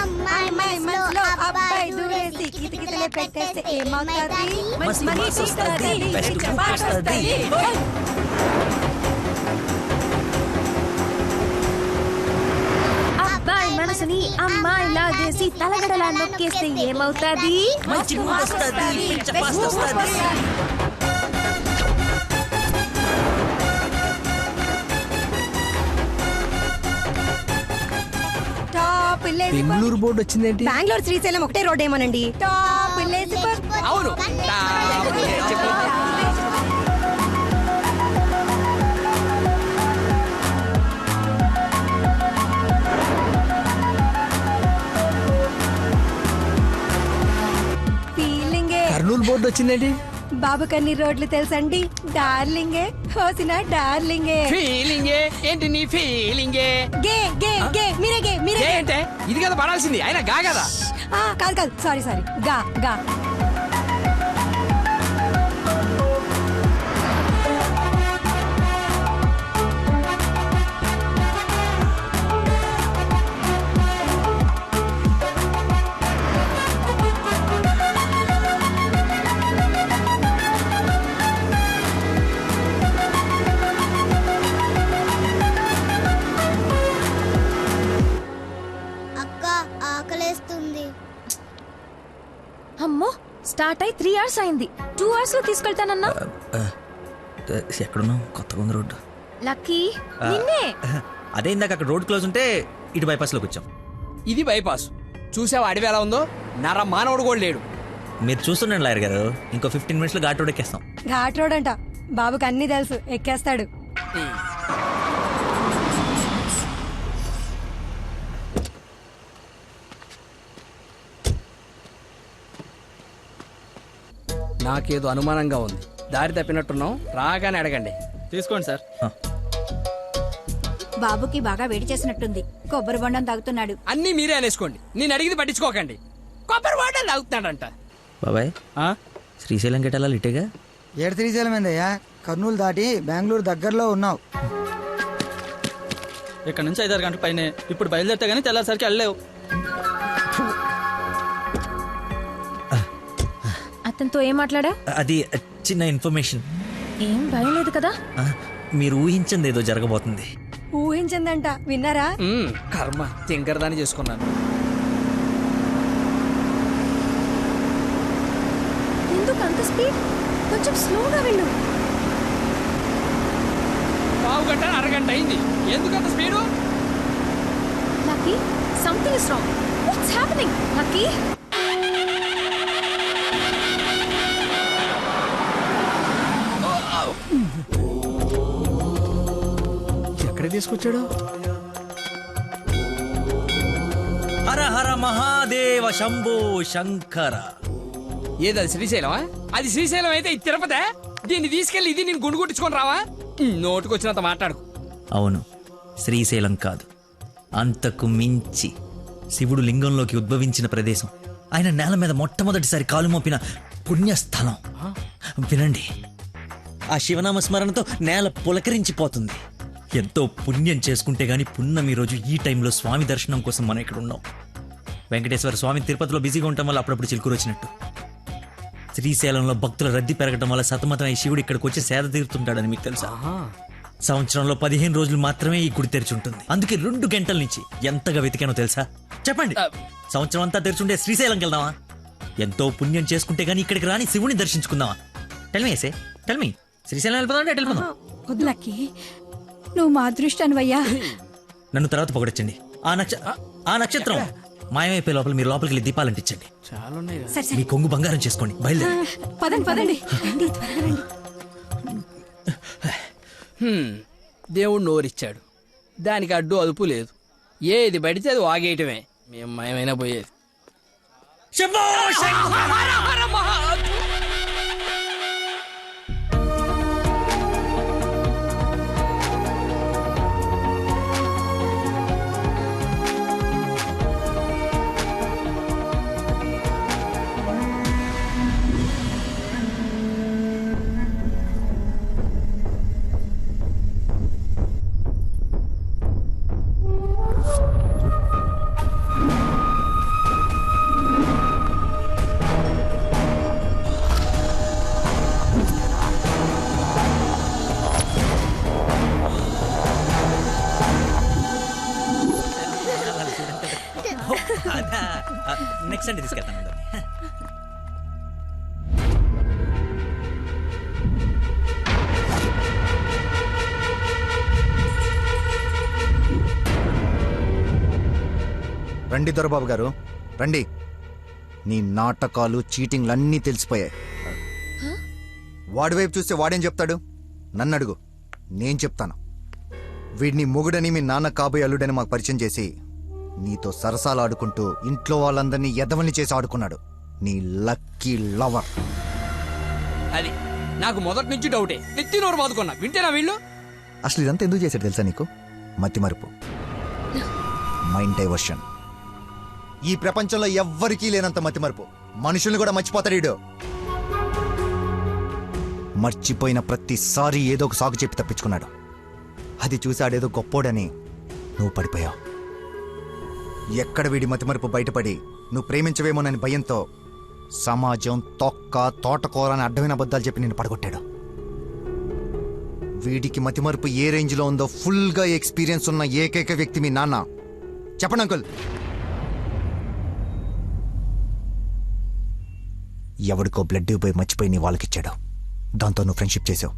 [SPEAKER 12] అమ్మాయి మనసులో అబ్బాయి దూరేసి కితకితలే పెట్టేస్తే ఏమవుతుంది?
[SPEAKER 10] మంచి మనసు వస్తది, బెస్ట్ పాట వస్తది.
[SPEAKER 12] అబ్బాయి మనసుని అమ్మాయి లాగేసి తలగడలా నొక్కేస్తే ఏమవుతుంది?
[SPEAKER 5] మంచి మూడ్ వస్తది, పిచ్చ పాస్ట్ వస్తది.
[SPEAKER 21] బెంగళూరు బోర్డు వచ్చిందేంటి?
[SPEAKER 10] బెంగళూరు శ్రీశైలం ఒకటే రోడ్ ఏమోనండి.
[SPEAKER 21] అవును. కర్నూలు బోర్డు వచ్చిందేంటి?
[SPEAKER 10] బాబు కన్ని రోడ్లు తెలుసండి. డార్లింగే హోసిన డార్లింగే.
[SPEAKER 21] ఫీలింగే ఏంటి నీ ఫీలింగే?
[SPEAKER 10] గే గే గే మీరే గే మీరే
[SPEAKER 21] అంటే ఇది కదా పడాల్సింది, ఆయన గా కదా.
[SPEAKER 10] కాదు కాదు, సారీ సారీ, గా గా.
[SPEAKER 12] ఆకలేస్తుంది.
[SPEAKER 10] అమ్మో స్టార్ట్ అయి 3 hours అయింది. 2 hours లో తీసుకెళ్తానన్నా.
[SPEAKER 5] ఎక్కడున్నావు? కొత్తగా ఉంది రోడ్డు.
[SPEAKER 10] లక్కీ నిన్నే.
[SPEAKER 5] అదే ఇందాక అక్కడ రోడ్ క్లోజ్ ఉంటే ఇటు బైపాస్ లోకి వచ్చాం.
[SPEAKER 21] ఇది బైపాస్. చూసావా అడవి ఎలా ఉందో? నర మానవుడు కూడా లేడు.
[SPEAKER 5] మీరు చూస్తుండండి లాయర్ గారు, ఇంకో 15 minutes లో ఘాట్ రోడ్ ఎక్కేస్తాం.
[SPEAKER 11] ఘాట్ రోడ్ అంట, బాబుకి అన్ని తెలుసు, ఎక్కేస్తాడు.
[SPEAKER 21] నాకేదో అనుమానంగా ఉంది. దారి తప్పినట్టున్నాం, రాగానే అడగండి.
[SPEAKER 2] తీసుకోండి సార్.
[SPEAKER 20] బాబుకి బాగా వేడి చేసినట్టుంది, కొబ్బరి బొండం తాగుతున్నాడు.
[SPEAKER 21] అన్నీ మీరే అనేసుకోండి, నేను అడిగింది పట్టించుకోకండి. కొబ్బరి బొండం తాగుతున్నాడంట.
[SPEAKER 5] బాబాయ్ శ్రీశైలం గెటాలా ఇటేగా?
[SPEAKER 7] ఏడు శ్రీశైలం ఏందయ్యా? కర్నూలు దాటి బెంగళూరు దగ్గరలో ఉన్నావు.
[SPEAKER 2] ఇక్కడ నుంచి 5-6 గంటల పైనే. ఇప్పుడు బయలుదేరితే గానీ తెల్లారిసరికి వెళ్ళలేవు.
[SPEAKER 10] అతనితో ఏం మాట్లాడా?
[SPEAKER 5] అది చిన్న ఇన్ఫర్మేషన్.
[SPEAKER 10] ఏం భయం లేదు కదా?
[SPEAKER 5] మీరు ఊహించింది ఏదో జరగబోతుంది.
[SPEAKER 11] ఊహించిందంట, విన్నారా?
[SPEAKER 21] కర్మ, తింకరదాన్ని చేసుకున్నాను.
[SPEAKER 10] ఎందుకు అంత స్పీడ్? కొంచెం స్లోగా వెళ్ళు.
[SPEAKER 21] పావు గంట అరగంట అయింది, ఎందుకు అంత speed?
[SPEAKER 10] Lucky something is wrong. What's happening lucky?
[SPEAKER 21] ఎక్కడ తీసుకొచ్చాడు?
[SPEAKER 5] హర హర మహాదేవ శంభో శంకర.
[SPEAKER 21] ఏది శ్రీశైలమా? అది శ్రీశైలం అయితే ఇది తిరుపతే. దీన్ని తీసుకెళ్లి ఇది నేను గుండు కొట్టించుకొని రావా? నోటుకొచ్చినంత మాట్లాడు.
[SPEAKER 5] అవును, శ్రీశైలం కాదు, అంతకు మించి శివుడు లింగంలోకి ఉద్భవించిన ప్రదేశం, ఆయన నేల మీద మొట్టమొదటిసారి కాలు మోపిన పుణ్యస్థలం. వినండి, ఆ శివనామ స్మరణతో నేల పులకరించిపోతుంది. ఎంతో పుణ్యం చేసుకుంటే గాని పున్నమి రోజు ఈ టైంలో స్వామి దర్శనం కోసం మనం ఇక్కడ ఉన్నాం. వెంకటేశ్వర స్వామి తిరుపతిలో బిజీగా ఉండటం వల్ల అప్పుడప్పుడు చిలుకూరు వచ్చినట్టు. శ్రీశైలంలో భక్తుల రద్దీ పెరగడం వల్ల సతమతం ఈ శివుడు ఇక్కడికి వచ్చి సేద తీరుతుంటాడని మీకు తెలుసా? సంవత్సరంలో 15 రోజులు మాత్రమే ఈ గుడి తెరిచి ఉంటుంది. అందుకే 2 గంటల నుంచి ఎంతగా వెతికానో తెలుసా? చెప్పండి, సంవత్సరం అంతా తెరిచుండే శ్రీశైలంకి వెళ్దామా? ఎంతో పుణ్యం చేసుకుంటే గానీ ఇక్కడికి రాని శివుని దర్శించుకుందామా? టెల్ మీ శ్రీశైలం వెళ్ళిపోదాం.
[SPEAKER 20] వద్దు లక్కీ, నువ్వు మా అదృష్టానివయ్యా.
[SPEAKER 5] నన్ను తర్వాత పొగడొచ్చండి. ఆ నక్షత్రం మాయమైపోయే లోపల మీరు లోపలికి వెళ్ళి దీపాలు అంటించండి. మీ కొంగు బంగారం చేసుకోండి. బయలుదేరి
[SPEAKER 20] పదండి.
[SPEAKER 21] దేవుడు నోరిచ్చాడు, దానికి అడ్డు అదుపు లేదు. ఏది పడితే అది వాగేయటమే. మేము మయమైనా పోయేది.
[SPEAKER 5] నెక్స్ట్ అంటే తీసుకెళ్తాను.
[SPEAKER 15] రండి దొరబాబు గారు, రండి. నీ నాటకాలు చీటింగ్లు అన్నీ తెలిసిపోయాయి. వాడి వైపు చూస్తే వాడేం చెప్తాడు? నన్ను అడుగు, నేను చెప్తాను. వీడిని మొగుడని మీ నాన్న కాబోయే అల్లుడని మాకు పరిచయం చేసి నీతో సరసాలు ఆడుకుంటూ ఇంట్లో వాళ్ళందరినీ ఎదవల్ని చేసి ఆడుకున్నాడు నీ లక్కీ లవర్.
[SPEAKER 21] అది నాకు మొదటి నుంచి డౌటే. నెత్తి నోరు బాదుకున్నా, వింటేనా వీళ్ళు?
[SPEAKER 15] అసలు ఇదంతా ఎందుకు చేశాడు తెలుసా నీకు? మతిమరుపు, మైండ్ డైవర్షన్. ఈ ప్రపంచంలో ఎవ్వరికీ లేనంత మతిమరుపు. మనుషుల్ని కూడా మర్చిపోతాడు వీడు. మర్చిపోయిన ప్రతిసారి ఏదో ఒక సాగు చెప్పి తప్పించుకున్నాడు. అది చూసి ఆడేదో గొప్పోడని నువ్వు పడిపోయావు. ఎక్కడ వీడి మతిమరుపు బయటపడి నువ్వు ప్రేమించవేమోనని భయంతో సమాజం తోటకూర అని అడ్డమైన అబద్ధాలు చెప్పి నిన్ను పడగొట్టాడు. వీడికి మతిమరుపు ఏ రేంజ్లో ఉందో ఫుల్గా ఎక్స్పీరియన్స్ ఉన్న ఏకైక వ్యక్తి మీ నాన్న. చెప్పండి అంకుల్.
[SPEAKER 14] ఎవడికో బ్లడ్ ఇవ్వబోయి మర్చిపోయి నీ వాళ్ళకిచ్చాడు. దాంతో నువ్వు ఫ్రెండ్షిప్ చేసావు.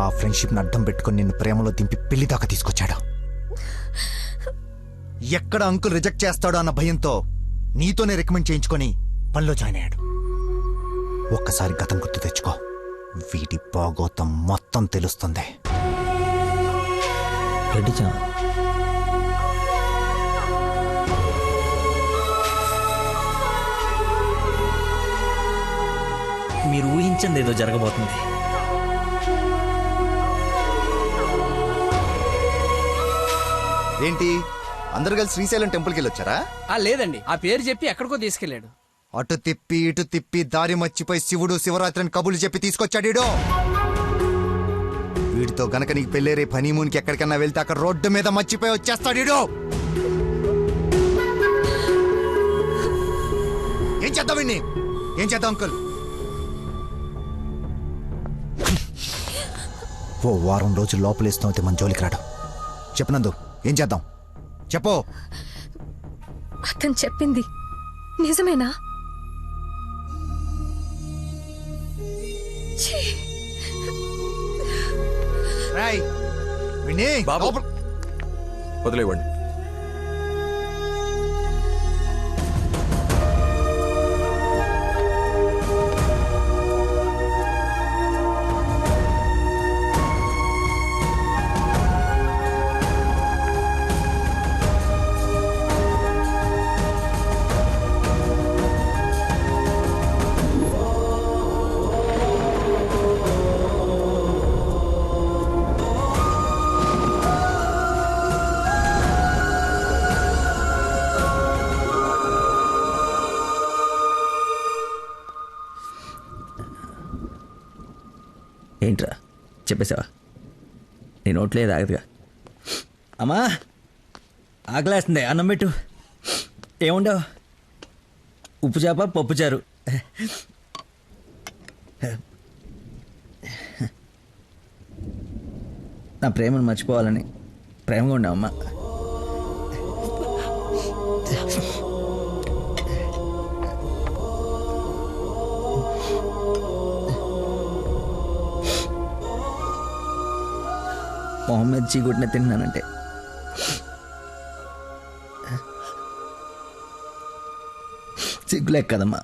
[SPEAKER 14] ఆ ఫ్రెండ్షిప్ని అడ్డం పెట్టుకుని నిన్ను ప్రేమలో దింపి పెళ్లి దాకా తీసుకొచ్చాడు. ఎక్కడ అంకుల్ రిజెక్ట్ చేస్తాడో అన్న భయంతో నీతోనే రికమెండ్ చేయించుకొని పనిలో జాయిన్ అయ్యాడు. ఒక్కసారి గతం గుర్తు తెచ్చుకో, వీటి బాగోతం మొత్తం తెలుస్తుంది.
[SPEAKER 5] మీరు ఊహించింది ఏదో జరగబోతుంది.
[SPEAKER 15] ఏంటి అందరు కలిసి శ్రీశైలం టెంపుల్కి వెళ్ళొచ్చారా?
[SPEAKER 21] లేదండి, ఆ పేరు చెప్పి ఎక్కడికో తీసుకెళ్లాడు.
[SPEAKER 15] అటు తిప్పి ఇటు తిప్పి దారి మర్చిపోయి శివుడు శివరాత్రిని కబుర్లు చెప్పి తీసుకొచ్చాడు. వీడితో గనక నీకు పెళ్ళేరే హనీమూన్కి ఎక్కడికన్నా వెళ్తే అక్కడ రోడ్డు మీద మర్చిపోయి వచ్చేస్తాడు. ఏం చేద్దాం వీడిని? ఏం చేద్దాం అంకుల్? ఓ వారం రోజులు లోపలేస్తాం మన జోలికి రాడు. చెప్పనందు ఏం చేద్దాం చెప్పు.
[SPEAKER 10] అతను చెప్పింది నిజమేనా?
[SPEAKER 1] వదిలేవండి.
[SPEAKER 5] ఏంట్రా చెప్పేసావా? నీ నోట్లే ఆగదుగా. అమ్మా ఆకలేస్తుంది, అన్నం పెట్టు. ఏముండవు? ఉప్పు చేప పప్పు చారు. నా ప్రేమను మర్చిపోవాలని ప్రేమగా ఉండవు అమ్మా. మొహమ్మద్ చీగుట్టిన తిన్నానంటే సిగ్గులేక కదమ్మా.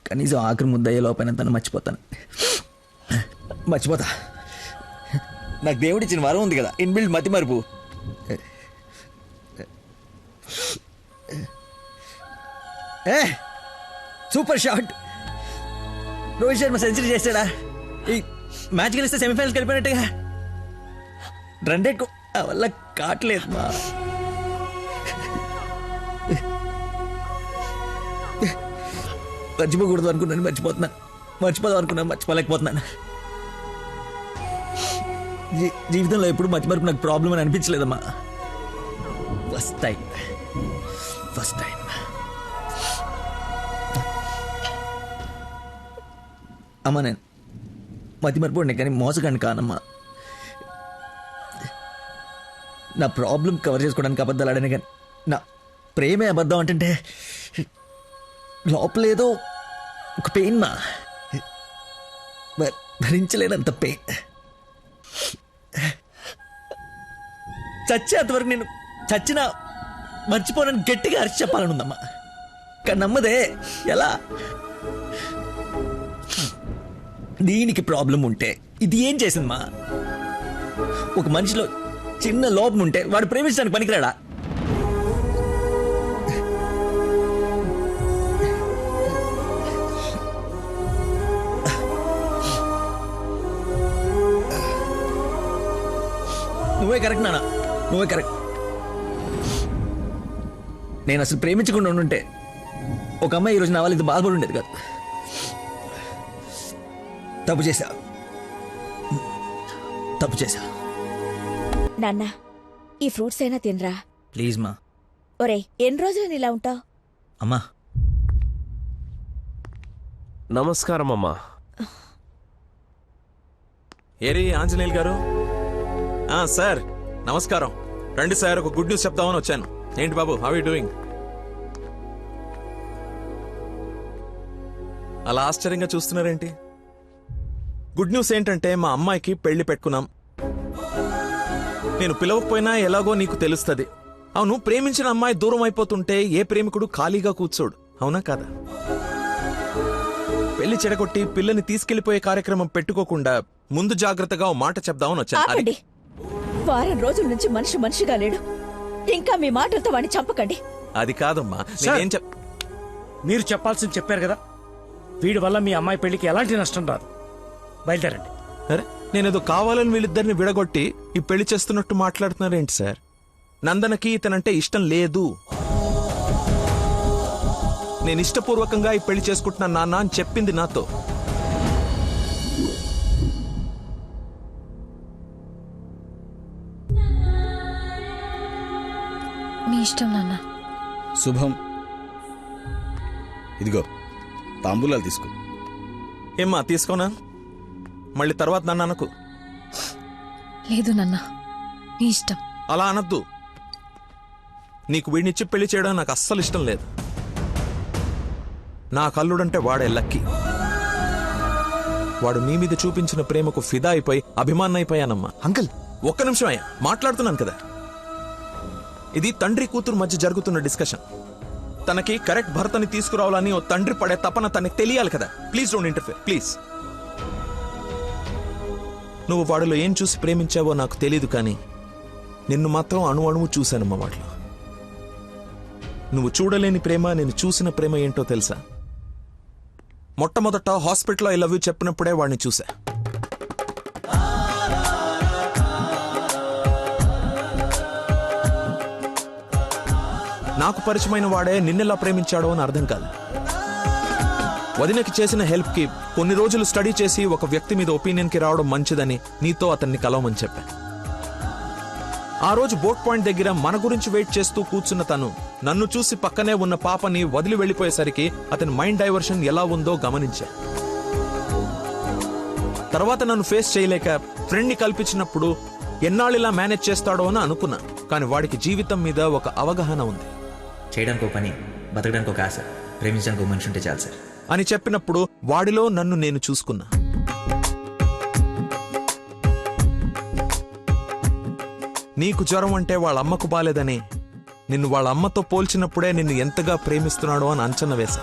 [SPEAKER 5] కనీసం ఆఖరి ముద్దయ్యే లోపైన తను మర్చిపోతాను. మర్చిపోతా. నాకు దేవుడిచ్చిన వరం ఉంది కదా, ఇన్బిల్డ్ మతి మరుపు. Super shot. Rohit Sharma century చేశాడా? ఈ మ్యాచ్ గెలిస్తే సెమీఫైనల్కి వెళ్ళిపోయినట్టుగా. రన్ రేట్ వల్ల కావట్లేదు మా. మర్చిపోకూడదు అనుకున్నాను, మర్చిపోతున్నాను. మర్చిపోదాం అనుకున్నాను, మర్చిపోలేకపోతున్నాను. జీవితంలో ఎప్పుడు మర్చిపోయి నాకు ప్రాబ్లం అని అనిపించలేదమ్మా. ఫస్ట్ టైం అమ్మా. నేను మతి మర్చిపోండి కానీ మోసగాండి కానమ్మా. నా ప్రాబ్లం కవర్ చేసుకోవడానికి అబద్ధాలు ఆడాను కానీ నా ప్రేమే అబద్ధం అంటే లోపలేదో ఒక పెయిన్ మా, భరించలేనంత పెయిన్. చచ్చేంతవరకు నేను చచ్చినా మర్చిపోనని గట్టిగా అరిచి చెప్పాలనుందమ్మా. కానీ నమ్మదే. ఎలా? దీనికి ప్రాబ్లం ఉంటే ఇది ఏం చేసిందమ్మా? ఒక మనిషిలో చిన్న లోపం ఉంటే వాడు ప్రేమించడానికి పనికిరాడా? నువ్వే కరెక్ట్ నాన్న, నువ్వే కరెక్ట్. నేను అసలు ప్రేమించకుండా ఉండుంటే ఒక అమ్మాయి ఈరోజు నా వాళ్ళు ఇది బాధపడి ఉండేది కాదు. తప్పు చేశా.
[SPEAKER 3] నాన్న, ఈ ఫ్రూట్స్ అయినా తినరా
[SPEAKER 5] ప్లీజ్ మా.
[SPEAKER 3] ఒరే, ఎన్ని రోజులు ఇలా ఉంటావు?
[SPEAKER 5] అమ్మా
[SPEAKER 18] నమస్కారం అమ్మా.
[SPEAKER 1] ఏరి ఆంజనేయులు గారు. సార్ నమస్కారం. రండి సార్, ఒక గుడ్ న్యూస్ చెప్తామని వచ్చాను. ఏంటి బాబు, హౌ యూ డూయింగ్? అలా ఆశ్చర్యంగా చూస్తున్నారేంటి? గుడ్ న్యూస్ ఏంటంటే మా అమ్మాయికి పెళ్లి పెట్టుకున్నాం. నేను పిలవకపోయినా ఎలాగో నీకు తెలుస్తుంది. అవును, ప్రేమించిన అమ్మాయి దూరం అయిపోతుంటే ఏ ప్రేమికుడు ఖాళీగా కూర్చోడు, అవునా కాదా? పెళ్లి చెడగొట్టి పిల్లని తీసుకెళ్లిపోయే కార్యక్రమం పెట్టుకోకుండా ముందు జాగ్రత్తగా ఓ మాట చెప్దామని వచ్చాను.
[SPEAKER 3] ఆపండి. వారం రోజుల నుంచి మనిషి మనిషిగా లేడు. ఇంకా మీ మాటలతో వాడిని చంపకండి.
[SPEAKER 1] అది కాదమ్మా, నేనేం
[SPEAKER 4] మీరు చెప్పాల్సింది చెప్పారు కదా. వీడి వల్ల మీ అమ్మాయి పెళ్లికి ఎలాంటి నష్టం రాదు. బయలుదేరండి.
[SPEAKER 1] అరే, నేనేదో కావాలని వీళ్ళిద్దరిని విడగొట్టి ఈ పెళ్లి చేస్తున్నట్టు మాట్లాడుతున్నారేంటి సార్? నందనకి ఇతనంటే ఇష్టం లేదు. నేను ఇష్టపూర్వకంగా ఈ పెళ్లి చేసుకుంటున్నాను నాన్న అని చెప్పింది నాతో.
[SPEAKER 10] మీ ఇష్టం నాన్న.
[SPEAKER 16] శుభం. ఇదిగో తాంబూలాలు తీసుకో.
[SPEAKER 1] ఏమ్మా తీసుకోనా? మళ్ళీ తర్వాత నన్ను అనకు.
[SPEAKER 10] లేదు నాన్న, మీ ఇష్టం.
[SPEAKER 1] అలా అనద్దు. నీకు వీడినిచ్చి పెళ్లి చేయడం నాకు అస్సలు ఇష్టం లేదు. నా కల్లుడంటే వాడే లక్కీ. వాడు నీ మీద చూపించిన ప్రేమకు ఫిదా అయిపోయి అభిమానం అయిపోయానమ్మా.
[SPEAKER 14] అంకుల్
[SPEAKER 1] ఒక్క నిమిషం అయ్యా, మాట్లాడుతున్నాను కదా. ఇది తండ్రి కూతురు మధ్య జరుగుతున్న డిస్కషన్. తనకి కరెక్ట్ భర్తని తీసుకురావాలని ఓ తండ్రి పడే తపన తనకి తెలియాలి కదా. Please don't interfere please. నువ్వు వాడిలో ఏం చూసి ప్రేమించావో నాకు తెలీదు, కానీ నిన్ను మాత్రం అణువు చూశానమ్మా వాడిలో. నువ్వు చూడలేని ప్రేమ, నేను చూసిన ప్రేమ ఏంటో తెలుసా? మొట్టమొదట హాస్పిటల్లో ఐ లవ్ యూ చెప్పినప్పుడే వాడిని చూసా. నాకు పరిచయమైన వాడే నిన్నెలా ప్రేమించాడో అని అర్థం కాదు. వదినకి చేసిన హెల్ప్ కి కొన్ని రోజులు స్టడీ చేసి ఒక వ్యక్తి మీద ఒపీనియన్ కి రావడం మంచిదని నీతో అతన్ని కలవమని చెప్పా. ఆ రోజు బోట్ పాయింట్ దగ్గర మన గురించి వెయిట్ చేస్తూ కూర్చున్న తను నన్ను చూసి పక్కనే ఉన్న పాపని వదిలి వెళ్లిపోయేసరికి అతని మైండ్ డైవర్షన్ ఎలా ఉందో గమనించా. తర్వాత నన్ను ఫేస్ చేయలేక ఫ్రెండ్ ని కల్పించినప్పుడు ఎన్నాళ్ళిలా మేనేజ్ చేస్తాడో అని అనుకున్నా. కానీ వాడికి జీవితం మీద ఒక అవగాహన ఉంది.
[SPEAKER 5] చేయడానికి ఒక పని, బతకడానికి ఒక ఆశ, ప్రేమించడానికి ఒక మనిషి ఉంటే చాలు సార్
[SPEAKER 1] అని చెప్పినప్పుడు వాడిలో నన్ను నేను చూసుకున్నా. నీకు జ్వరం అంటే వాళ్ళ అమ్మకు బాలేదని నిన్ను వాళ్ళ అమ్మతో పోల్చినప్పుడే నిన్ను ఎంతగా ప్రేమిస్తున్నాడో అని అంచనా వేశా.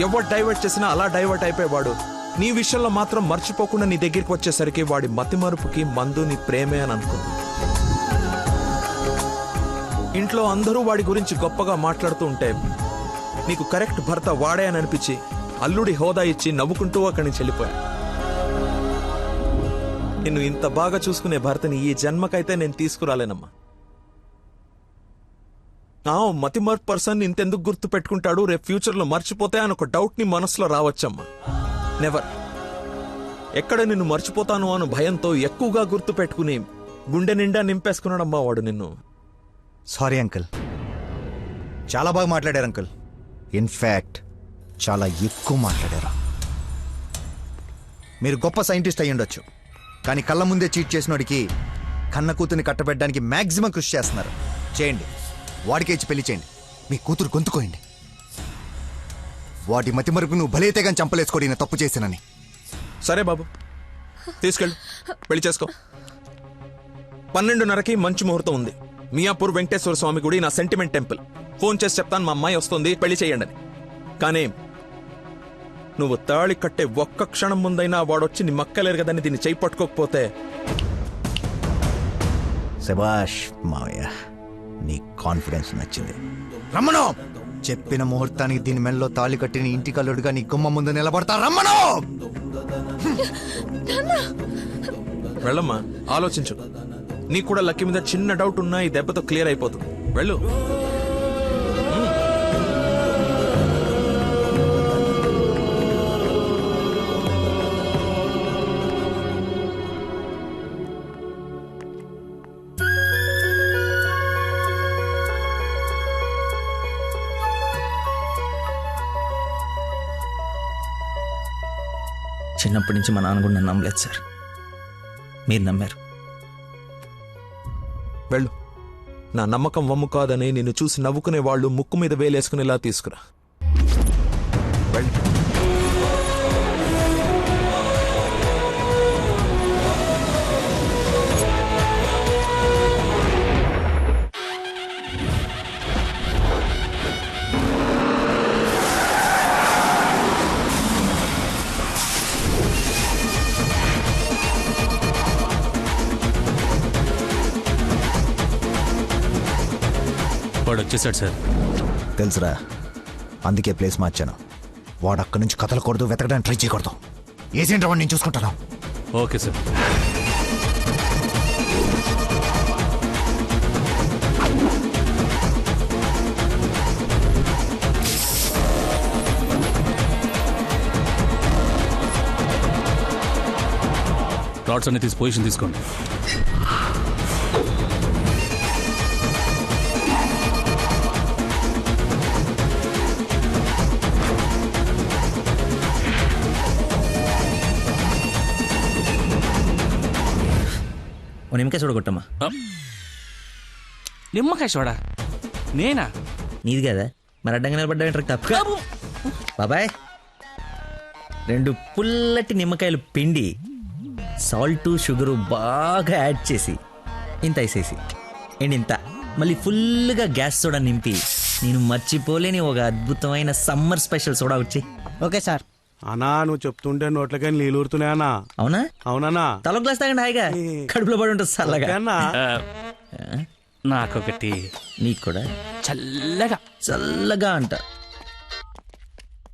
[SPEAKER 1] ఎవరు డైవర్ట్ చేసినా అలా డైవర్ట్ అయిపోయేవాడు నీ విషయంలో మాత్రం మర్చిపోకుండా నీ దగ్గరికి వచ్చేసరికి వాడి మతిమరుపుకి మందు నీ ప్రేమే అని అనుకున్నా. ఇంట్లో అందరూ వాడి గురించి గొప్పగా మాట్లాడుతూ ఉంటే నీకు కరెక్ట్ భర్త వాడే అని అనిపించి అల్లుడి హోదా ఇచ్చి నవ్వుకుంటూ అక్కడి నుంచి వెళ్ళిపోయా. నిన్ను ఇంత బాగా చూసుకునే భర్తని ఈ జన్మకైతే నేను తీసుకురాలేనమ్మా. నా మతిమర్పు పర్సన్ ఇంతెందుకు గుర్తు పెట్టుకుంటాడు, రేపు ఫ్యూచర్లో మర్చిపోతే అని ఒక డౌట్ నీ మనసులో రావచ్చమ్మా. నెవర్. ఎక్కడ నిన్ను మర్చిపోతాను అను భయంతో ఎక్కువగా గుర్తు పెట్టుకుని గుండె నిండా నింపేసుకున్నాడమ్మా వాడు నిన్ను.
[SPEAKER 14] సారీ అంకుల్, చాలా బాగా మాట్లాడారు అంకుల్. ఇన్ఫ్యాక్ట్ చాలా ఎక్కువ మాట్లాడారు. మీరు గొప్ప సైంటిస్ట్ అయి ఉండొచ్చు, కానీ కళ్ళ ముందే చీట్ చేసినోడికి కన్న కూతుర్ని కట్టబెట్టడానికి మ్యాక్సిమం కృషి చేస్తున్నారు. చేయండి, వాడికే ఇచ్చి పెళ్లి చేయండి. మీ కూతురు గొంతుకోయండి. వాటి మతి మరుపు నువ్వు భలేతే కానీ చంపలేసుకోడి నేను తప్పు చేశానని.
[SPEAKER 1] సరే బాబు, తీసుకెళ్ళు, పెళ్లి చేసుకో. 12:30కి మంచి ముహూర్తం ఉంది. మియాపూర్ వెంకటేశ్వర స్వామి గుడి, నా సెంటిమెంట్ టెంపుల్. ఫోన్ చేసి చెప్తాను మా అమ్మాయి వస్తుంది, పెళ్లి చేయండి అని. కానీ నువ్వు తాళి కట్టే ఒక్క క్షణం ముందైనా వాడొచ్చి నీ మక్కలేరు కదని దీన్ని చేయి పట్టుకోకపోతే.
[SPEAKER 14] శభాష్ మావయ్య, నీ కాన్ఫిడెన్స్ నచ్చింది. రమ్మను. చెప్పిన ముహూర్తానికి దీని మెల్లో తాళి కట్టి నీ ఇంటి కల్లుడుగా నీ గుమ్మ ముందు నిలబడతా. రమ్మను.
[SPEAKER 1] వెళ్ళమ్మా, ఆలోచించు. నీకు కూడా లక్కీ మీద చిన్న డౌట్ ఉన్నా ఈ దెబ్బతో క్లియర్ అయిపోతుంది. వెళ్ళు.
[SPEAKER 5] చిన్నప్పటి నుంచి మా నాన్న కూడా నన్ను నమ్మలేదు సార్, మీరు నమ్మారు.
[SPEAKER 1] వెళ్ళు, నా నమ్మకం వమ్ము కాదని నిన్ను చూసి నవ్వుకునే వాళ్ళు ముక్కు మీద వేలేసుకునేలా తీసుకురా.
[SPEAKER 13] వాడు వచ్చేసాడు సార్.
[SPEAKER 14] తెలుసురా, అందుకే ప్లేస్ మార్చాను. వాడు అక్కడి నుంచి కదలకూడదు, వెతకడానికి ట్రై చేయకూడదు. ఏజెంట్ వాడిని నేను చూసుకుంటాను.
[SPEAKER 13] Okay sir. రాడ్స్ అన్ని తీసి పొజిషన్ తీసుకోండి.
[SPEAKER 5] నిమ్మకాయ సోడా కొట్టమ్మా.
[SPEAKER 2] నిమ్మకాయ సోడా నేనా?
[SPEAKER 5] నీది కదా, మరి అడ్డంగా నిలబడ్డా తప్ప. బాబాయ్, 2 పుల్లటి నిమ్మకాయలు పిండి సాల్ట్ షుగరు బాగా యాడ్ చేసి ఇంత వేసేసి ఇంత మళ్ళీ ఫుల్గా గ్యాస్ సోడా నింపి నేను మర్చిపోలేని ఒక అద్భుతమైన సమ్మర్ స్పెషల్ సోడా వచ్చి.
[SPEAKER 7] Okay sir.
[SPEAKER 22] అన్నా నువ్వు చెప్తుంటే నోట్లకని నీళ్ళు ఊరుతున్నాయన్నా.
[SPEAKER 5] అవునా?
[SPEAKER 22] అవునన్నా.
[SPEAKER 5] తల గ్లాస్ తాగండి హాయిగా, కడుపులో పడి ఉంటుంది చల్లగా.
[SPEAKER 2] నాకొకటి.
[SPEAKER 5] నీకు కూడా
[SPEAKER 2] చల్లగా
[SPEAKER 5] చల్లగా అంట.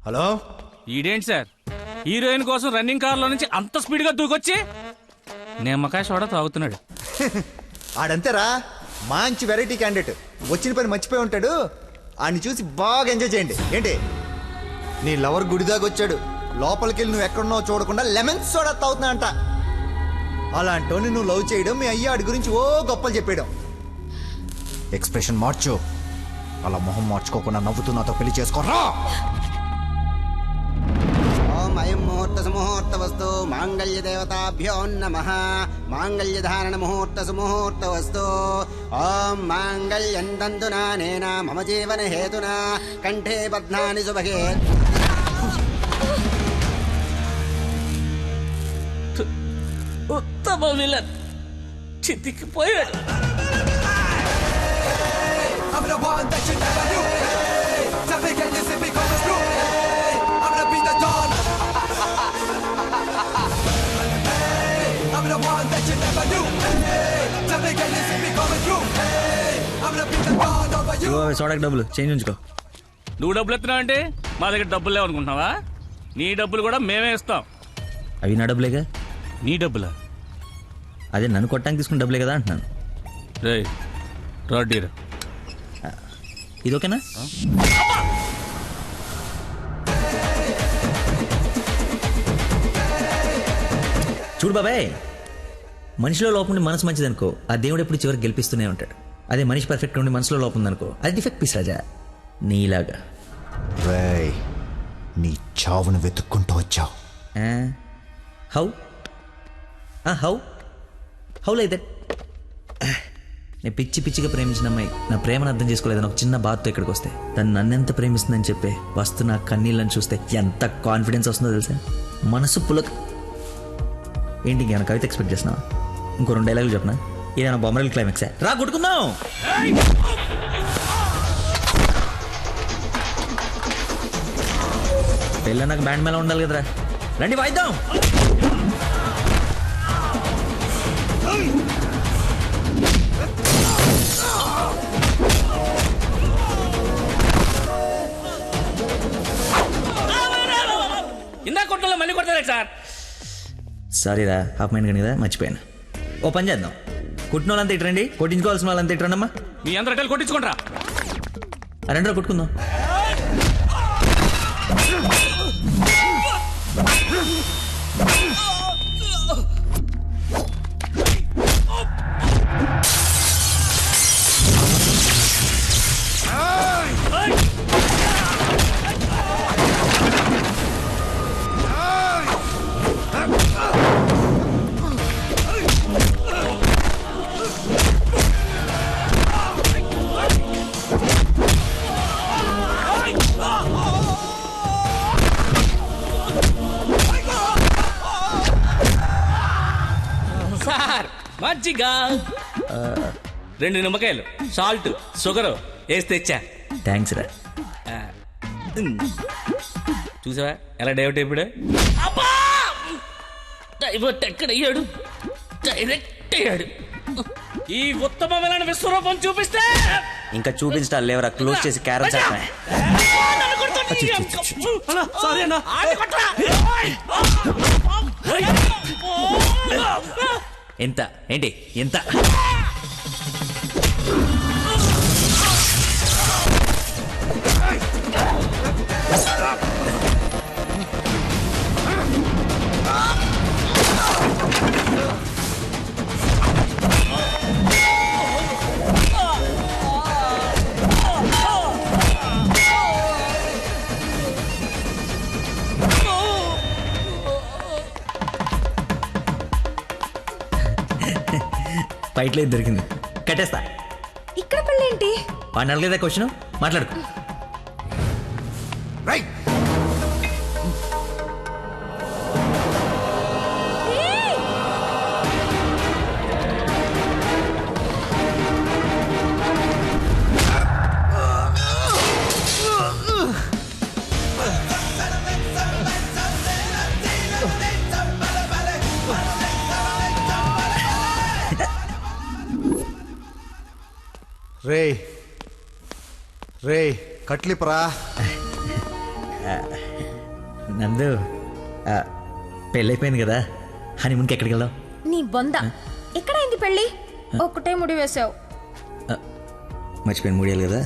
[SPEAKER 14] హలో,
[SPEAKER 2] ఈడేంటి సార్ హీరోయిన్ కోసం రన్నింగ్ కార్ లో నుంచి అంత స్పీడ్ గా దూకొచ్చి నిమ్మకాయ సోడా తాగుతున్నాడు.
[SPEAKER 15] ఆడంతేరా, మంచి వెరైటీ క్యాండిడేట్. వచ్చిన పని మర్చిపోయి ఉంటాడు. ఆడిని చూసి బాగా ఎంజాయ్ చేయండి. ఏంటి, నీ లవర్ గుడిదాకా వచ్చాడు, లోపలికి వెళ్ళి నువ్వు ఎక్కడున్నావు చూడకుండా లెమన్ సోడా తాగుతున్నా అంట. అలాంటోని నువ్వు లవ్ చేయడం, మీ అయ్య ఆడి గురించి ఓ గొప్పలు చెప్పేయడం. ఎక్స్ప్రెషన్ మార్చు, అలా మొహం మార్చుకోకుండా నవ్వుతూ నాతో పెళ్లి చేసుకోరా.
[SPEAKER 22] ఓం అయం ముహూర్త సుముహూర్త వస్తు మాంగళ్య దేవతాభ్యో నమః. మాంగళ్య ధారణ ముహూర్త సుముహూర్త వస్తు. ఓం మాంగళ్యం తంతునా నేన మమ జీవన హేతునా కంఠే బధ్నాని శుభగే.
[SPEAKER 2] ఉత్తమ విలన్ చితికిపోయాడు.
[SPEAKER 5] సోడాకి డబ్బులు చేంజ్ ఉంచుకో.
[SPEAKER 2] నువ్వు డబ్బులు ఎత్తున్నావు అంటే మా దగ్గర డబ్బులు లేవనుకుంటున్నావా? నీ డబ్బులు కూడా మేమే ఇస్తాం.
[SPEAKER 5] అవి నా డబ్బులేగా.
[SPEAKER 2] నీ డబ్బులా?
[SPEAKER 5] అదే నన్ను కొట్టడానికి తీసుకున్న డబ్బులే కదా అంటున్నాను.
[SPEAKER 2] రే రాడ్డీరా,
[SPEAKER 5] ఇది ఓకేనా? చూడు బాబాయ్, మనిషిలో లోపం ఉండి మనసు మంచిదనుకో, ఆ దేవుడు ఎప్పుడు చివరికి గెలిపిస్తూనే ఉంటాడు. అదే మనిషి పర్ఫెక్ట్ ఉండి మనసులో లోపం ఉందనుకో, అది డిఫెక్ట్ పీస్ రాజా, నీలాగా.
[SPEAKER 14] రేయ్, నీ చావును వెతుక్కుంటూ వచ్చావు.
[SPEAKER 5] How how how like that? నేను పిచ్చి పిచ్చిగా ప్రేమించిన అమ్మాయి నా ప్రేమను అర్థం చేసుకోలేదని ఒక చిన్న బాధతో ఇక్కడికి వస్తే, తను నన్నెంత ప్రేమిస్తుందని చెప్పే వస్తున్న కన్నీళ్ళని చూస్తే ఎంత కాన్ఫిడెన్స్ వస్తుందో తెలుసా? మనసు పులక. ఏంటి ఇంకేమైనా కవిత ఎక్స్పెక్ట్ చేస్తున్నావా? ఇంకో 2 డైలాగులు చెప్పనా? ఏదైనా బొమ్మరల్ క్లైమాక్సా? రా కొట్టుకుందాం. పెళ్ళ నాకు బ్యాండ్ మేళ ఉండాలి కదరా, రండి వాయిద్దాం.
[SPEAKER 2] ఇందా కొట్టలో మళ్ళీ కొడతారా సార్?
[SPEAKER 5] సారీరా, హాఫ్ మైండ్ కానీ కదా, మర్చిపోయాను. ఓ పని చేద్దాం, కుట్టిన వాళ్ళంతా ఇట్రండి, కొట్టించుకోవాల్సిన వాళ్ళంతా ఇట్రండమ్మా.
[SPEAKER 2] మీ అందరూ అటెల్ కొట్టించుకుంటారా?
[SPEAKER 5] రెండో కొట్టుకుందాం.
[SPEAKER 13] మజ్జిగ 2 నిమ్మకాయలు సాల్ట్ షుగర్ వేసి తెచ్చా.
[SPEAKER 5] థ్యాంక్స్ రా.
[SPEAKER 13] చూసావా ఎలా డైవర్ట్ అయిపోయాడు? డైవర్ట్ ఎక్కడయ్యాడు? డైరెక్ట్ అయ్యాడు. ఈ ఉత్తమమైన విశ్వరూపం చూపిస్తే
[SPEAKER 5] ఇంకా చూపించడాలు లేవరా, క్లోజ్ చేసి క్యారల్ చేస్తా. ఎంత ఏంటి ఎంత? ఫైట్లో దొరికింది, కట్టేస్తా.
[SPEAKER 10] ఇక్కడ పెళ్ళేంటి?
[SPEAKER 5] వాడిని అడగలేదా క్వశ్చన్? మాట్లాడుకో.
[SPEAKER 14] రే రే కట్లిపరా.
[SPEAKER 5] నందు, పెళ్ళైపోయింది కదా, హనీమూన్కి ఎక్కడికి వెళ్దాం?
[SPEAKER 10] నీ బొంద, ఎక్కడైంది పెళ్ళి? ఒక్కటే ముడి వేసావు.
[SPEAKER 5] మర్చిపోయిన మూడేళ్ళు కదా,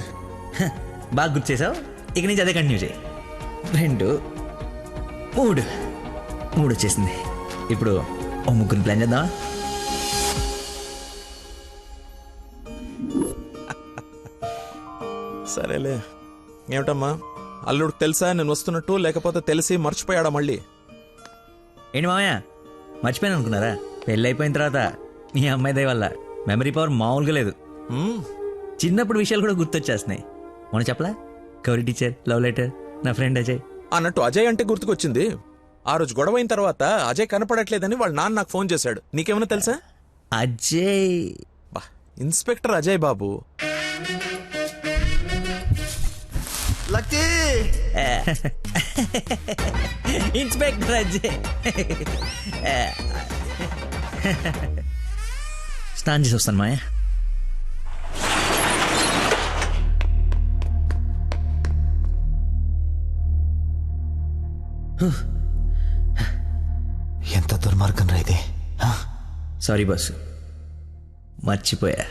[SPEAKER 5] బాగా గుర్తు చేసావు. ఇక నుంచి అదే కంటిన్యూ చేయి. 2 3 వచ్చేసింది. ఇప్పుడు ఓ ముగ్గురిని ప్లాన్ చేద్దామా?
[SPEAKER 1] సరేలే. ఏమిటమ్మా, అల్లుడికి తెలుసా నేను వస్తున్నట్టు, లేకపోతే తెలిసి మర్చిపోయాడా మళ్ళీ?
[SPEAKER 5] ఏంటి మామయ్య, మర్చిపోయాను అనుకున్నారా? పెళ్ళి అయిపోయిన తర్వాత మీ అమ్మాయి దయ వల్ల మెమరీ పవర్ మామూలుగా లేదు. చిన్నప్పుడు విషయాలు కూడా గుర్తొచ్చేస్తున్నాయి. మొన్న చెప్పలా, గౌరీ టీచర్, లవ్ లెటర్, నా ఫ్రెండ్ అజయ్
[SPEAKER 1] అన్నట్టు అజయ్ అంటే గుర్తుకొచ్చింది. ఆ రోజు గొడవ అయిన తర్వాత అజయ్ కనపడట్లేదని వాళ్ళ నాన్న నాకు ఫోన్ చేశాడు. నీకేమైనా తెలుసా?
[SPEAKER 5] Ajay
[SPEAKER 1] inspector Ajay Babu.
[SPEAKER 15] Lucky
[SPEAKER 5] inspector Ajay. స్నానం చేసి వస్తాను మాయా.
[SPEAKER 14] ఎంత దుర్మార్గం రా ఇది.
[SPEAKER 5] సారీ బాసు, మర్చిపోయా.